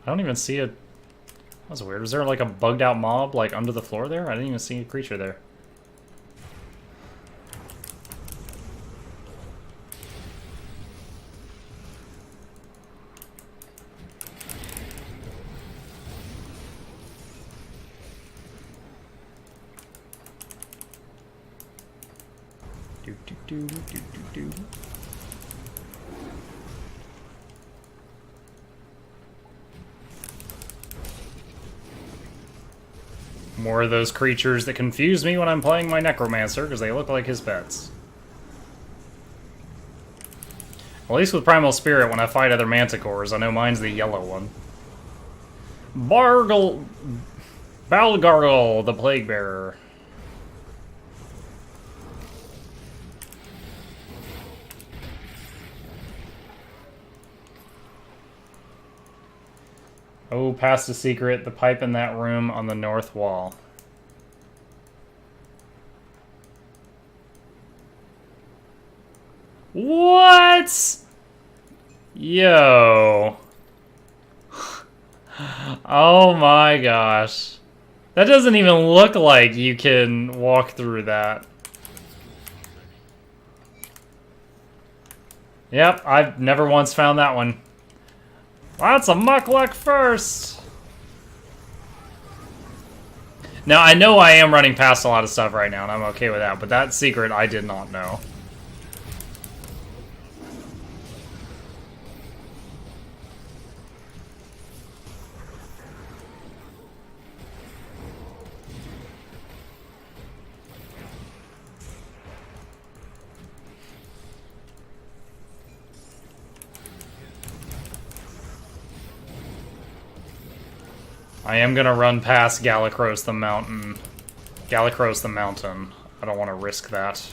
I don't even see a... That was weird. Was there like a bugged out mob like under the floor there? I didn't even see a creature there. Do do do do do do. More of those creatures that confuse me when I'm playing my Necromancer, because they look like his pets. At least with Primal Spirit, when I fight other Manticores, I know mine's the yellow one. Balgargle, the Plague Bearer. Oh, past a secret. The pipe in that room on the north wall. What? Yo. Oh my gosh. That doesn't even look like you can walk through that. Yep, I've never once found that one. That's a muckluck first. Now, I know I am running past a lot of stuff right now, and I'm okay with that, but that secret I did not know. I am gonna run past Galacros the Mountain. Galacros the Mountain. I don't want to risk that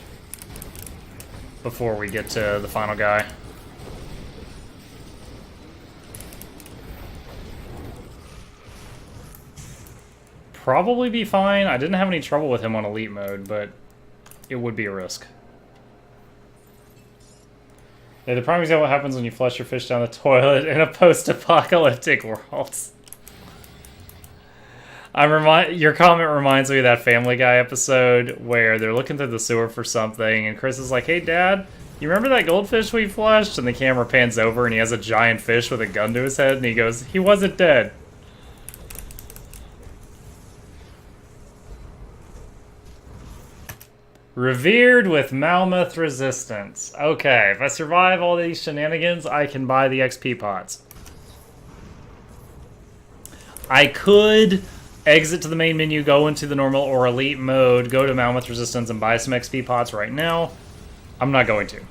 before we get to the final guy. Probably be fine. I didn't have any trouble with him on Elite mode, but it would be a risk. Yeah, the prime example of what happens when you flush your fish down the toilet in a post-apocalyptic world. Your comment reminds me of that Family Guy episode where they're looking through the sewer for something, and Chris is like, "Hey, Dad, you remember that goldfish we flushed?" And the camera pans over, and he has a giant fish with a gun to his head, and he goes, "He wasn't dead." Revered with Malmouth resistance. Okay, if I survive all these shenanigans, I can buy the XP pots. I could exit to the main menu, go into the normal or elite mode, go to Malmouth Resistance and buy some XP pots right now. I'm not going to.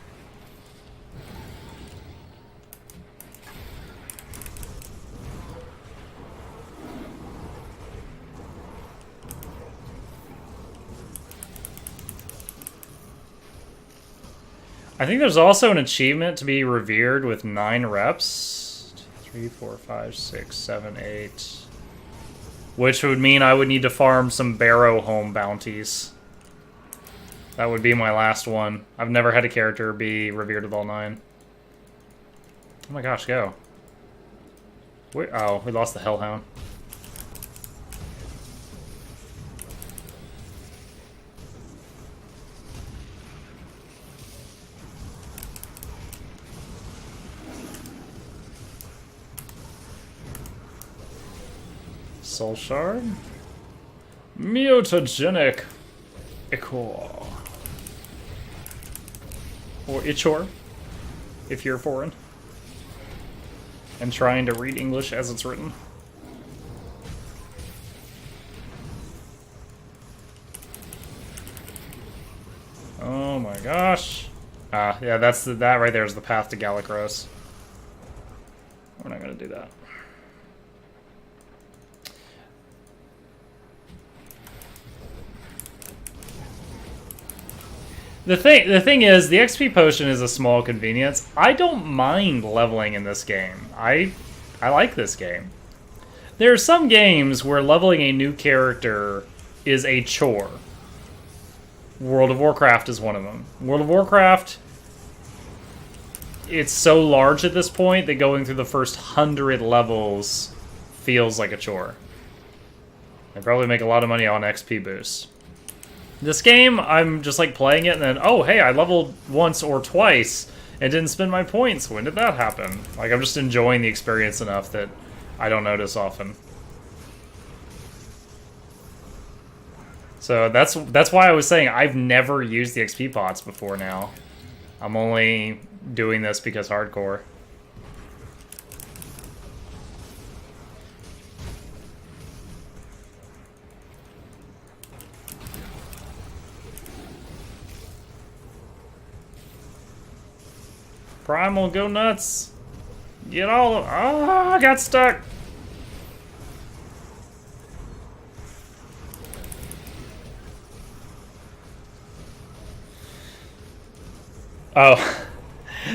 I think there's also an achievement to be revered with 9 reps. 3, 4, 5, 6, 7, 8... Which would mean I would need to farm some Barrow Home bounties. That would be my last one. I've never had a character be revered with all 9. Oh my gosh, go. Oh, we lost the Hellhound. Soul Shard. Mutagenic Ichor. Or Ichor, if you're foreign and trying to read English as it's written. Oh my gosh. Yeah, that right there is the path to Galacros. We're not gonna do that. The thing is, the XP potion is a small convenience. I don't mind leveling in this game. I like this game. There are some games where leveling a new character is a chore. World of Warcraft is one of them. World of Warcraft, it's so large at this point that going through the first 100 levels feels like a chore. They probably make a lot of money on XP boosts. This game, I'm just like playing it and then, oh hey, I leveled once or twice and didn't spend my points. When did that happen? Like, I'm just enjoying the experience enough that I don't notice often. So that's why I was saying I've never used the XP pots before now. I'm only doing this because hardcore. Primal, go nuts! Get all of... Ah, I got stuck! Oh.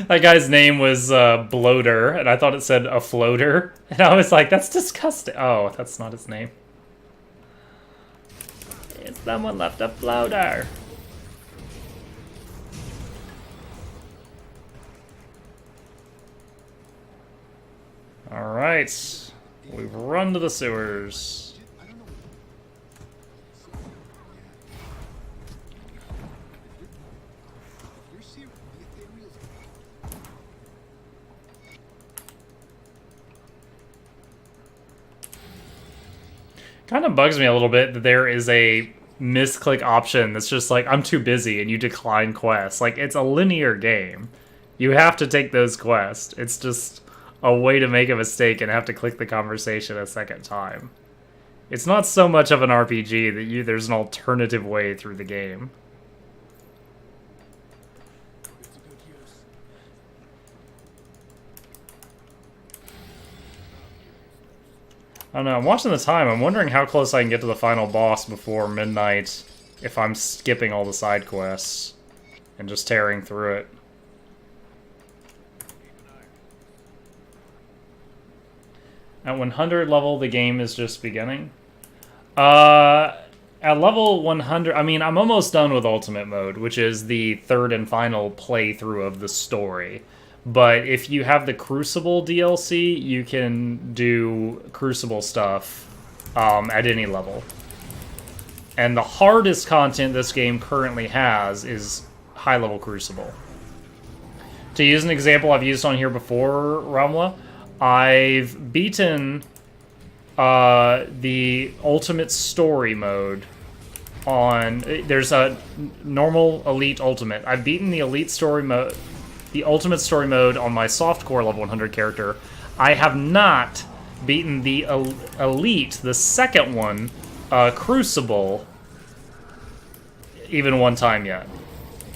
That guy's name was Bloater, and I thought it said a floater. And I was like, that's disgusting. Oh, that's not his name. Someone left a floater. Alright. We've run to the sewers. Kind of bugs me a little bit that there is a misclick option that's just like, I'm too busy, and you decline quests. Like, it's a linear game. You have to take those quests. It's just a way to make a mistake and have to click the conversation a second time. It's not so much of an RPG that there's an alternative way through the game. I don't know, I'm watching the time. I'm wondering how close I can get to the final boss before midnight if I'm skipping all the side quests and just tearing through it. At 100 level, the game is just beginning. At level 100, I mean, I'm almost done with Ultimate Mode, which is the third and final playthrough of the story. But if you have the Crucible DLC, you can do Crucible stuff at any level. And the hardest content this game currently has is high-level Crucible. To use an example I've used on here before, Ramla, I've beaten the Ultimate Story mode on... There's a normal, elite, ultimate. I've beaten the elite story mode... The Ultimate Story mode on my softcore level 100 character. I have not beaten the Elite, the second one, Crucible, even one time yet.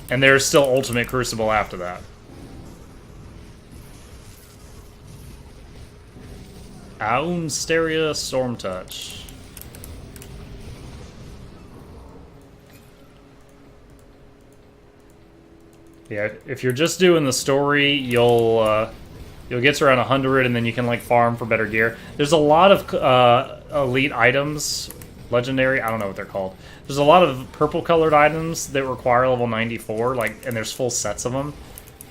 And there's still Ultimate Crucible after that. Aunsteria Stormtouch. Yeah, if you're just doing the story, you'll get to around 100, and then you can like farm for better gear. There's a lot of elite items, legendary. I don't know what they're called. There's a lot of purple-colored items that require level 94, like, and there's full sets of them.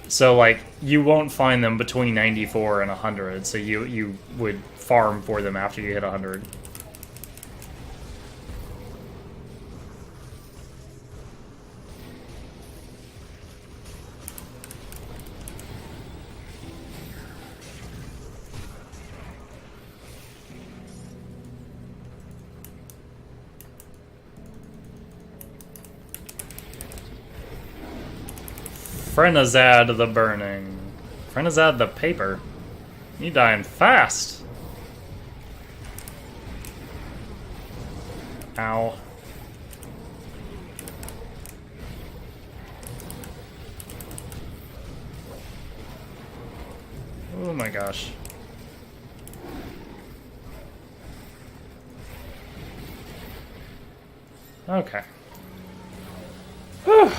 So like you won't find them between 94 and 100. So you would farm for them after you hit 100. Frenazad the Burning. Frenazad the Paper. You dying fast. Ow. Oh my gosh. Okay. Whew.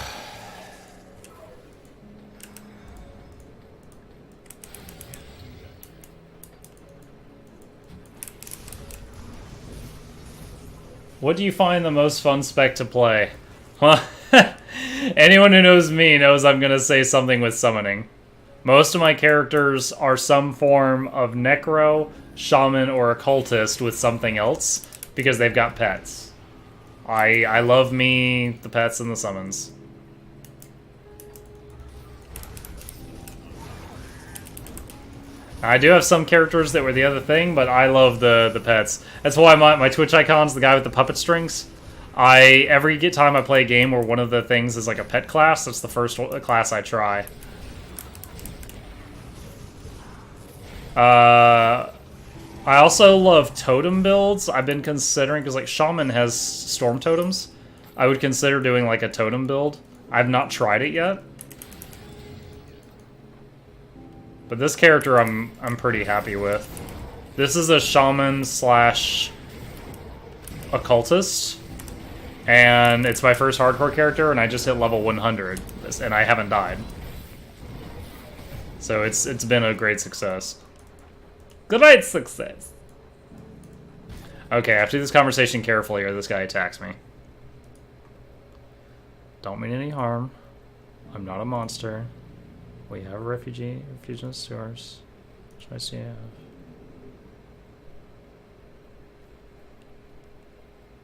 What do you find the most fun spec to play? Well, anyone who knows me knows I'm going to say something with summoning. Most of my characters are some form of necro, shaman, or occultist with something else, because they've got pets. I love me, the pets, and the summons. I do have some characters that were the other thing, but I love the pets. That's why my Twitch icon's the guy with the puppet strings. Every time I play a game where one of the things is like a pet class, that's the first class I try. I also love totem builds. I've been considering, because like Shaman has storm totems. I would consider doing like a totem build. I've not tried it yet. But this character I'm pretty happy with. This is a shaman slash occultist, and it's my first hardcore character, and I just hit level 100, and I haven't died. So it's been a great success. Great success. Okay, I have to do this conversation carefully, or this guy attacks me. Don't mean any harm. I'm not a monster. We have a refugee, refugees stores. Should I see it?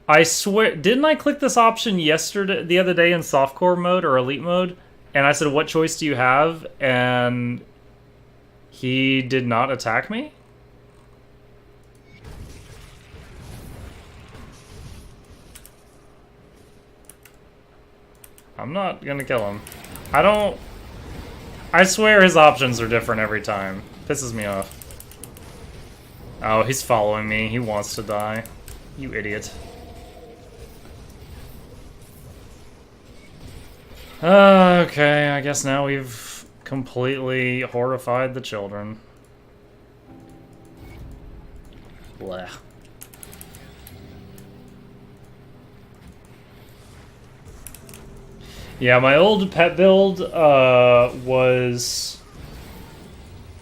I swear, didn't I click this option the other day in softcore mode or elite mode? And I said, what choice do you have? And he did not attack me? I'm not gonna kill him. I swear his options are different every time. Pisses me off. Oh, he's following me. He wants to die. You idiot. Okay, I guess now we've completely horrified the children. Blech. Yeah, my old pet build was...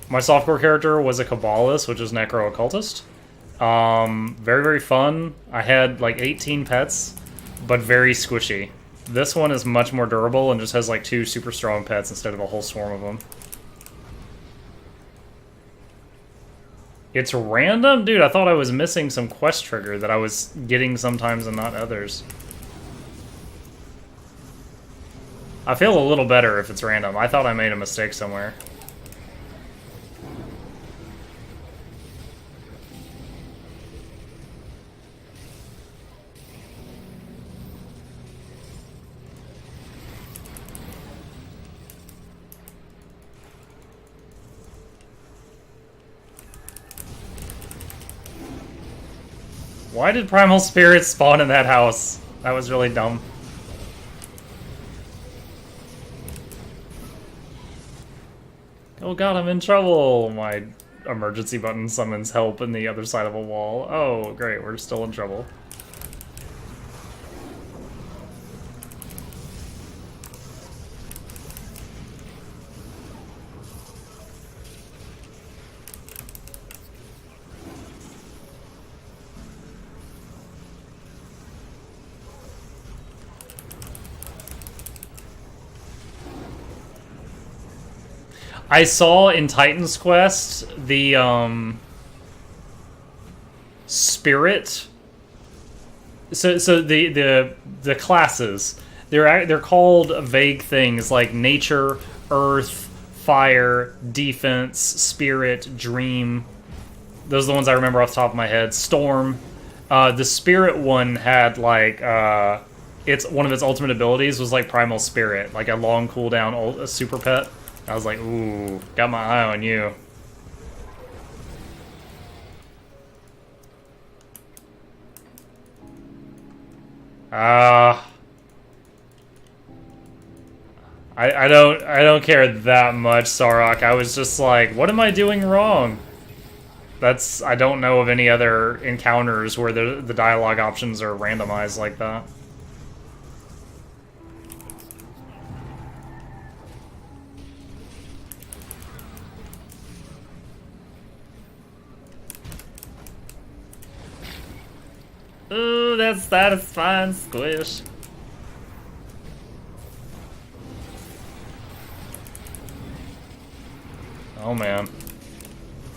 My softcore character was a Kabbalist, which is Necro-Occultist. Very, very fun. I had like 18 pets, but very squishy. This one is much more durable and just has like 2 super strong pets instead of a whole swarm of them. It's random? Dude, I thought I was missing some quest trigger that I was getting sometimes and not others. I feel a little better if it's random. I thought I made a mistake somewhere. Why did Primal Spirits spawn in that house? That was really dumb. Oh god, I'm in trouble! My emergency button summons help in the other side of a wall. Oh, great, we're still in trouble. I saw in Titan's Quest the spirit. So the classes, they're called vague things like nature, earth, fire, defense, spirit, dream. Those are the ones I remember off the top of my head. Storm. The spirit one had like it's one of its ultimate abilities was like primal spirit, like a long cooldown a super pet. I was like, ooh, got my eye on you. I don't care that much, Sarok. I was just like, what am I doing wrong? I don't know of any other encounters where the dialogue options are randomized like that. Ooh, that's satisfying squish. Oh man.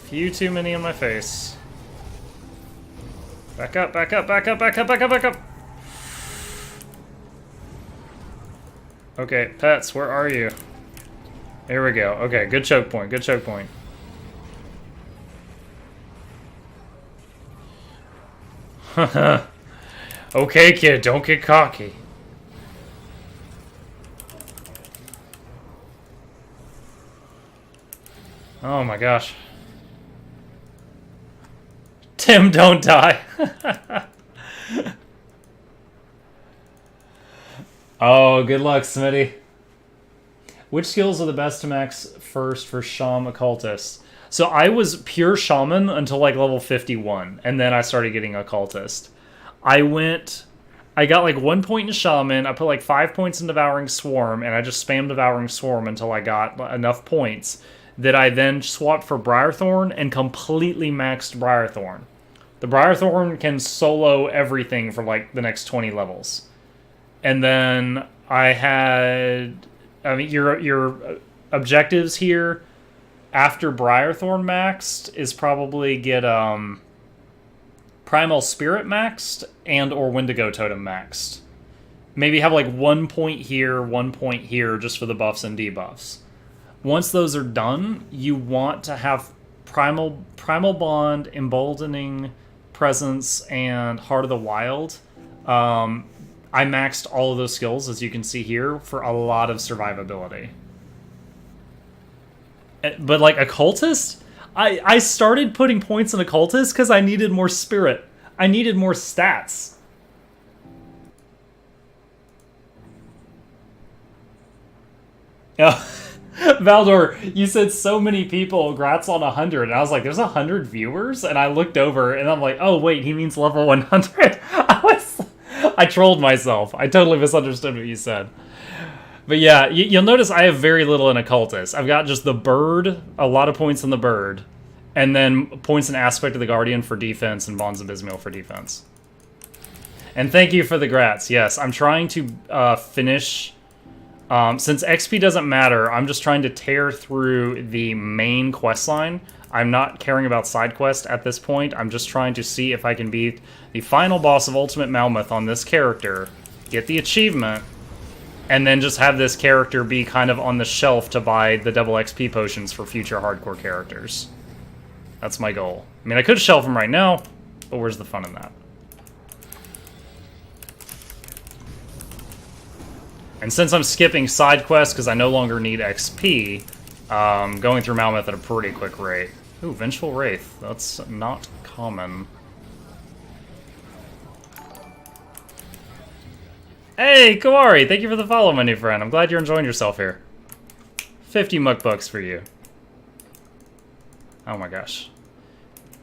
Few too many in my face. Back up, back up, back up, back up, back up, back up! Okay, pets, where are you? Here we go. Okay, good choke point, good choke point. Okay, kid, don't get cocky. Oh my gosh. Tim, don't die. Oh, good luck, Smitty. Which skills are the best to max first for Shaman Occultist? So I was pure Shaman until like level 51, and then I started getting Occultist. I got like 1 point in Shaman, I put like 5 points in Devouring Swarm, and I just spammed Devouring Swarm until I got enough points that I then swapped for Briarthorn and completely maxed Briarthorn. The Briarthorn can solo everything for like the next 20 levels. And then your objectives here after Briarthorn maxed is probably get Primal Spirit maxed and or Wendigo Totem maxed. Maybe have like 1 point here, 1 point here just for the buffs and debuffs. Once those are done, you want to have Primal Bond, Emboldening Presence, and Heart of the Wild. I maxed all of those skills, as you can see here, for a lot of survivability. But, like, Occultist? I started putting points in Occultist because I needed more spirit. I needed more stats. Yeah. Valdor, you said so many people, grats on 100, and I was like, there's 100 viewers? And I looked over, and I'm like, oh, wait, he means level 100. I trolled myself. I totally misunderstood what you said. But yeah, you'll notice I have very little in Occultist. I've got just the Bird, a lot of points in the Bird, and then points in Aspect of the Guardian for defense and Bonds Abysmal for defense. And thank you for the grats. Yes, I'm trying to finish... since XP doesn't matter, I'm just trying to tear through the main questline. I'm not caring about side quest at this point. I'm just trying to see if I can beat the final boss of Ultimate Malmouth on this character, get the achievement, and then just have this character be kind of on the shelf to buy the double XP potions for future hardcore characters. That's my goal. I mean, I could shelf him right now, but where's the fun in that? And since I'm skipping side quests because I no longer need XP, going through Malmouth at a pretty quick rate. Ooh, Vengeful Wraith. That's not common. Hey, Kawari! Thank you for the follow, my new friend. I'm glad you're enjoying yourself here. 50 muckbucks for you. Oh my gosh.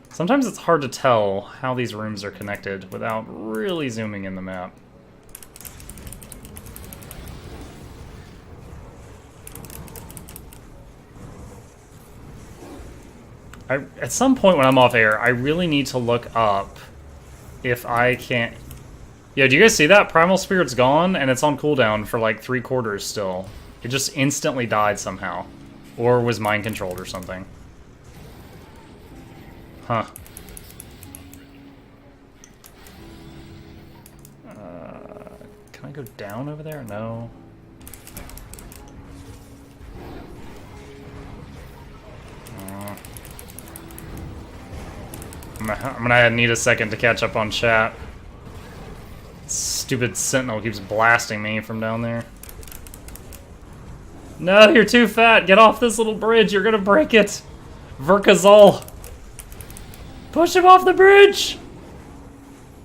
Sometimes it's hard to tell how these rooms are connected without really zooming in the map. At some point when I'm off air, I really need to look up if I can't... Yeah, do you guys see that? Primal Spirit's gone, and it's on cooldown for like 3/4 still. It just instantly died somehow. Or was mind-controlled or something. Huh. Can I go down over there? No. I'm gonna need a second to catch up on chat. Stupid Sentinel keeps blasting me from down there. No, you're too fat. Get off this little bridge. You're gonna break it. Verkazol. Push him off the bridge.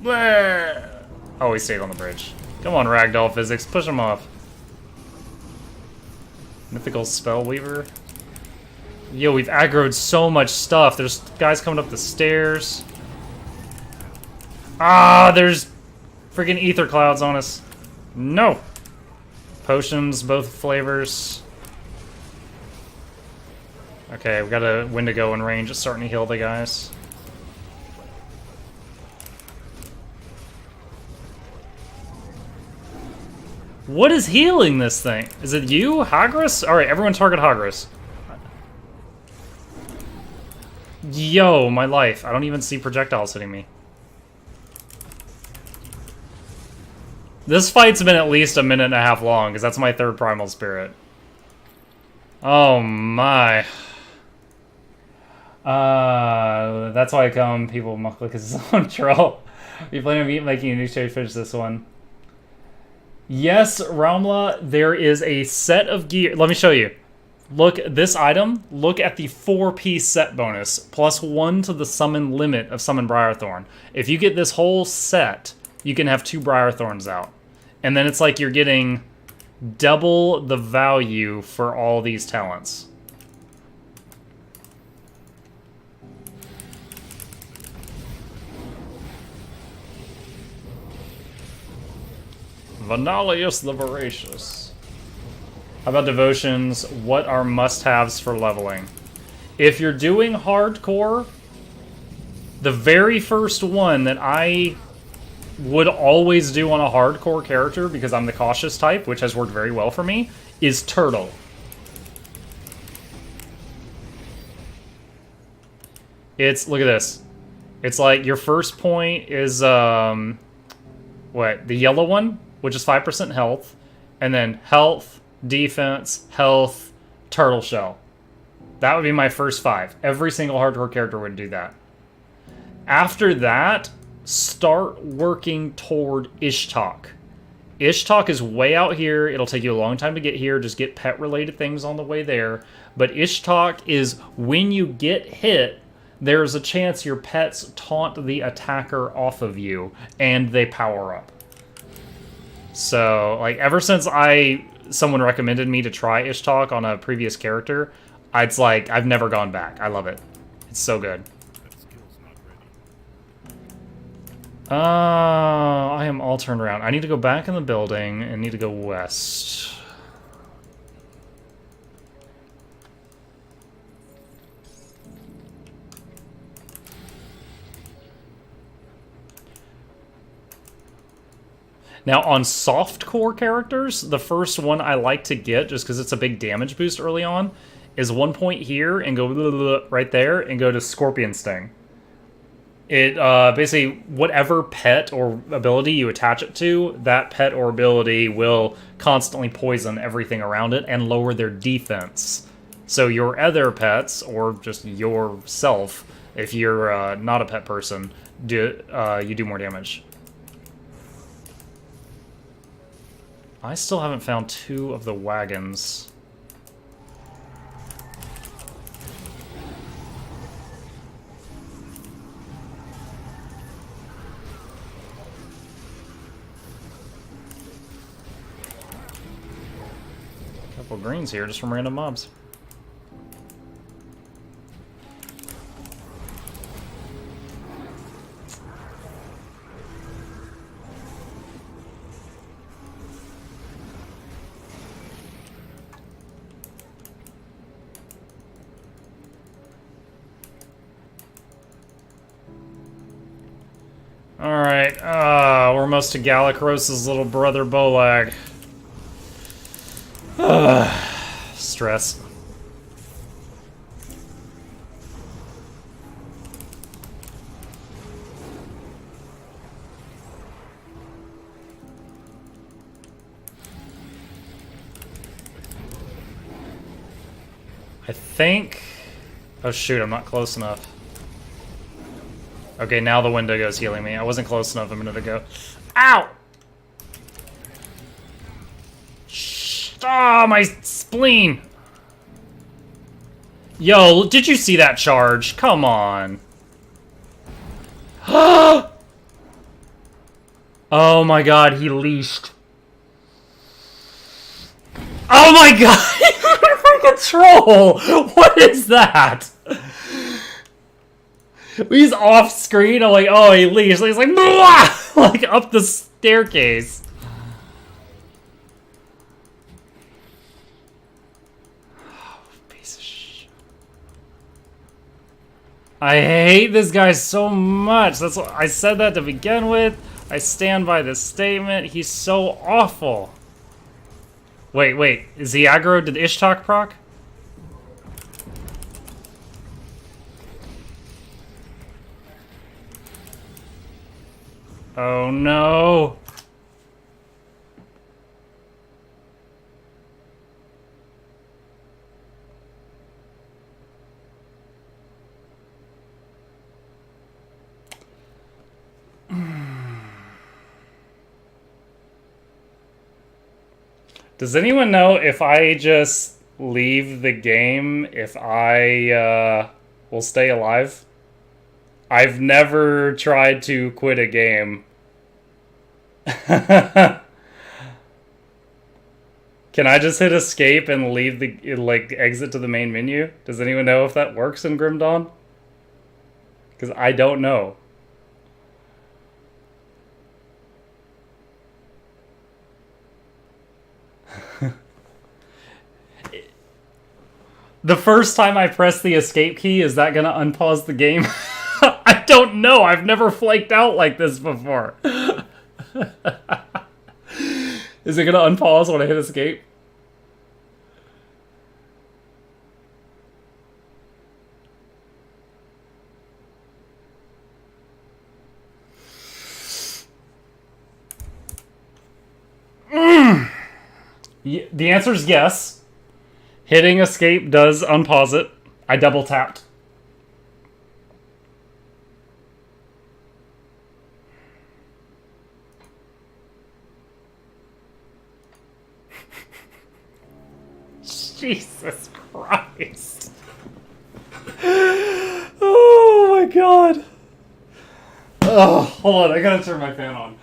Blah. Oh, he stayed on the bridge. Come on, Ragdoll Physics. Push him off. Mythical Spellweaver. Yo, we've aggroed so much stuff. There's guys coming up the stairs. Ah, there's freaking ether clouds on us. No. Potions, both flavors. Okay, we got a Wendigo in range. It's starting to heal the guys. What is healing this thing? Is it you, Hagris? Alright, everyone target Hagris. Yo, my life. I don't even see projectiles hitting me. This fight's been at least a minute and a half long, because that's my third Primal Spirit. Oh my. That's why I come people muck like his own troll. You planning on making a new stage finish this one? Yes, Raumla, there is a set of gear. Let me show you. Look, this item, look at the 4-piece set bonus, plus 1 to the summon limit of Summon Briarthorn. If you get this whole set, you can have 2 Briarthorns out. And then it's like you're getting double the value for all these talents. Vanalius the Voracious. How about devotions? What are must-haves for leveling? If you're doing hardcore, the very first one that I would always do on a hardcore character, because I'm the cautious type, which has worked very well for me, is Turtle. Look at this. It's like your first point is, the yellow one, which is 5% health, and then health, defense, health, turtle shell. That would be my first 5. Every single hardcore character would do that. After that, start working toward Ishtok. Ishtok is way out here. It'll take you a long time to get here. Just get pet-related things on the way there. But Ishtok is when you get hit, there's a chance your pets taunt the attacker off of you, and they power up. So, like, ever since someone recommended me to try Ishtok on a previous character, it's like, I've never gone back. I love it. It's so good. I am all turned around. I need to go back in the building and need to go west. Now, on softcore characters, the first one I like to get, just because it's a big damage boost early on, is 1 point here and go right there and go to Scorpion Sting. It basically, whatever pet or ability you attach it to, that pet or ability will constantly poison everything around it and lower their defense. So your other pets, or just yourself, if you're not a pet person, you do more damage. I still haven't found 2 of the wagons. Couple greens here just from random mobs. Alright, we're almost to Galacros's little brother Bolag. Stress. I think... Oh shoot, I'm not close enough. Okay, now the Wendigo's healing me. I wasn't close enough a minute ago. Ow! Ah, my spleen! Yo, did you see that charge? Come on. Oh my god, he leashed. Oh my god! You're a freaking troll! What is that? He's off screen. I'm like, oh, he leashed. He's like, like up the staircase. Oh, piece of shit. I hate this guy so much. That's what I said that to begin with. I stand by this statement. He's so awful. Wait. Is he aggro? Did Ishtok proc? Oh no! Does anyone know if I just leave the game, if I will stay alive? I've never tried to quit a game. Can I just hit escape and leave the, like, exit to the main menu? Does anyone know if that works in Grim Dawn? Because I don't know. The first time I press the escape key, is that gonna unpause the game? I don't know. I've never flaked out like this before. Is it gonna unpause when I hit escape? The answer is yes. Hitting escape does unpause it. I double tapped. Jesus Christ. Oh my god. Oh, hold on, I gotta turn my fan on.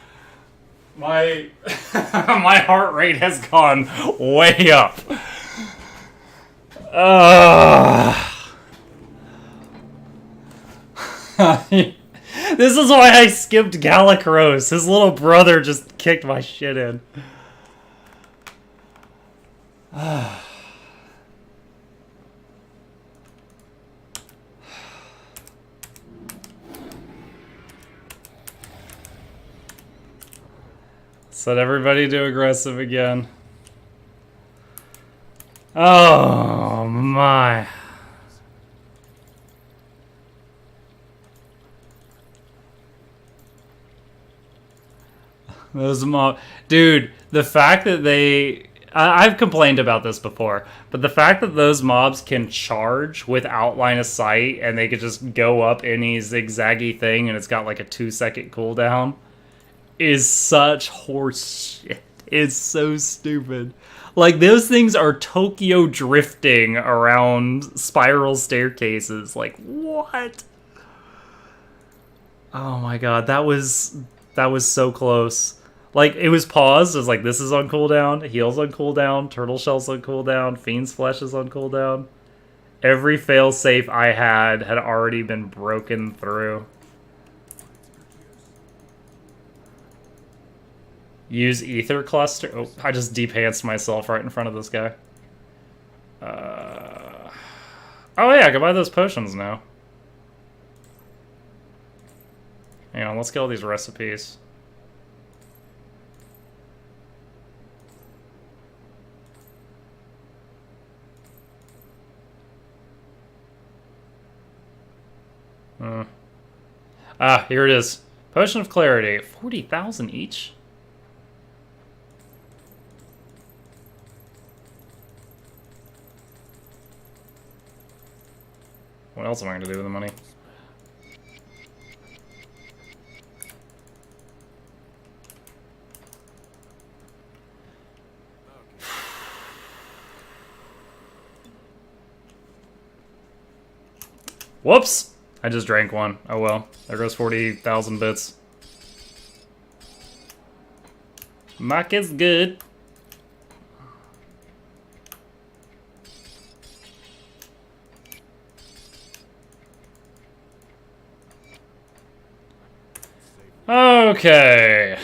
My my heart rate has gone way up. This is why I skipped Galacrose. His little brother just kicked my shit in. Set everybody to aggressive again. Oh my. Those mob, dude, the fact that I've complained about this before, but the fact that those mobs can charge without line of sight and they could just go up any zigzaggy thing and it's got like a 2-second cooldown is such horse shit. It's so stupid. Like, those things are Tokyo drifting around spiral staircases. Like, what? Oh my god, that was so close. Like, it was paused. It was like, this is on cooldown, heal's on cooldown, turtle shell's on cooldown, fiend's flesh is on cooldown. Every failsafe I had already been broken through. Use ether cluster. Oh, I just depantsed myself right in front of this guy. Oh yeah, I can buy those potions now. Hang on, let's get all these recipes. Ah, here it is. Potion of Clarity. 40,000 each? What else am I going to do with the money? Whoops! I just drank one. Oh well. There goes 40,000 bits. Mac is good. Okay.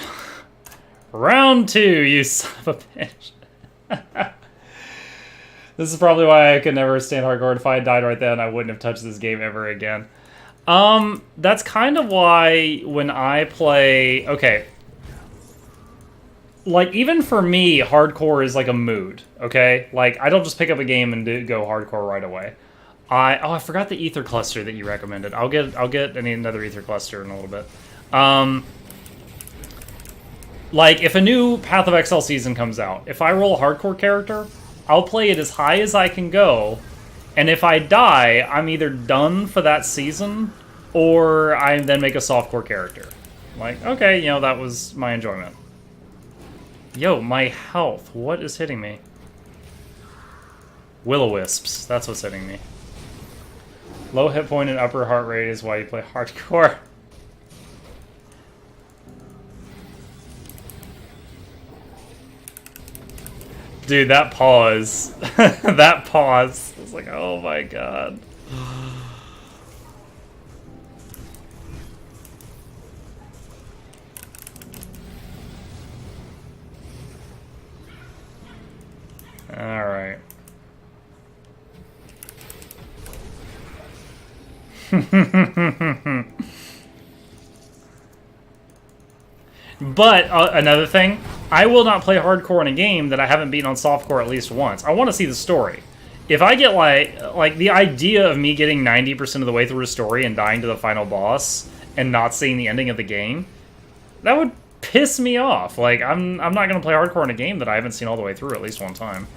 Round 2, you son of a bitch. This is probably why I could never stand hardcore. If I had died right then, I wouldn't have touched this game ever again. That's kind of why when I play... Okay. Like, even for me, hardcore is like a mood, okay? Like, I don't just pick up a game and go hardcore right away. I forgot the ether cluster that you recommended. I'll get another ether cluster in a little bit. Like, if a new Path of Exile season comes out, if I roll a hardcore character, I'll play it as high as I can go, and if I die, I'm either done for that season, or I then make a softcore character. Like, okay, you know, that was my enjoyment. Yo, my health. What is hitting me? Will-o-wisps. That's what's hitting me. Low hit point and upper heart rate is why you play hardcore. Dude, that pause. That pause. It's like, oh my god. Alright. But, another thing, I will not play hardcore in a game that I haven't beaten on softcore at least once. I want to see the story. If I get, like the idea of me getting 90% of the way through a story and dying to the final boss and not seeing the ending of the game, that would piss me off. Like, I'm not going to play hardcore in a game that I haven't seen all the way through at least one time.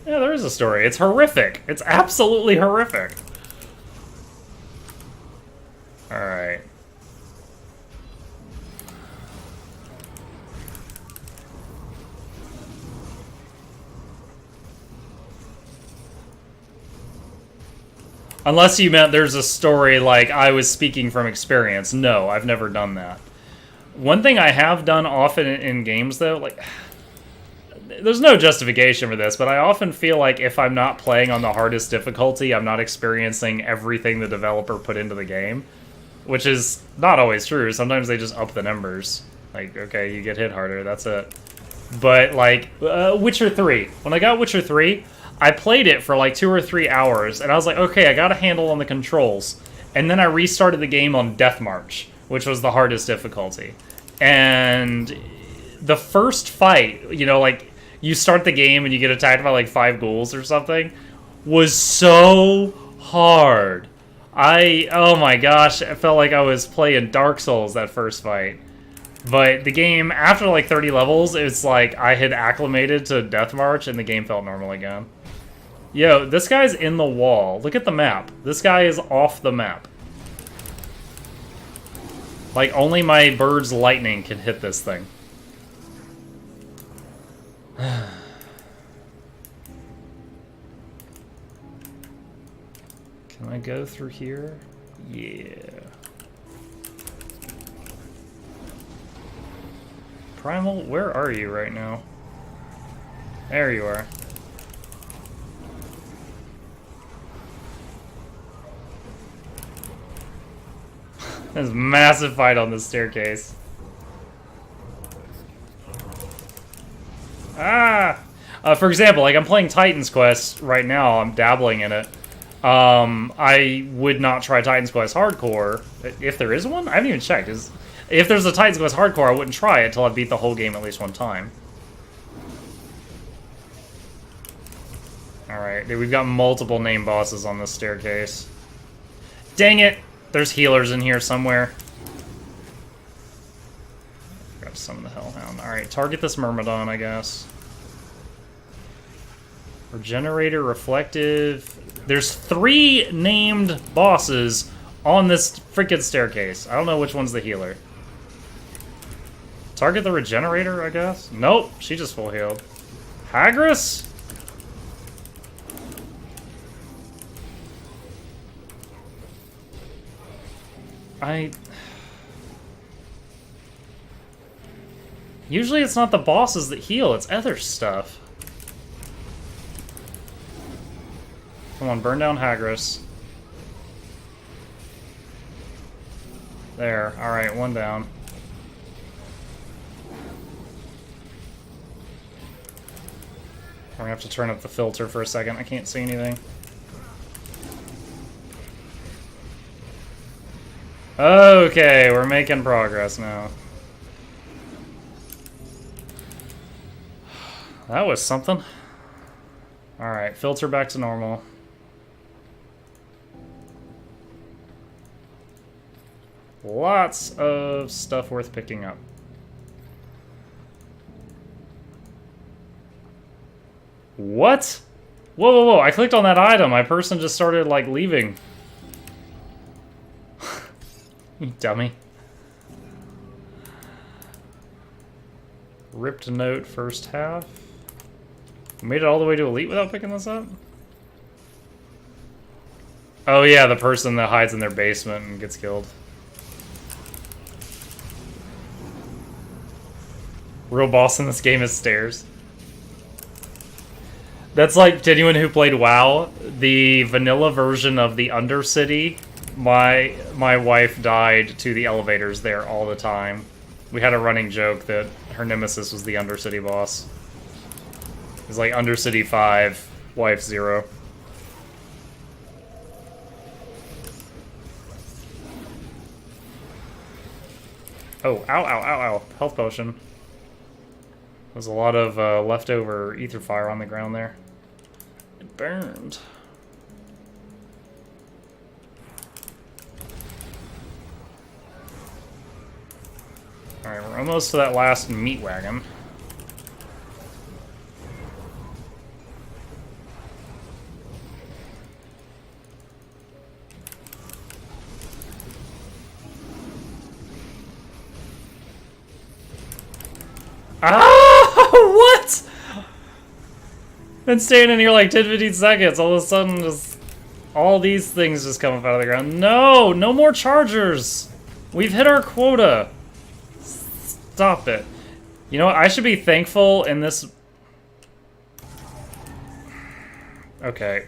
Yeah, there is a story. It's horrific. It's absolutely horrific. Alright. Unless you meant there's a story like I was speaking from experience. No, I've never done that. One thing I have done often in games, though, like... There's no justification for this, but I often feel like if I'm not playing on the hardest difficulty, I'm not experiencing everything the developer put into the game. Which is not always true. Sometimes they just up the numbers. Like, okay, you get hit harder, that's it. But, like, Witcher 3. When I got Witcher 3, I played it for like 2 or 3 hours, and I was like, okay, I got a handle on the controls. And then I restarted the game on Death March, which was the hardest difficulty. And the first fight, you know, like, you start the game and you get attacked by like 5 ghouls or something, was so hard. Oh my gosh, I felt like I was playing Dark Souls that first fight. But the game, after like 30 levels, it's like I had acclimated to Death March and the game felt normal again. Yo, this guy's in the wall. Look at the map. This guy is off the map. Like, only my bird's lightning can hit this thing. Can I go through here? Yeah. Primal, where are you right now? There you are. There's a massive fight on this staircase. Ah! For example, like I'm playing Titan's Quest right now. I'm dabbling in it. I would not try Titan's Quest Hardcore. If there is one? I haven't even checked. If there's a Titan's Quest Hardcore, I wouldn't try it until I beat the whole game at least one time. Alright, dude, we've got multiple name bosses on this staircase. Dang it! There's healers in here somewhere. Got to summon the Hellhound. Alright, target this Myrmidon, I guess. Regenerator, Reflective... There's 3 named bosses on this freaking staircase. I don't know which one's the healer. Target the Regenerator, I guess? Nope, she just full healed. Hagris? Usually it's not the bosses that heal, it's other stuff. Come on, burn down Hagris. There, alright, 1 down. I'm gonna have to turn up the filter for a second, I can't see anything. Okay, we're making progress now. That was something. Alright, filter back to normal. Lots of stuff worth picking up. What? Whoa, whoa, whoa, I clicked on that item. My person just started, like, leaving. You dummy. Ripped note first half. Made it all the way to Elite without picking this up? Oh yeah, the person that hides in their basement and gets killed. Real boss in this game is stairs. That's like, to anyone who played WoW, the vanilla version of the Undercity, my wife died to the elevators there all the time. We had a running joke that her nemesis was the Undercity boss. It was like Undercity 5, wife 0. Oh, ow, ow, ow, ow. Health potion. There's a lot of leftover ether fire on the ground there. It burned. Alright, we're almost to that last meat wagon. Ah! What? Been standing here like 10-15 seconds. All of a sudden, just all these things just come up out of the ground. No! No more chargers! We've hit our quota. Stop it. You know what? I should be thankful in this... Okay.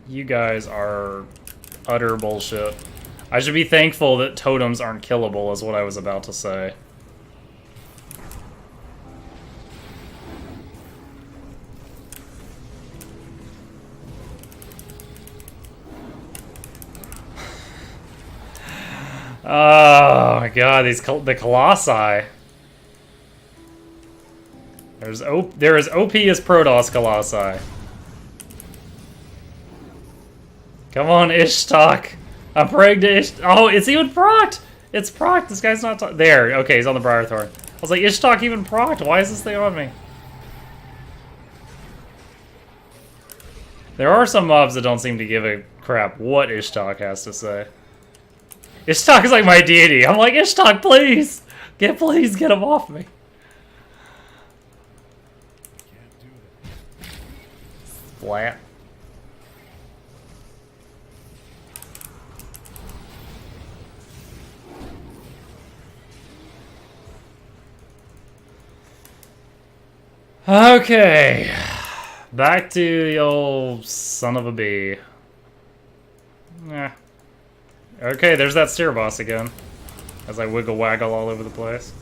You guys are utter bullshit. I should be thankful that totems aren't killable, is what I was about to say. Oh my god, the Colossi. There is OP as Protoss Colossi. Come on, Ishtok. I'm praying to Ishtok. Oh, it's even procced! It's procced. This guy's not there. Okay, he's on the Briarthorn. I was like, Ishtok even procced? Why is this thing on me? There are some mobs that don't seem to give a crap what Ishtok has to say. Ishtok is like my deity. I'm like, Ishtok, please! Please get him off me. Flat. Okay. Back to the old son of a bee. Yeah. Okay, there's that steer boss again. As I wiggle waggle all over the place.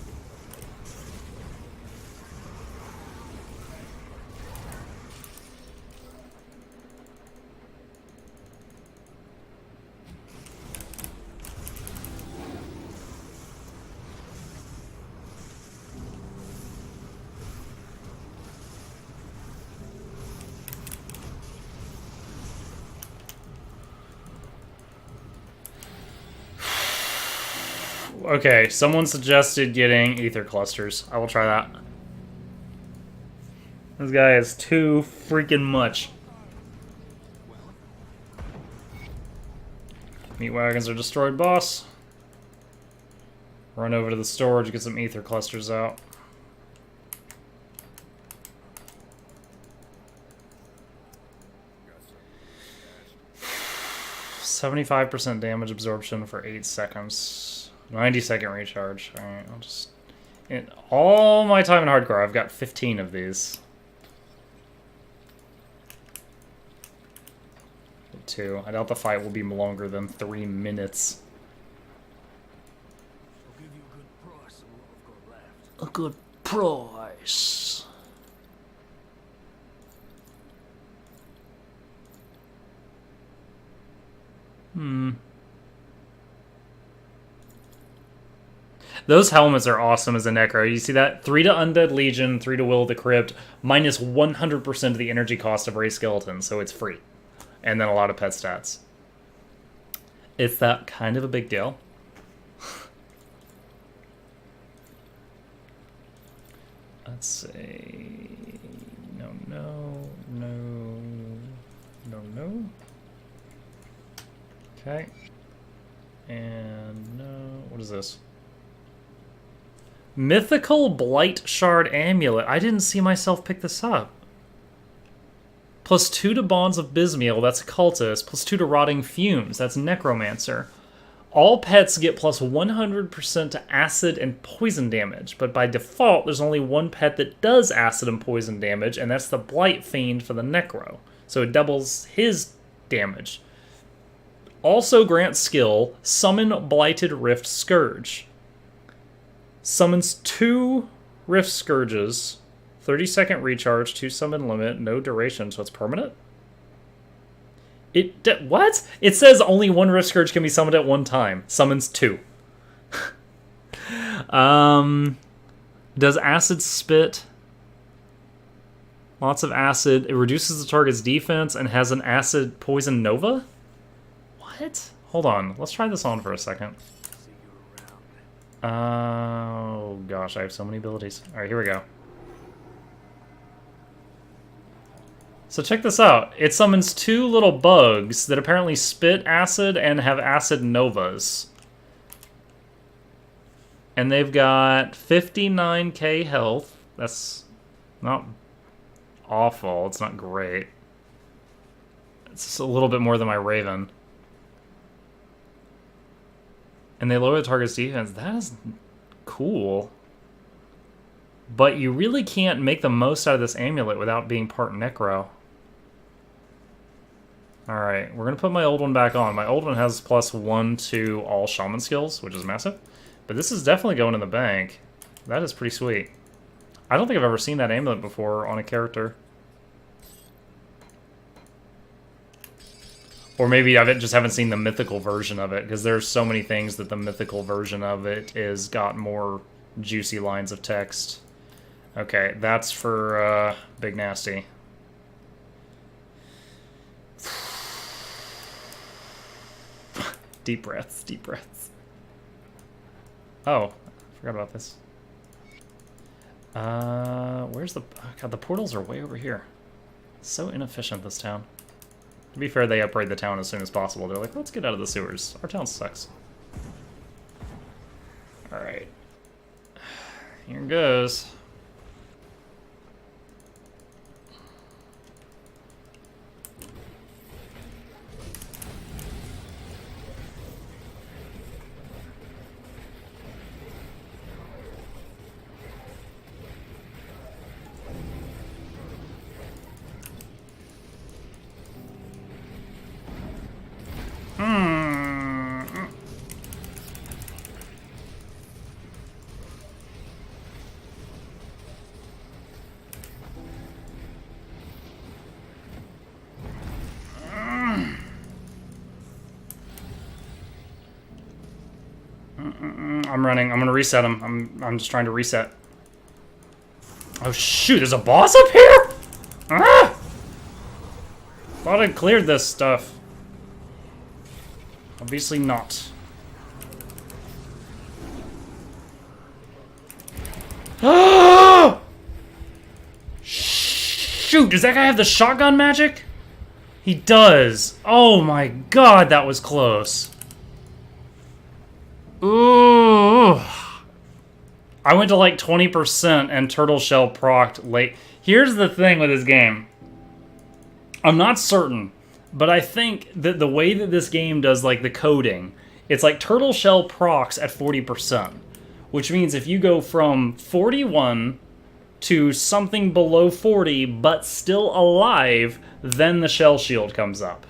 Okay, someone suggested getting ether clusters. I will try that. This guy is too freaking much. Meat wagons are destroyed, boss. Run over to the storage, get some ether clusters out. %75% damage absorption for 8 seconds. 90-second recharge. Alright, I'll just... In all my time in hardcore, I've got 15 of these. 2. I doubt the fight will be longer than 3 minutes. I'll give you a good price on what I've got left. A good price. Those helmets are awesome as a Necro. You see that? 3 to Undead Legion, 3 to Will of the Crypt, minus 100% of the energy cost of Ray Skeleton, so it's free. And then a lot of pet stats. It's that kind of a big deal. Let's see... No. Okay. And no... What is this? Mythical Blight Shard Amulet. I didn't see myself pick this up. +2 to Bonds of Bismiel, that's Cultist. +2 to Rotting Fumes, that's Necromancer. All pets get plus 100% to acid and poison damage, but by default, there's only one pet that does acid and poison damage, and that's the Blight Fiend for the Necro. So it doubles his damage. Also grants skill, Summon Blighted Rift Scourge. Summons 2 Rift Scourges, 30-second recharge, 2 summon limit, no duration, so it's permanent? What? It says only 1 Rift Scourge can be summoned at one time. Summons 2. Does acid spit? Lots of acid. It reduces the target's defense and has an acid poison nova? What? Hold on. Let's try this on for a second. See you around. Oh gosh, I have so many abilities. Alright, here we go. So check this out. It summons 2 little bugs that apparently spit acid and have acid novas. And they've got 59k health. That's not awful. It's not great. It's just a little bit more than my Raven. And they lower the target's defense. That is cool. But you really can't make the most out of this amulet without being part Necro. Alright, we're going to put my old one back on. My old one has +1 to all shaman skills, which is massive. But this is definitely going in the bank. That is pretty sweet. I don't think I've ever seen that amulet before on a character. Or maybe I just haven't seen the mythical version of it, because there's so many things that the mythical version of it is got more juicy lines of text. Okay, that's for Big Nasty. Deep breaths, deep breaths. Oh, I forgot about this. Where's the... Oh God, the portals are way over here. So inefficient, this town. To be fair, they upgrade the town as soon as possible. They're like, let's get out of the sewers. Our town sucks. Alright. Here goes. I'm running. I'm gonna reset him. I'm just trying to reset. Oh shoot! There's a boss up here. Ah! Thought I'd cleared this stuff. Obviously not. Ah! Shoot! Does that guy have the shotgun magic? He does. Oh my god, that was close. Ooh. I went to like 20% and Turtle Shell procced late. Here's the thing with this game. I'm not certain, but I think that the way that this game does like the coding, it's like Turtle Shell procs at 40%, which means if you go from 41 to something below 40 but still alive, then the shell shield comes up.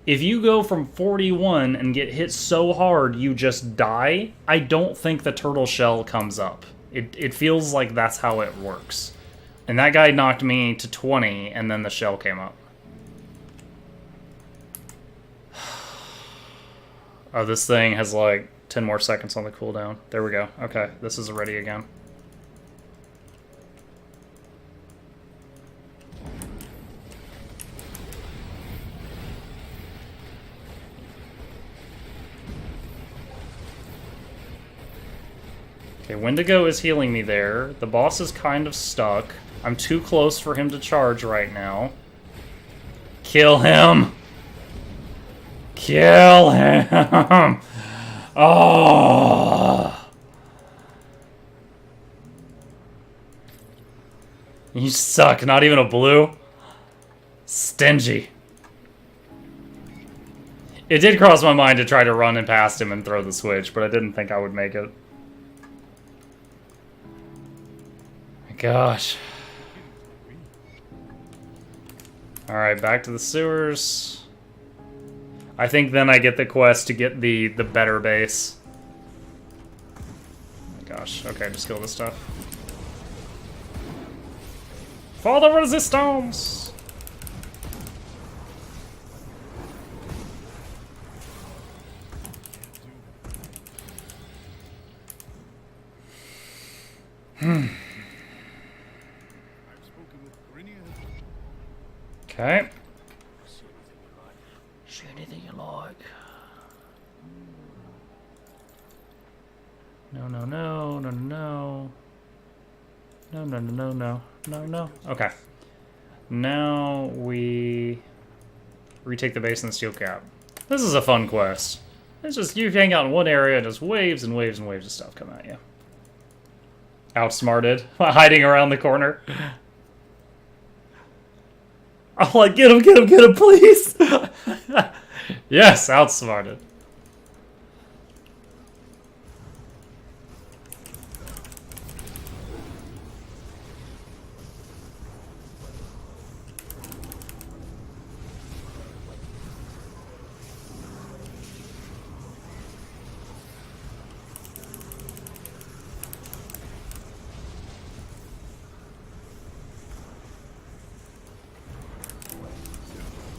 If you go from 41 and get hit so hard you just die, I don't think the turtle shell comes up. It feels like that's how it works. And that guy knocked me to 20 and then the shell came up. Oh, this thing has like 10 more seconds on the cooldown. There we go. Okay, this is ready again. Okay, Wendigo is healing me there. The boss is kind of stuck. I'm too close for him to charge right now. Kill him! Kill him! Oh! You suck. Not even a blue? Stingy. It did cross my mind to try to run and past him and throw the switch, but I didn't think I would make it. My gosh. Alright, back to the sewers. I think then I get the quest to get the better base. Oh my gosh. Okay, just kill this stuff. For the resistance! Okay. See anything you like. No, no, no, no, no. No, no, no, no, no. No, no. Okay. Now we retake the base in the steel cap. This is a fun quest. It's just you hang out in one area and just waves and waves and waves of stuff come at you. Outsmarted. Hiding around the corner. I'm like, get him, please! Yes, outsmarted.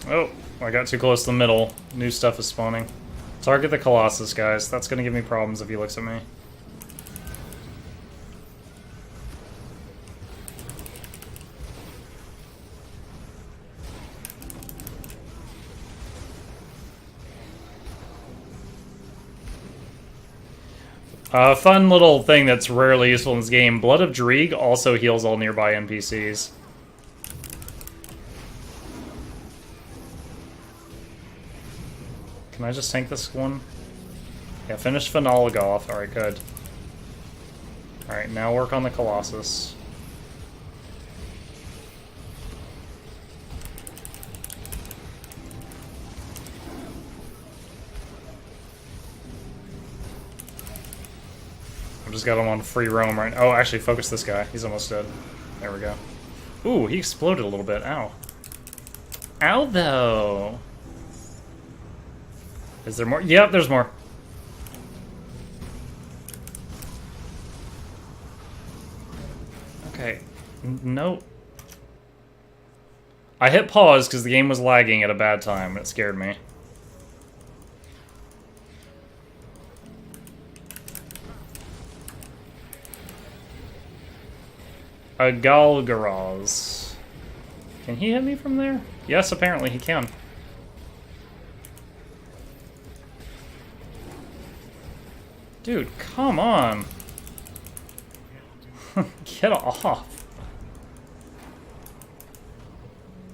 Oh, I got too close to the middle. New stuff is spawning. Target the Colossus, guys. That's gonna give me problems if he looks at me. Fun little thing that's rarely useful in this game. Blood of Dreeg also heals all nearby NPCs. Can I just tank this one? Yeah, finish Phenolog off. Alright, good. Alright, now work on the Colossus. I've just got him on free roam right now. Oh, actually, focus this guy. He's almost dead. There we go. Ooh, he exploded a little bit. Ow. Ow, though. Is there more? Yep, there's more. Okay. No. I hit pause because the game was lagging at a bad time and it scared me. A Galgaraz. Can he hit me from there? Yes, apparently he can. Dude, come on. Get off.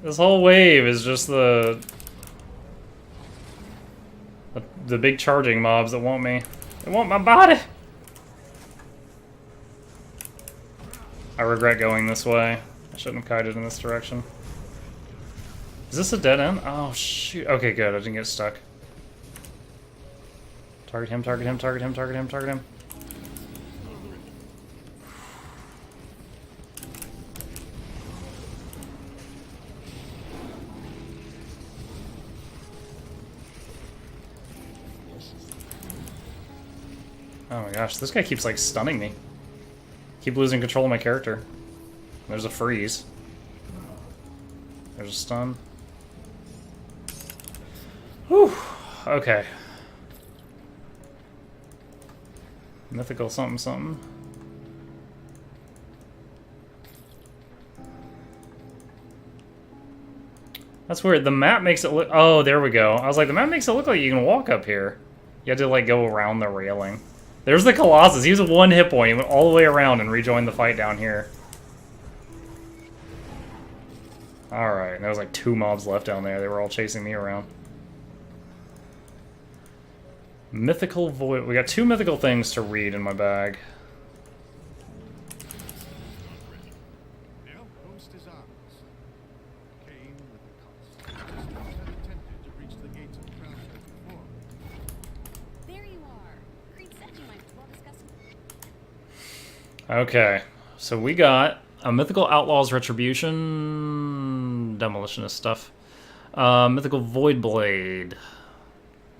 This whole wave is just the big charging mobs that want me. They want my body. I regret going this way. I shouldn't have kited in this direction. Is this a dead end? Oh, shoot. Okay, good. I didn't get stuck. Target him, target him, target him, target him, target him. Oh my gosh, this guy keeps like stunning me. Keep losing control of my character. There's a freeze. There's a stun. Whew. Okay. Mythical something something. That's weird. The map makes it look... Oh, there we go. I was like, the map makes it look like you can walk up here. You had to, like, go around the railing. There's the Colossus. He was a 1 hit point. He went all the way around and rejoined the fight down here. Alright, and there was like 2 mobs left down there. They were all chasing me around. Mythical Void. We got 2 mythical things to read in my bag. Okay, so we got a Mythical Outlaws Retribution, Demolitionist stuff, Mythical Void Blade,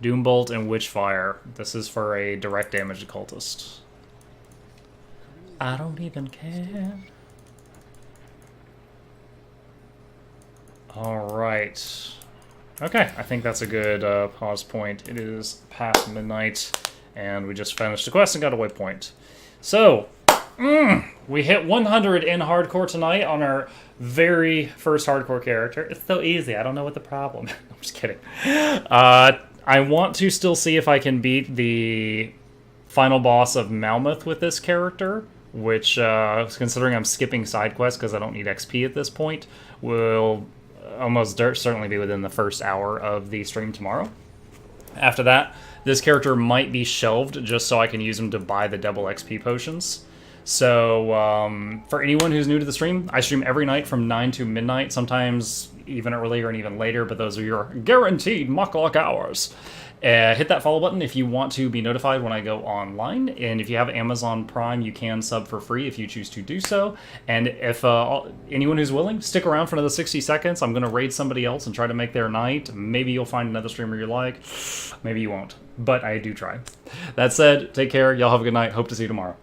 Doombolt, and Witchfire. This is for a direct damage cultist. I don't even care. Alright. Okay, I think that's a good pause point. It is past midnight, and we just finished the quest and got a waypoint. So, we hit 100 in hardcore tonight on our very first hardcore character. It's so easy, I don't know what the problem is. I'm just kidding. I want to still see if I can beat the final boss of Malmouth with this character, which, considering I'm skipping side quests because I don't need XP at this point, will almost certainly be within the first hour of the stream tomorrow. After that, this character might be shelved just so I can use him to buy the double XP potions. So, for anyone who's new to the stream, I stream every night from 9 to midnight, sometimes even earlier and even later, but those are your guaranteed muckluck hours. Hit that follow button if you want to be notified when I go online, and if you have Amazon Prime, you can sub for free if you choose to do so. And if anyone who's willing, stick around for another 60 seconds. I'm going to raid somebody else and try to make their night. Maybe you'll find another streamer you like. Maybe you won't, but I do try. That said, take care. Y'all have a good night. Hope to see you tomorrow.